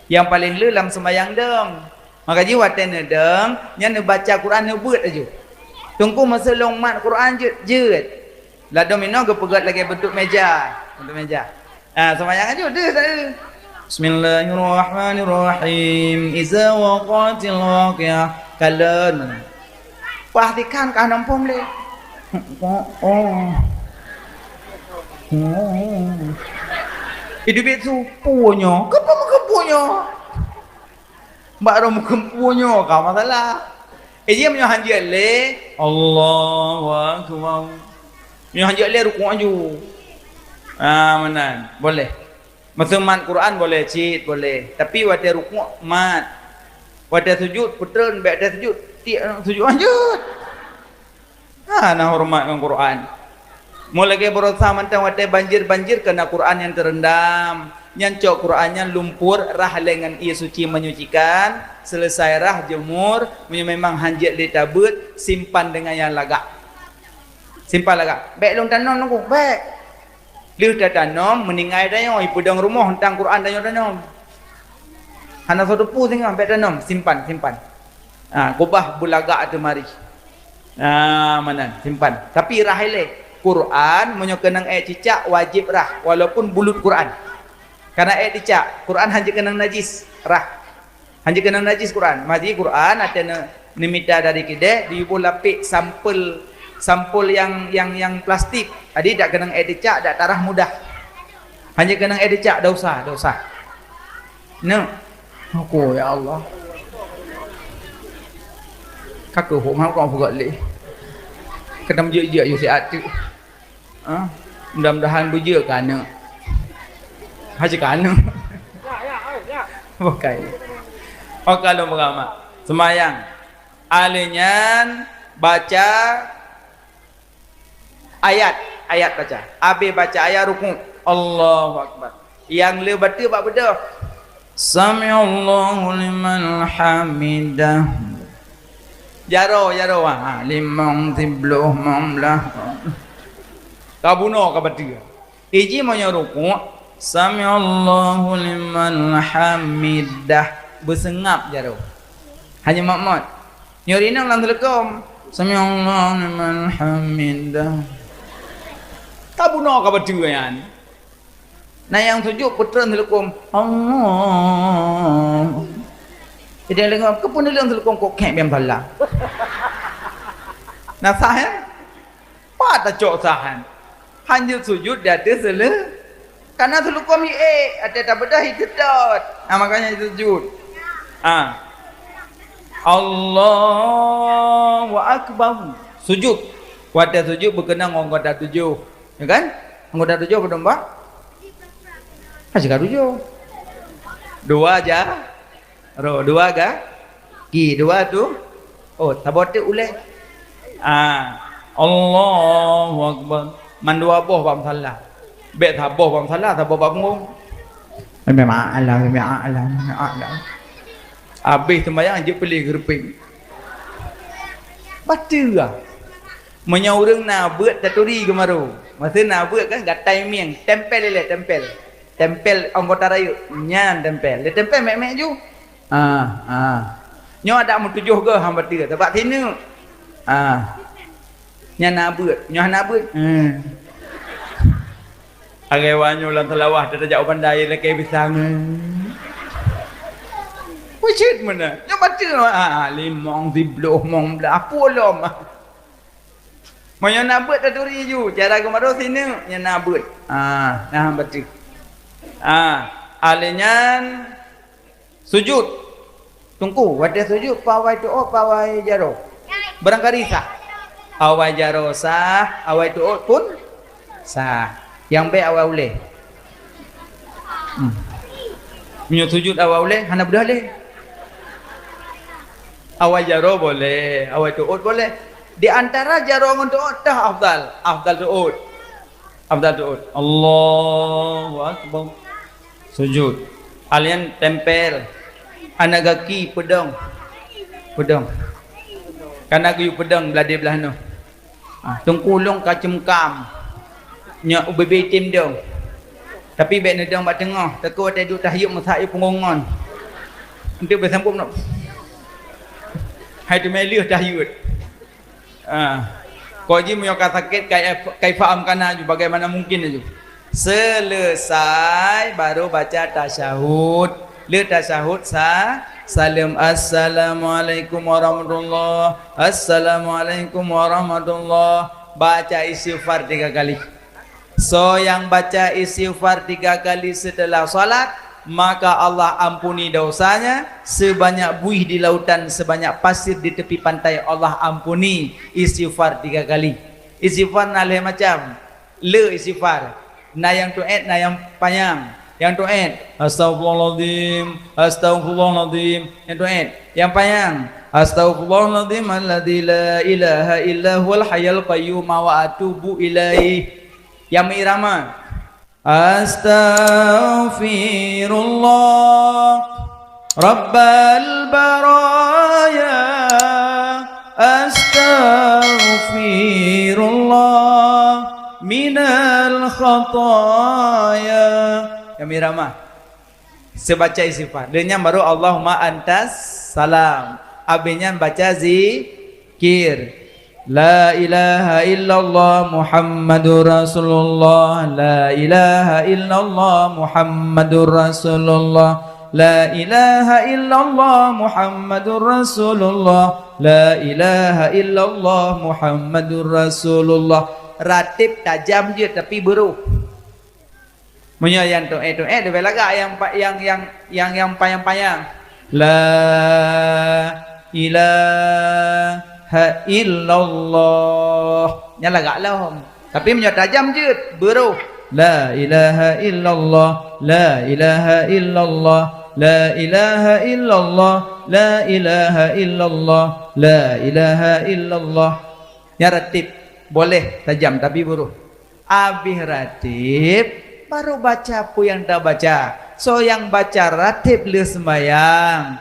S1: Yang paling lu dalam sembahyang deng. Makanya watan deng, yang baca Quran nebut aja. Tunggu masa long mat Quran je. Lah domino ke pegat lagi bentuk meja. Sembahyang aja dah. Bismillahirrahmanirrahim. Iza waqatil waqiah. Kalen. Perhatikan ke nampung le. Hidup itu punya. Kepunya. Mbak rom kempunya kau masalah. Dia punya hanjir le. Allahu akbar. Yang hajat le rukuk aju. Mana? Boleh. Masa mat Quran boleh cit, boleh. Tapi waktu rukuk mat. Waktu sujud putren, waktu sujud tiak sujud lanjut. Nah hormat dengan Quran. Mulai ke berusaha mantang waktu banjir kena Quran yang terendam. Nyancok Qurannya lumpur, rah lengan ia suci menyucikan. Selesai rah jemur, memang hanjat le tabut, simpan dengan yang lagak. Simpan lagak. Baik long tanam nunggu. Baik. Liu dah tanam, meninggai dah yang ipudang rumah tentang Quran dah yang tanam. Hana satu pu tinggal baik tanam, simpan. Kubah bulagak tu mari. Mana? Simpan. Tapi rahile Quran menyokenang ayat cicak wajib rah walaupun bulut Quran. Karena ayat cicak Quran hanya kenang najis rah. Hanya kenang najis Quran. Mari Quran ada nimita dari kedai diubu lapik sampul yang plastik. Jadi tak kena eticak, tak tarah mudah. Hanya kena ada cak dosa. No. Aku ya Allah. Kakak hộp hao còn gọi lệ. Cái năm dựa dựa vô sẽ ạt chứ. Mudah-mudahan bujur kan nữa. Haji kan nữa. Bukan. Oke lo mengamak. Semayang. Alinyan baca ayat baca. Abi baca ayat rukuk. Allahu Akbar. Yang le baca bab beda. Sami'allahu liman hamidah. Jaro limang tibluh mamlah. Kabuno kabati. Iji mau rukuk. Sami'allahu liman hamidah. Bersengap jaro. Hanya makmud. Nyorina ulang telekom. Sami'allahu liman hamidah. Kabuno kabati yan. Nah yang tujuh putra telekom. Allah. Jadi yang lengkap kepun dalam telekom kok kek biam salah. Nah sahan. Pada cok sahan. Hanya sujud dia ada sele. Karena telekom ada tak bedah itu dot. Nah makanya sujud. Allahu Akbar. Sujud. Kuada sujud berkenang anggota tujuh. Ya kan? Anggota tujuh berdomba. Masih tujuh. Dua aja. Dua ga? Ki dua tu. Oh, tabote uleh. Allahu Akbar. Man dua boh bam salah. Bet taboh bam salah, taboh bam ngong. Memang Allah. Habis sembahyang je pilih gerping. Baca lah. Menyaurang na buat taturi kemaru. Masa na buat kan gatai miang, tempel le tempel. Tempel anggota rayu, nyan tempel. Le tempel mek-mek ju. Nyo ada mu tujuh ke hamba tiga tempat sini. Nya nak buat. Agewanyo lan telawah dah jauh pandai le ke bisang. Wujud mana? Nyo baca limong dibloh mong bla apolom. Moyo nak buat taturi ju. Cara kemaro sini nya nak buat. Nah baca. Alinyan sujud. Tunggu, wadah sujud, pawai doa, pawai jaro. Barangkali sah. Awai jaro sah, awai doa pun sah. Yang baik awai boleh. Punya sujud awai boleh, hana bedah boleh. Awai jaro boleh, awai doa boleh. Di antara jaro dengan doa dah afdal doa. Allahu Akbar. Sujud. Alian tempel. Anak kaki pedang. Karena aku pedang beladi belah no. Tungkulung kacemkam. Nya ubebe tim dong. Tapi baik nedang bat tengah, takut ada duk tahyuk masayu pengongon. Untuk bersambung nak. Hai tu melih tahyuk. Kau je mu sakit kai faham kana bagaimana mungkin aja. Selesai baru baca tasyahud. Lihat tasyahud salam assalamualaikum warahmatullah. Assalamualaikum warahmatullah. Baca istighfar 3 kali. So yang baca istighfar 3 kali setelah salat, maka Allah ampuni dosanya sebanyak buih di lautan, sebanyak pasir di tepi pantai. Allah ampuni. Istighfar 3 kali. Istighfar nalih macam le istighfar. Na yang tu'et, na yang panjang. Yang tu'et astagfirullahaladzim, astagfirullahaladzim. Yang tu'et, yang panjang astagfirullahaladzim alladzi la ilaha illa huwal hayyul qayyum wa atubu ilaih. Yang irama astaghfirullah rabbal baraya, astaghfirullah minal khataya. Yang miramah sebaca istighfar dengan baru Allahumma antas salam. Abinya baca zikir la ilaha illallah Muhammadur Rasulullah, la ilaha illallah Muhammadur Rasulullah, la ilaha illallah Muhammadur Rasulullah, la ilaha illallah Muhammadur Rasulullah. Ratib tajam je tapi beruh. Munyo yang tu dia belaga yang payang-payang. La ilaha illallah. Nya lagak lah. Tapi munyo tajam je, beruh. La ilaha illallah, la ilaha illallah, la ilaha illallah, la ilaha illallah, la ilaha illallah. Ya ratib boleh tajam tapi beruh. Habis ratib baru baca apa yang dah baca. So yang baca ratib le sembahyang.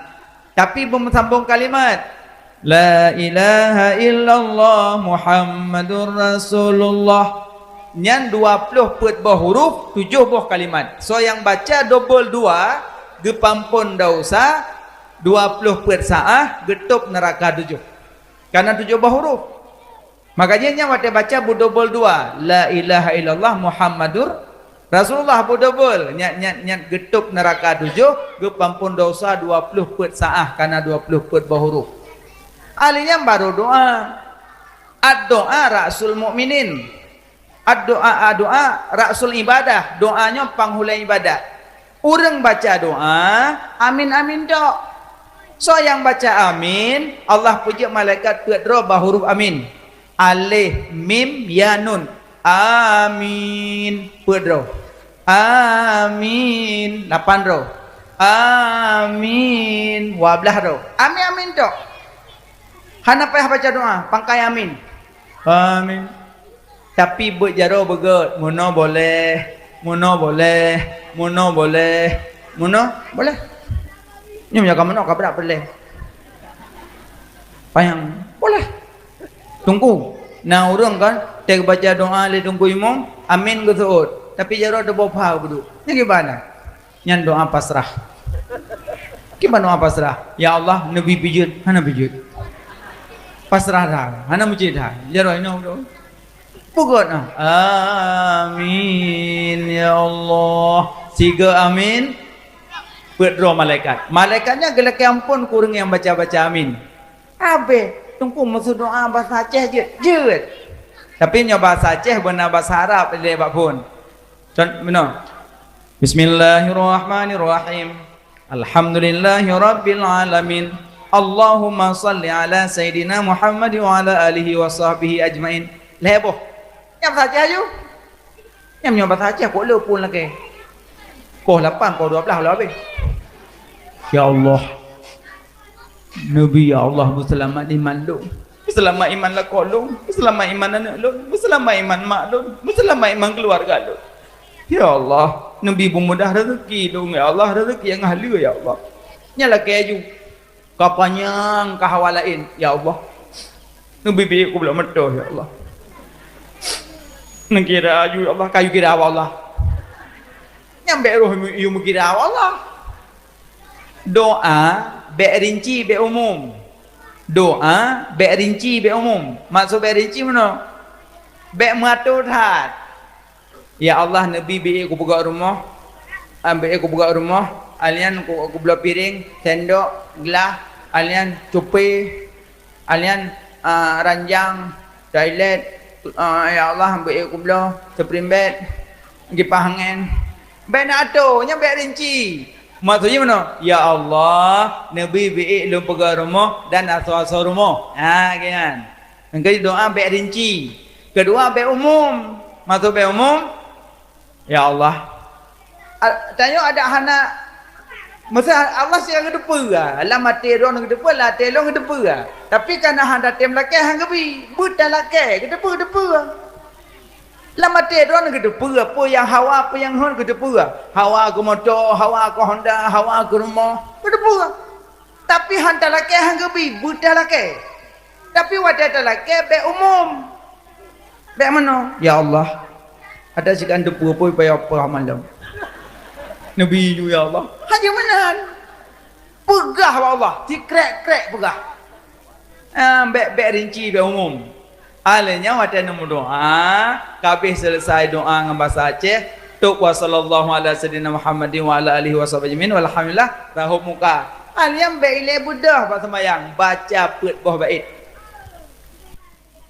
S1: Tapi belum sambung kalimat. La ilaha illallah Muhammadur Rasulullah. Nyan 20 put buah huruf, 7 buah kalimat. So yang baca double 2, gepampun dausa, 20 put saah, getup neraka 7. Karena 7 buah huruf. Makanya nya waktu baca bu double 2, la ilaha illallah Muhammadur Rasulullah bu double, nyat getup neraka 7, gepampun dosa 20 put saah karena 20 put buah huruf. Alinya baru doa. Ad-doa rasul mukminin. Doa rasul ibadah, doanya penghulai ibadah. Orang baca doa, amin amin dok. So yang baca amin, Allah puji malaikat pedro bahuruf amin. Alif mim ya nun. Amin pedro. Amin 8 ro. Amin 12 ro. Amin amin dok. Hana payah baca doa, pangkai amin. Amin. Tapi buat jaro begot, muno boleh, muno boleh, muno boleh, muno boleh. Ni punya kamu nak kabar boleh. Payang boleh. Tunggu. Nah orang kan, teg baca doa le tunggu imam, amin ke suut. Tapi jaro ada bopah bedu. Ni gimana? Nyan doa pasrah. Gimana doa pasrah? Ya Allah, Nabi pijut, hana pijut. Pasrah dah, hana mujid dah. Jaro ino do. Pugut amin ya Allah. Siga amin. Pedro malaikat. Malaikatnya gelak ampun kurang yang baca-baca amin. Abe, tunggu maksud doa bahasa Aceh je. Jeut. Tapi nya bahasa Aceh benar bahasa Arab dia bak pun. Benar. Bismillahirrahmanirrahim. Alhamdulillahirabbil alamin. Allahumma salli ala sayidina Muhammad wa ala alihi wa sahbihi ajmain. Leboh. Yang bahasa Aceh you. Yang bahasa Aceh kok le pun lagi. Kau 8, kau 12 lah habis. Ya Allah. Nabi ya Allah berselamat iman lu. Berselamat iman lah kau lu. Berselamat iman anak lu. Berselamat iman mak lu. Berselamat iman keluarga lu. Ya Allah. Nabi pemudah rezeki lu. Ya Allah rezeki yang ahli ya Allah. Nyala keju. Kapanyang kahawalain. Ya Allah. Nabi biik aku belum medoh ya Allah. Nengkira you Allah kayu kira Allah. Nyambe roh you mengkira Allah. Doa be rinci be umum. Doa be rinci be umum. Maksud be rinci mana? Be matur hat. Ya Allah Nabi be aku buka rumah. Ambil aku buka rumah. Alian aku belah piring, sendok, gelas, alian cupi, alian ranjang, toilet. Ya Allah ambil aku belah seperimbet kipah angin ben ato nya be rinci maksudnya mana ya Allah Nabi biik lu pegang rumah dan asal-asal rumah kan yang kedua doa be rinci kedua be umum maksud be umum ya Allah tanya ada hana masa Allah siang ngedepu ah lah mati ron ngedepu lah telong ngedepu ah tapi kana handa tem lake hang gebi buta lake ngedepu ah lah mati ron ngedepu apa yang hawa apa yang hon ngedepu ah hawa ke motor hawa ke Honda hawa ke rumah ngedepu ah tapi handa lake hang gebi buta lake tapi wadah lake be umum be mana ya Allah ada sikan depu apa payah apa malam Nabi you ya Allah. Hanya menahan. Pegah Allah. Dikrek-krek pegah. Bek rinci be umum. Alanya waktu nombor doa, kabeh selesai doa dengan bahasa Aceh, tuk wa sallallahu ala sayyidina Muhammadin wa ala alihi wa sahbihi walhamdulillah rahub muka. Aliyam be ile budah bahasa sembahyang, baca pet buah bait.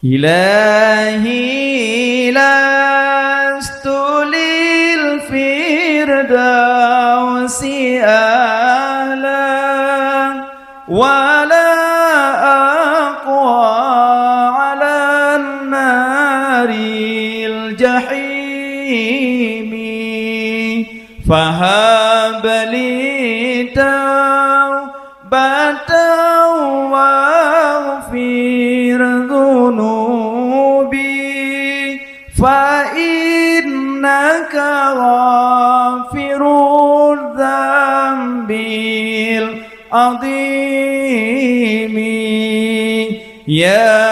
S1: Ilahi lastulil fi الفردوس أعلى ولا أقوى على النار الجحيم فهب لي توبة واغفر ذنوبي فإنك غافر الذنب العظيم يا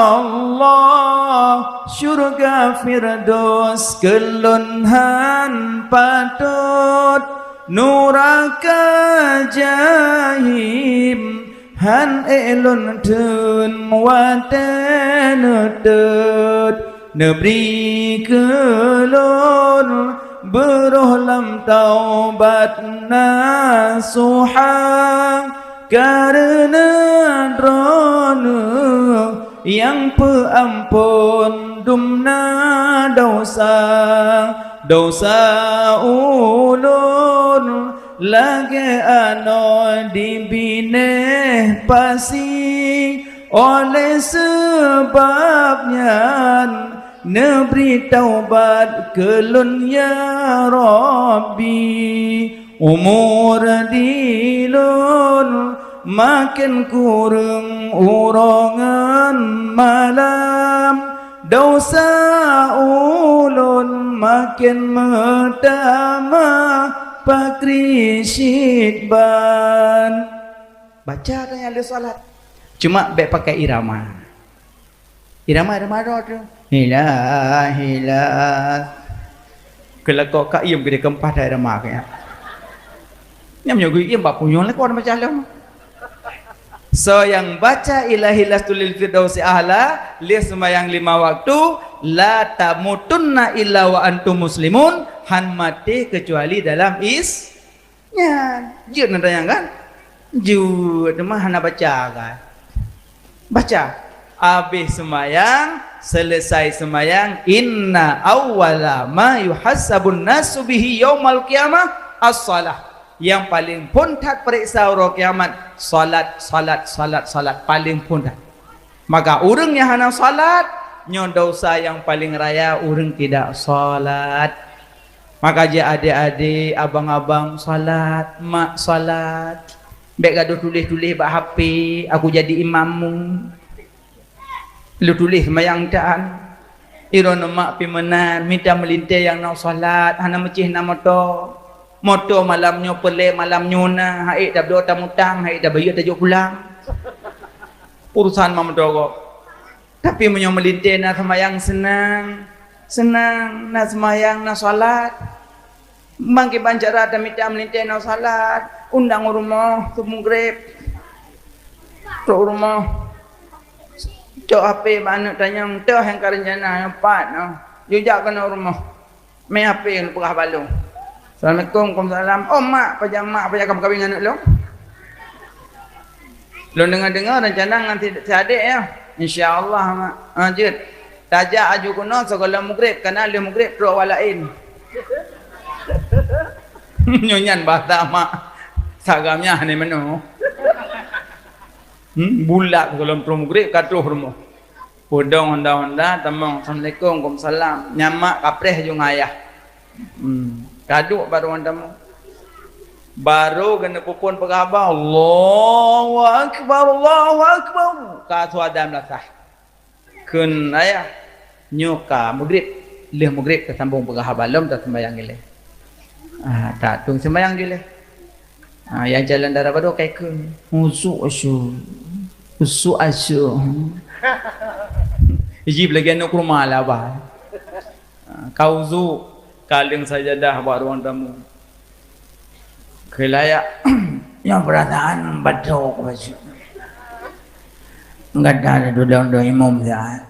S1: Allah syurga firdaus kelunhan patut nuraka jahim han elun tun waten tut nebri kelun beruh lam taubat nasuha karena drona yang peampun dumna dosa ulun lagi ano dibineh pasi oleh sebabnya neberi taubat kelun ya Rabbi umur dilun makin kurang urongan malam dosa ulun makin metama pakri syidban baca tanya ada salat cuma baik pakai irama tu hilah kalau kau kak iam gede kempah dah irama kaya nyam gue iam bak punyong lekor macam alam. So yang baca ilahi lastulil firdausi ahla li sembahyang 5 waktu la tamutunna illa wa antum muslimun han mati kecuali dalam isnya jut nanti yang kan jut mah hana baca kan baca habis sembahyang selesai sembahyang inna awwala ma yuhassabun nasu bihi yaumal qiyamah as-salah yang paling puntat periksa orang kiamat salat paling puntat maka orang yang hana salat nyo dosa yang paling raya orang tidak salat maka je adik-adik abang-abang salat mak salat baik gaduh tulis-tulis bak HP aku jadi imammu lu tulis mayang taan iron mak pimenan minta melintir yang nak salat hana mecih nama to motor malamnya pelai malamnya na haid dah berdoa tamutang haid dah bayar tajuk pulang urusan mamdorok tapi menyo melintir na semayang senang na semayang na salat mangke banjara dah minta melintir na salat undang rumah tu maghrib tu rumah cok HP mana tanya teh yang karencana yang pat no jujak kena rumah main HP yang pegah balung Assalamualaikum, Waalaikumsalam. Oh mak, pajak kamu kahwin anak lo? Lo dengar rencana nanti si adik ya? InsyaAllah mak. Jut. Tajak aju kuno segala mugrib, karena dia mugrib teruk walain. Nyonyan bahasa mak. Sagamnya ni mana? Bulat kalau teruk mugrib, katuh rumah. Podong honda-honda, tamang. Assalamualaikum, Waalaikumsalam. Nyamak kapreh jung ayah. Kaduk baru andamu baru kena pupun pegabah Allahu Akbar ka suadam lasah kun ayah nyoka maghrib leh maghrib kesambung pegah balom tak sembayang gile tak tung sembayang gile yang jalan darah baru kai kun usu asu ijib lagi anak rumah lah bah kau zu kaling sajadah buat ruang tamu kelayak yang perasaan betul baju enggak ada duduk imam dah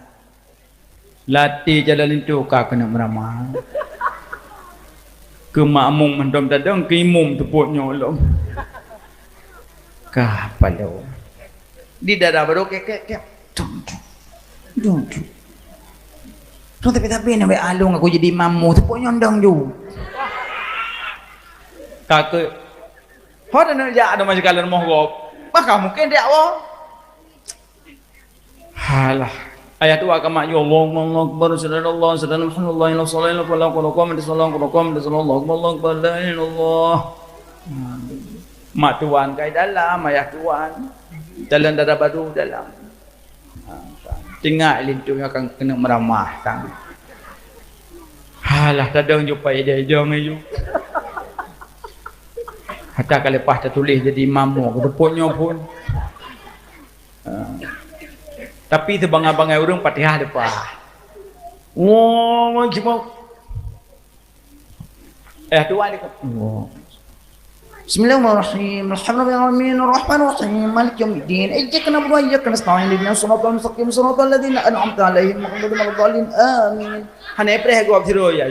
S1: latih jalan itu kau kena meramah ke makmum mendom tadang ke imam tepuk nyolong kah palau di dadah baru kek tu tapi nak alung aku jadi imammu tepuk nyondong ju kakek hoda nak ja ada macam kalian mau gop maka mungkin dia awak halah ayat tu akan mak ya Allah Allahu akbar sallallahu sallallahu Muhammad la sallallahu alaihi wasallam la ilallah mak tuan kai dalam ayah tuan dalam dada badu dalam tengah lintu akan kena meramah tang halah kadang jumpa dia jong ayu hatta kalau lepas tertulis jadi imam rupanya pun tapi sebangai-bangai orang Fatihah depan wah gimana tuan dia Bismillahirrahmanirrahim Alhamdulillahirrahmanirrahim Ar-Rahmanirrahim Malik Yawmiddin Iyyaka na'budu wa iyyaka nasta'in ihdinas siratal mustaqim siratal ladzina an'amta 'alaihim ghairil maghdubi 'alaihim amin hana preh go absiro ya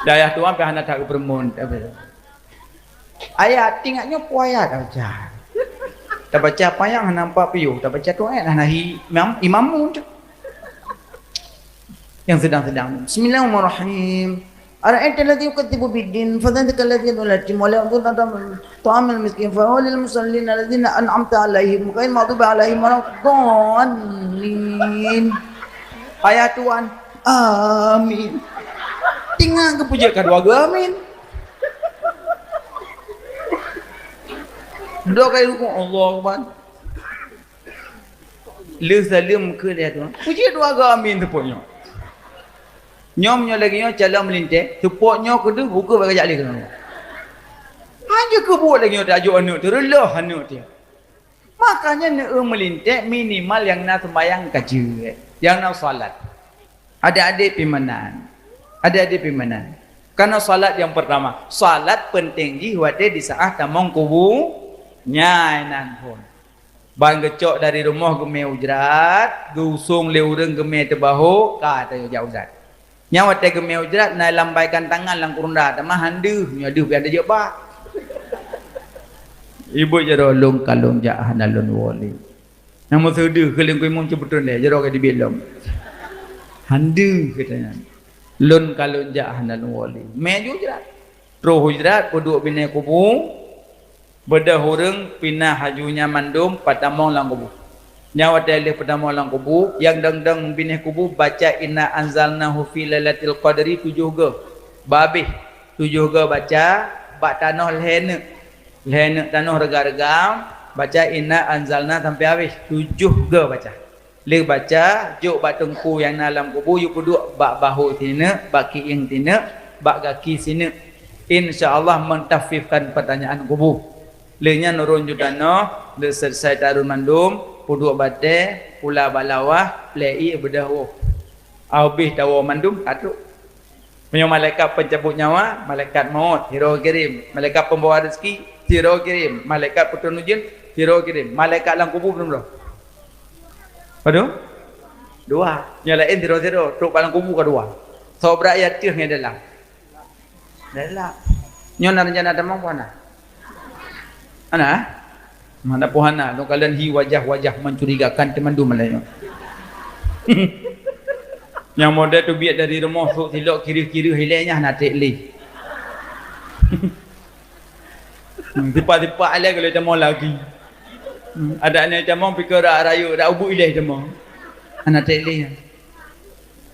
S1: daya tuan pe hana tak bermun ayat tingaknya puaya dah baca dah baca apa yang nampak piu dah baca tu ayat hana imam yang sedang-sedang Bismillahirrahmanirrahim Ara'aita alladhi yukadzibu bid-din fadhalika alladhi yad'u al-yatim wa la yahuddu 'ala ta'amil miskin fa huwa lil musallin alladhina an'amta 'alaihim ghairil maghdubi 'alaihim waladdallin ayat tuan amin tinggal kepuja kedua amin dua kali rukuk Allah Akbar le salim ke dia tu puja dua amin tepuknya nyomnya lagi nyo calon melintek tepuknya kedua buka bagi jali kan hanya kebut lagi nyo tajuk anak tu relah anak dia makanya nak melintek minimal yang nak sembahyang kaji yang nak salat adik-adik pimanan adik-adik pimanan karena salat yang pertama salat penting ji wate di saat tamong kubu nyainan pun bang gecok dari rumah geme ujrat gusung le urang geme tebahu kata jauh ujrat nyawa te geme ujrat nai lambaikan tangan lang kurunda tamah handu nyadu biar ada jeba ibu jero long kalong jah nalun wali nama sedu keling kuimong cebutun le jero ke dibilom handu katanya lun kalun jahanan wali meju jerat roh hujrat puduk bina kubu beda hurung pinah hajunya mandum patamong lang kubu nyawa dalih patamong lang kubu yang dang-dang bina kubu baca inna anzalnahu fi lailatul qadri 7 ge babih 7 ge baca bak tanah lehene tanah rega-regam baca inna anzalna sampai habis 7 ge baca le baca juk bak tengku yang dalam kubur you puduk bak bahu tina bak kiing tina bak kaki sini insyaallah mentafifkan pertanyaan kubur le nya nurun judana le selesai tarun mandum puduk bate pula balawah plei bedahu habis tawa mandum atuk punya malaikat pencabut nyawa malaikat maut hiro kirim malaikat pembawa rezeki hiro kirim malaikat petunujin hiro kirim malaikat dalam kubur belum aduh dua yang lain zero tuk palang kubu kedua sobra ayat tiuh yang dalam nyon rencana demang puana ana mana puana tu kalian hi wajah-wajah mencurigakan temandu Melayu yang model tu biar dari rumah sok silok kiri-kiri hilangnya nak tekli tiba-tiba alai kalau demang lagi ada anak jamong pikir rayu dak ubuk ilih demong anak tele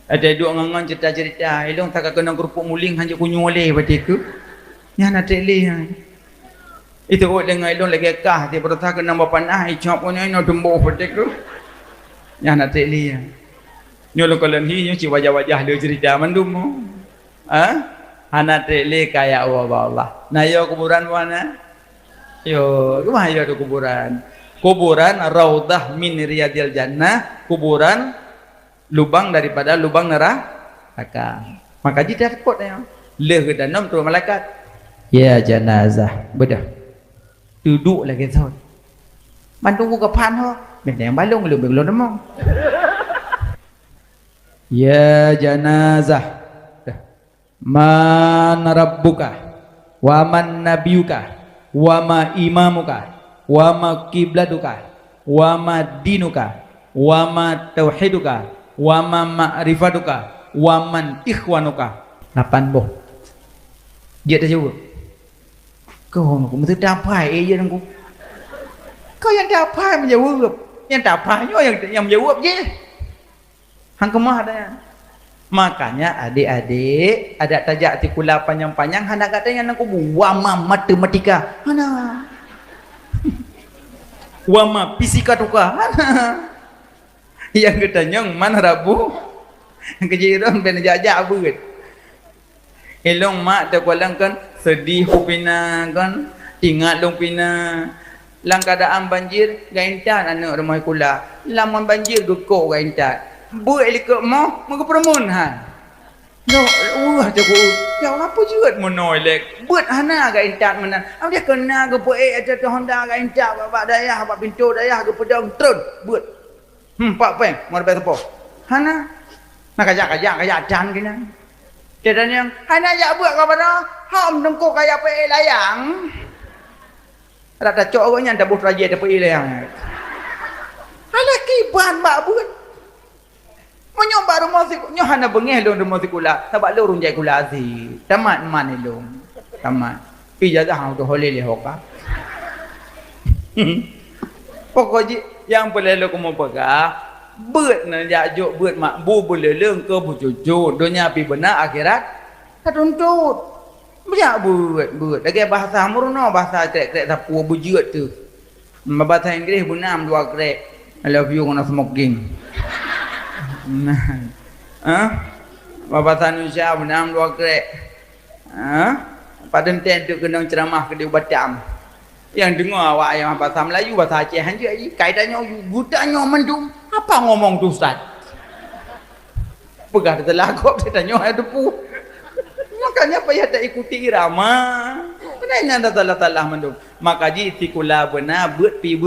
S1: ada duk ngangan cerita-cerita elong tak kena kerupuk muling hanya kunyu oleh batiku nya anak tele itu kok dengan elong lagi kah dia bertah kena bapanah icap punya no dembo batiku nya anak tele nyolo kalian hi nyu ci wajah-wajah dia cerita mandum anak tele kaya Allah nah yo kuburan mana yo rumah yo kuburan kuburan raudah min riyadil jannah kuburan lubang daripada lubang neraka maka jita takut ya leh ke dalam tu malaikat ya jenazah bedah duduk lagi thôi bandung ku kapan ho ben yang balung belum demong ya jenazah man rabbuka wa man nabiyuka wa ma imamuka wa ma kiblatuka wa ma dinuka wa ma tauhiduka wa ma ma'rifatuka wa man ikhwanuka 8 boh Dia dah jawab. Kau aku mesti dapat je aku. Kau yang dapat menjawab. Yang dapatnya yang menjawab je. Hang kemah dah. Makanya adik-adik ada tajak tikula panjang-panjang hendak katanya aku wama matematika. Mana? Wama fisika tuka. Mana? Yang katanya mana Rabu? Kejiran ben jajak beut. Elong mak terkualang kan sedih pina kan ingat long pina lang keadaan banjir gaintan anak rumah kula lamun banjir gekok gaintan buat likut mau permun ha no wah jago ya apa juga monoi lek buat hana gaintan menan am dia kena ke poe aja tu honda gaintan bapak dayah bapak pintu dayah ke pedang trun buat pak peng mau bepo hana nak kajak dan kena dan yang hanya ya buat kepada ham dengkok kayak pe layang ada cok orangnya dah buat raja dah pe layang ada kiban mak buat menyoba rumah si nyohana bengeh long rumah si kula sebab lu runjai kula azi tamat man long tamat ijazah hang tu holeh le hoka pokoknya yang boleh lu kamu pegang beut na ya jok beut mak bu boleh leung ke bu cucu dunia pi benar akhirat katuntut banyak beut lagi bahasa murno bahasa krek sapu bujeut tu bahasa Inggeris bunam dua krek I love you gonna smoking nah bahasa Indonesia bunam dua krek pada ten tu kena ceramah ke dia batam yang dengar awak yang bahasa Melayu bahasa Aceh hanya kaitannya gudanya mendung apa ngomong tu Ustaz pegah telah kok dia tanya ada pu makanya payah tak ikuti irama kenanya ada salah mendung maka ji tikula benar beut pi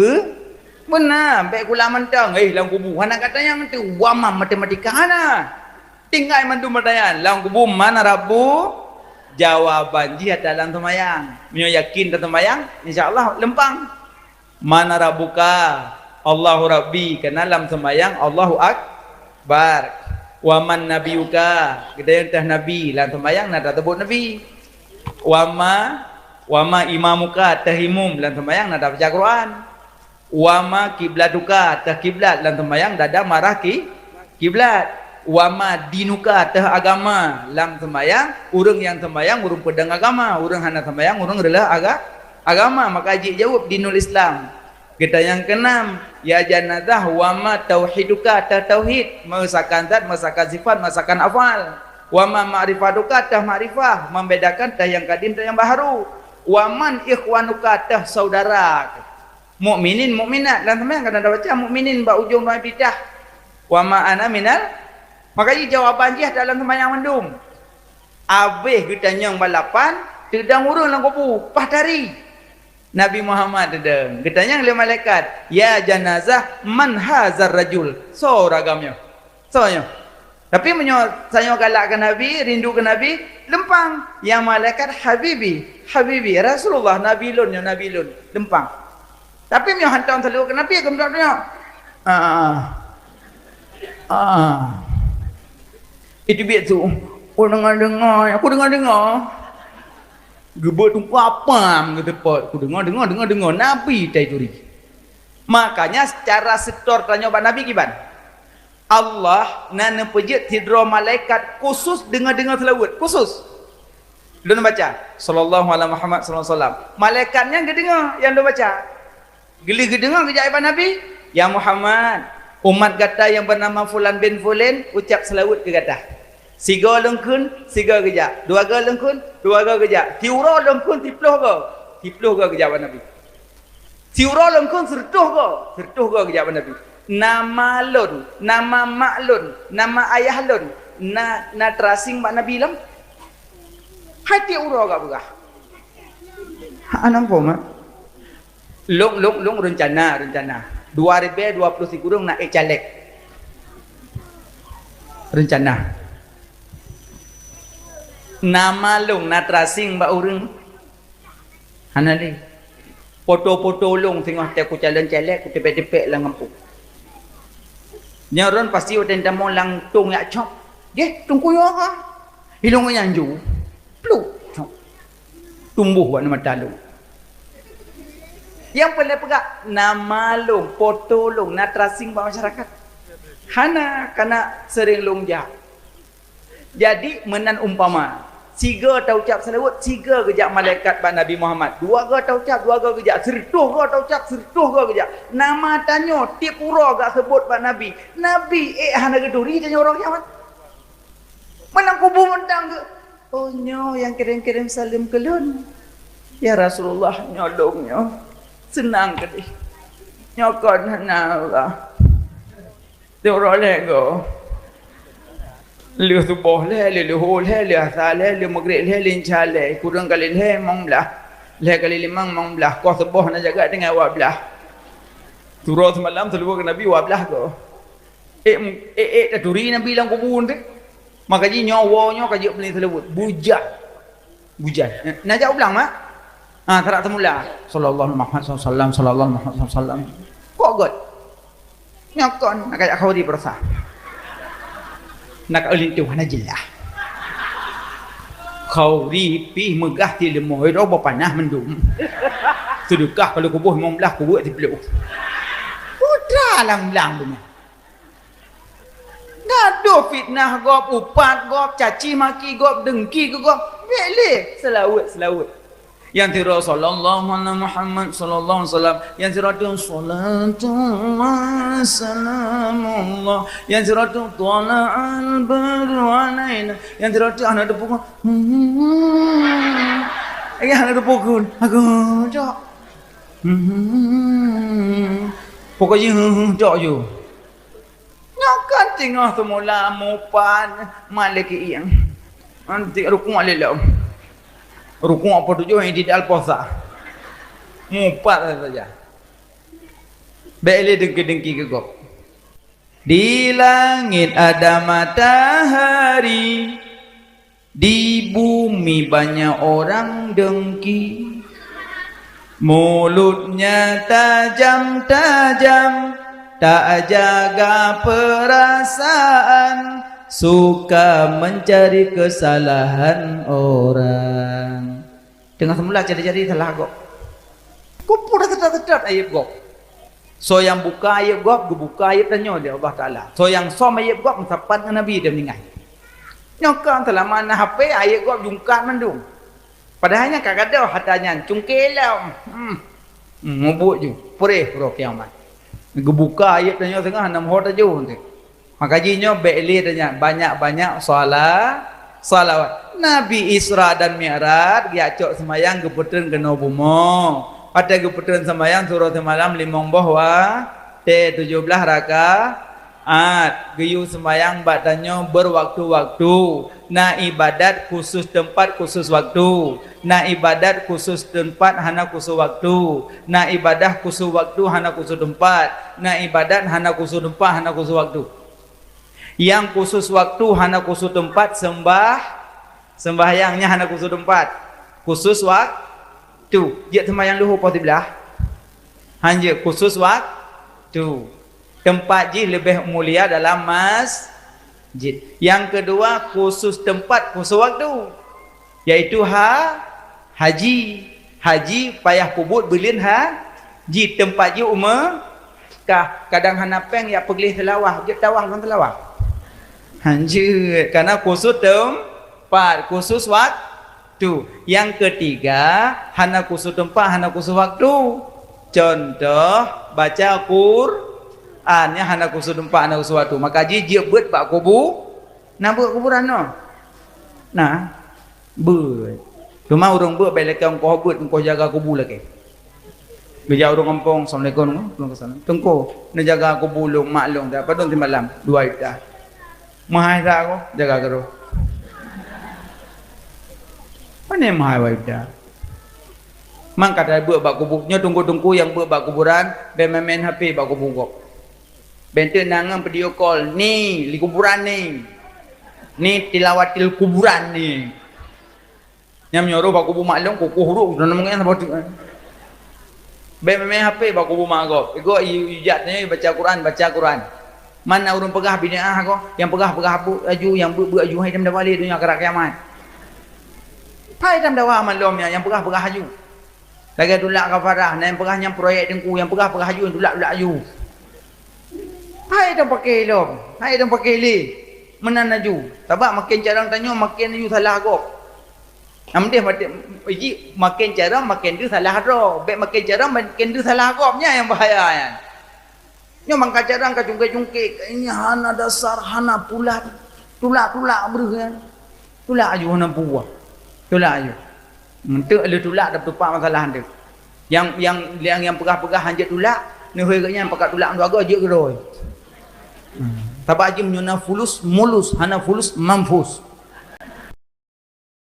S1: benar baik kula mentang lang kubu hana katanya tu wama matematika hana tinggal mendung bertanya lang kubu mana Rabu jawaban jihad dalam semayang menyo yakin dalam semayang insyaallah lempang mana Rabbuka Allahu Rabbi kana dalam semayang Allahu Akbar wa man nabiyuka kita yang tah nabi dalam semayang nada sebut nabi wa ma imamuka tahimum dalam semayang nada baca Quran wa ma kiblatuka tah kiblat dalam semayang dada marah kiblat wama dinuka teh agama lam sembayang urang yang sembayang urang pedang agama urang hana sembayang urang adalah agama maka ji jawab dinul Islam kita yang keenam ya janazah wama tauhiduka teh tauhid masakan zat masakan sifat masakan afal wama ma'rifatuka teh ma'rifah membedakan teh yang kadim teh yang baharu waman ikhwanuka teh saudara mukminin mukminat dan sembayang kadang ada baca mukminin ba ujung doa bidah wama ana minal makanya jawapan dia dalam sembahyang mendung. Habis kita nyong balapan, tedang urun lang kubu, pahtari. Nabi Muhammad tedang. Kita nyong le malaikat, ya janazah man hazar rajul. So ragamnya. Sonya. Tapi saya galakkan Nabi, rindu ke Nabi, lempang. Yang malaikat Habibi, Rasulullah Nabi lun, lempang. Tapi menyo hantar selalu ke Nabi kemudian itu biasa tu, aku dengar, gebet tu apa, gitu pot, aku dengar, Nabi tak curi. Makanya secara setor tanya pak Nabi kiban, Allah nana pejit tidro malaikat khusus dengar selawat, khusus. Lu baca, Sallallahu Alaihi Muhammad Sallallahu Alaihi Wasallam. Malaikatnya gedengar yang lu baca, geli gedengar kejayaan Nabi, ya Muhammad, umat kata yang bernama Fulan bin Fulan ucap selawat ke kata. Siga lengkun, siga kejap. Dua ga lengkun, dua ga kejap. Tiura lengkun, tipluh ga kejap Nabi. Tiura lengkun, sertuh ga kejap Nabi. Nama lun, nama mak lun, nama ayah lun, na tracing mak Nabi lam. Hati ura ga begah. Anam poma. Long rencana. 2020 kurang nak caleg. Rencana. Nama long na tracing ba urang hana ni foto-foto long tengok te ku calon celek ku tepek-tepek lang ngampu nyaron pasti oten tamo lang tung ya chop ye tungku yo ha hilong yang ju pluk chop
S2: tumbuh buat nama talung. Yang boleh pegang nama long, foto long, nak tracing buat masyarakat. Hana kena sering long jah. Jadi menan umpama, tiga tau ucap salawat, tiga kejap malaikat buat Nabi Muhammad. Dua ke tau ucap, dua ke kejap, sertuh ke tau ucap, sertuh ke kejap. Nama tanya, tiap pura gak sebut buat Nabi. Nabi, hana geduri tanya orang kiamat. Menang kubur mentang ke? Oh nyo yang kirim-kirim salim kelun. Ya Rasulullah nyolongnya. Senang ke dia. Nyokon Allah. Dia orang lego. Lihat subuh le, lihat hul le, lihat asal le, lihat maghrib le, lincah le. Kurang kali le, mang belah. Le kali limang mang belah. Kau subuh nak jaga dengan wak belah. Turun semalam seluruh Nabi wak belah ko. Taduri Nabi lang kubur tu. Maka ji nyawanya kaji beli selebut bujat najak ulang mak tarak temula sallallahu alaihi wasallam sallallahu alaihi wasallam kok god nyakon nak ajak kau di perasa nak ulin tu hana jelah kau di pi megah ti lemoy ro panah mendum sedekah kalau kubuh membelah kubur di peluk putra lang-lang punya. Gaduh fitnah gop, upat gop, caci maki gop, dengki ke gop. Boleh selawat. Yang tira sallallahu alaihi Muhammad sallallahu alaihi wasallam, yang tira tu salatullah salamullah, yang tira tu tala'al badru alaina, yang tira tu anak pukul. Anak pukul. Aku cok. Pokoknya cok je. Nyakan tengah semula mupan malik yang nanti rukun alelam rukun apa tujuh yang tidak alposa mupat saja beli dengki-dengki ke gop di langit ada matahari di bumi banyak orang dengki mulutnya tajam-tajam tak jaga perasaan, suka mencari kesalahan orang. Tengah semula jadi salah gop. Kumpul tetap ayat gop. So yang buka ayat gop, buka ayat tanya dia Allah Taala. So yang som ayat gop mensapat dengan Nabi dia meninggal. Nyokang telah mana HP ayat gop jungkat mendung. Padahalnya kadang hatanya cungkelam. Ngubuk je. Purih pro kiamat. Gebuka ayat tanya tengah 6 hot aja nanti. Maka jinyo beli tanya banyak-banyak salawat. Nabi Isra dan Mi'raj dia cok semayang gepetren kena bumo. Pada gepetren semayang surah semalam 5 bahwa 17 rakaat. Geyu semayang badannya berwaktu-waktu. Na ibadat khusus tempat khusus waktu. Na ibadat khusus tempat hana khusus waktu. Na ibadah khusus waktu hana khusus tempat. Na ibadat hana khusus tempat hana khusus waktu. Yang khusus waktu hana khusus tempat sembahyangnya hana khusus tempat. Khusus waktu. Dia sembahyang luhur poti belah. Hanya khusus waktu. Tempat ji lebih mulia dalam masjid. Yang kedua khusus tempat khusus waktu. Yaitu haji payah kubut belin haji tempat ji kadang hanapeng ya pergi telawah je tawah kan telawah hanjir karena khusus tempat khusus waktu. Yang ketiga hana khusus tempat hana khusus waktu. Contoh baca Qur'annya hana khusus tempat hana khusus waktu. Maka ji buat bak kubur nak buat kuburan nah buat cuma orang buat balik kau buat kau jaga kubur lagi. Bija orang kampung, Assalamualaikum, tengko, nak jaga kubur lu maklum dah. Pada nanti malam 2 dah. Mahal dah aku jaga karo. Mana mahal dah? Mang kata buat bak kuburnya tunggu yang buat bak kuburan, main HP bak kubur kau. Benten nangan video call ni di kuburan ni tilawatil kuburan ni. Yang menyuruh bak kubur maklum kukuh huruf dan mungkin apa tu. Main HP bak kubur mak kau. Ego ijatnya baca Quran. Mana orang pegah bid'ah kau? Yang pegah abu aju yang aju hai dah balik dunia akhirat kiamat. Pai tam dawa malomnya yang perah-perah haju. Lagi tulak kafarah, yang perah yang proyek dengku, yang perah-perah haju, yang tulak-tulak haju. Pai tam pakai lom, pai tam pakai li. Menan haju. Tabak makin jarang tanya, makin haju salah agak. Amdeh makin jarang makin tu salah roh. Baik makin jarang makin tu salah agaknya yang bahaya kan. Nyo mangka jarang ka jungkit-jungkit. Ini hana dasar hana pulat. Tulak-tulak berhan. Tulak aju hana buah. Tulak aju. Mentuk le tulak dah tupak masalah dia. Yang pegah-pegah hanjat tulak, ni hoi katnya pakat tulak ando agak je geroi. Tabak je menyuna fulus mulus hana fulus mampus.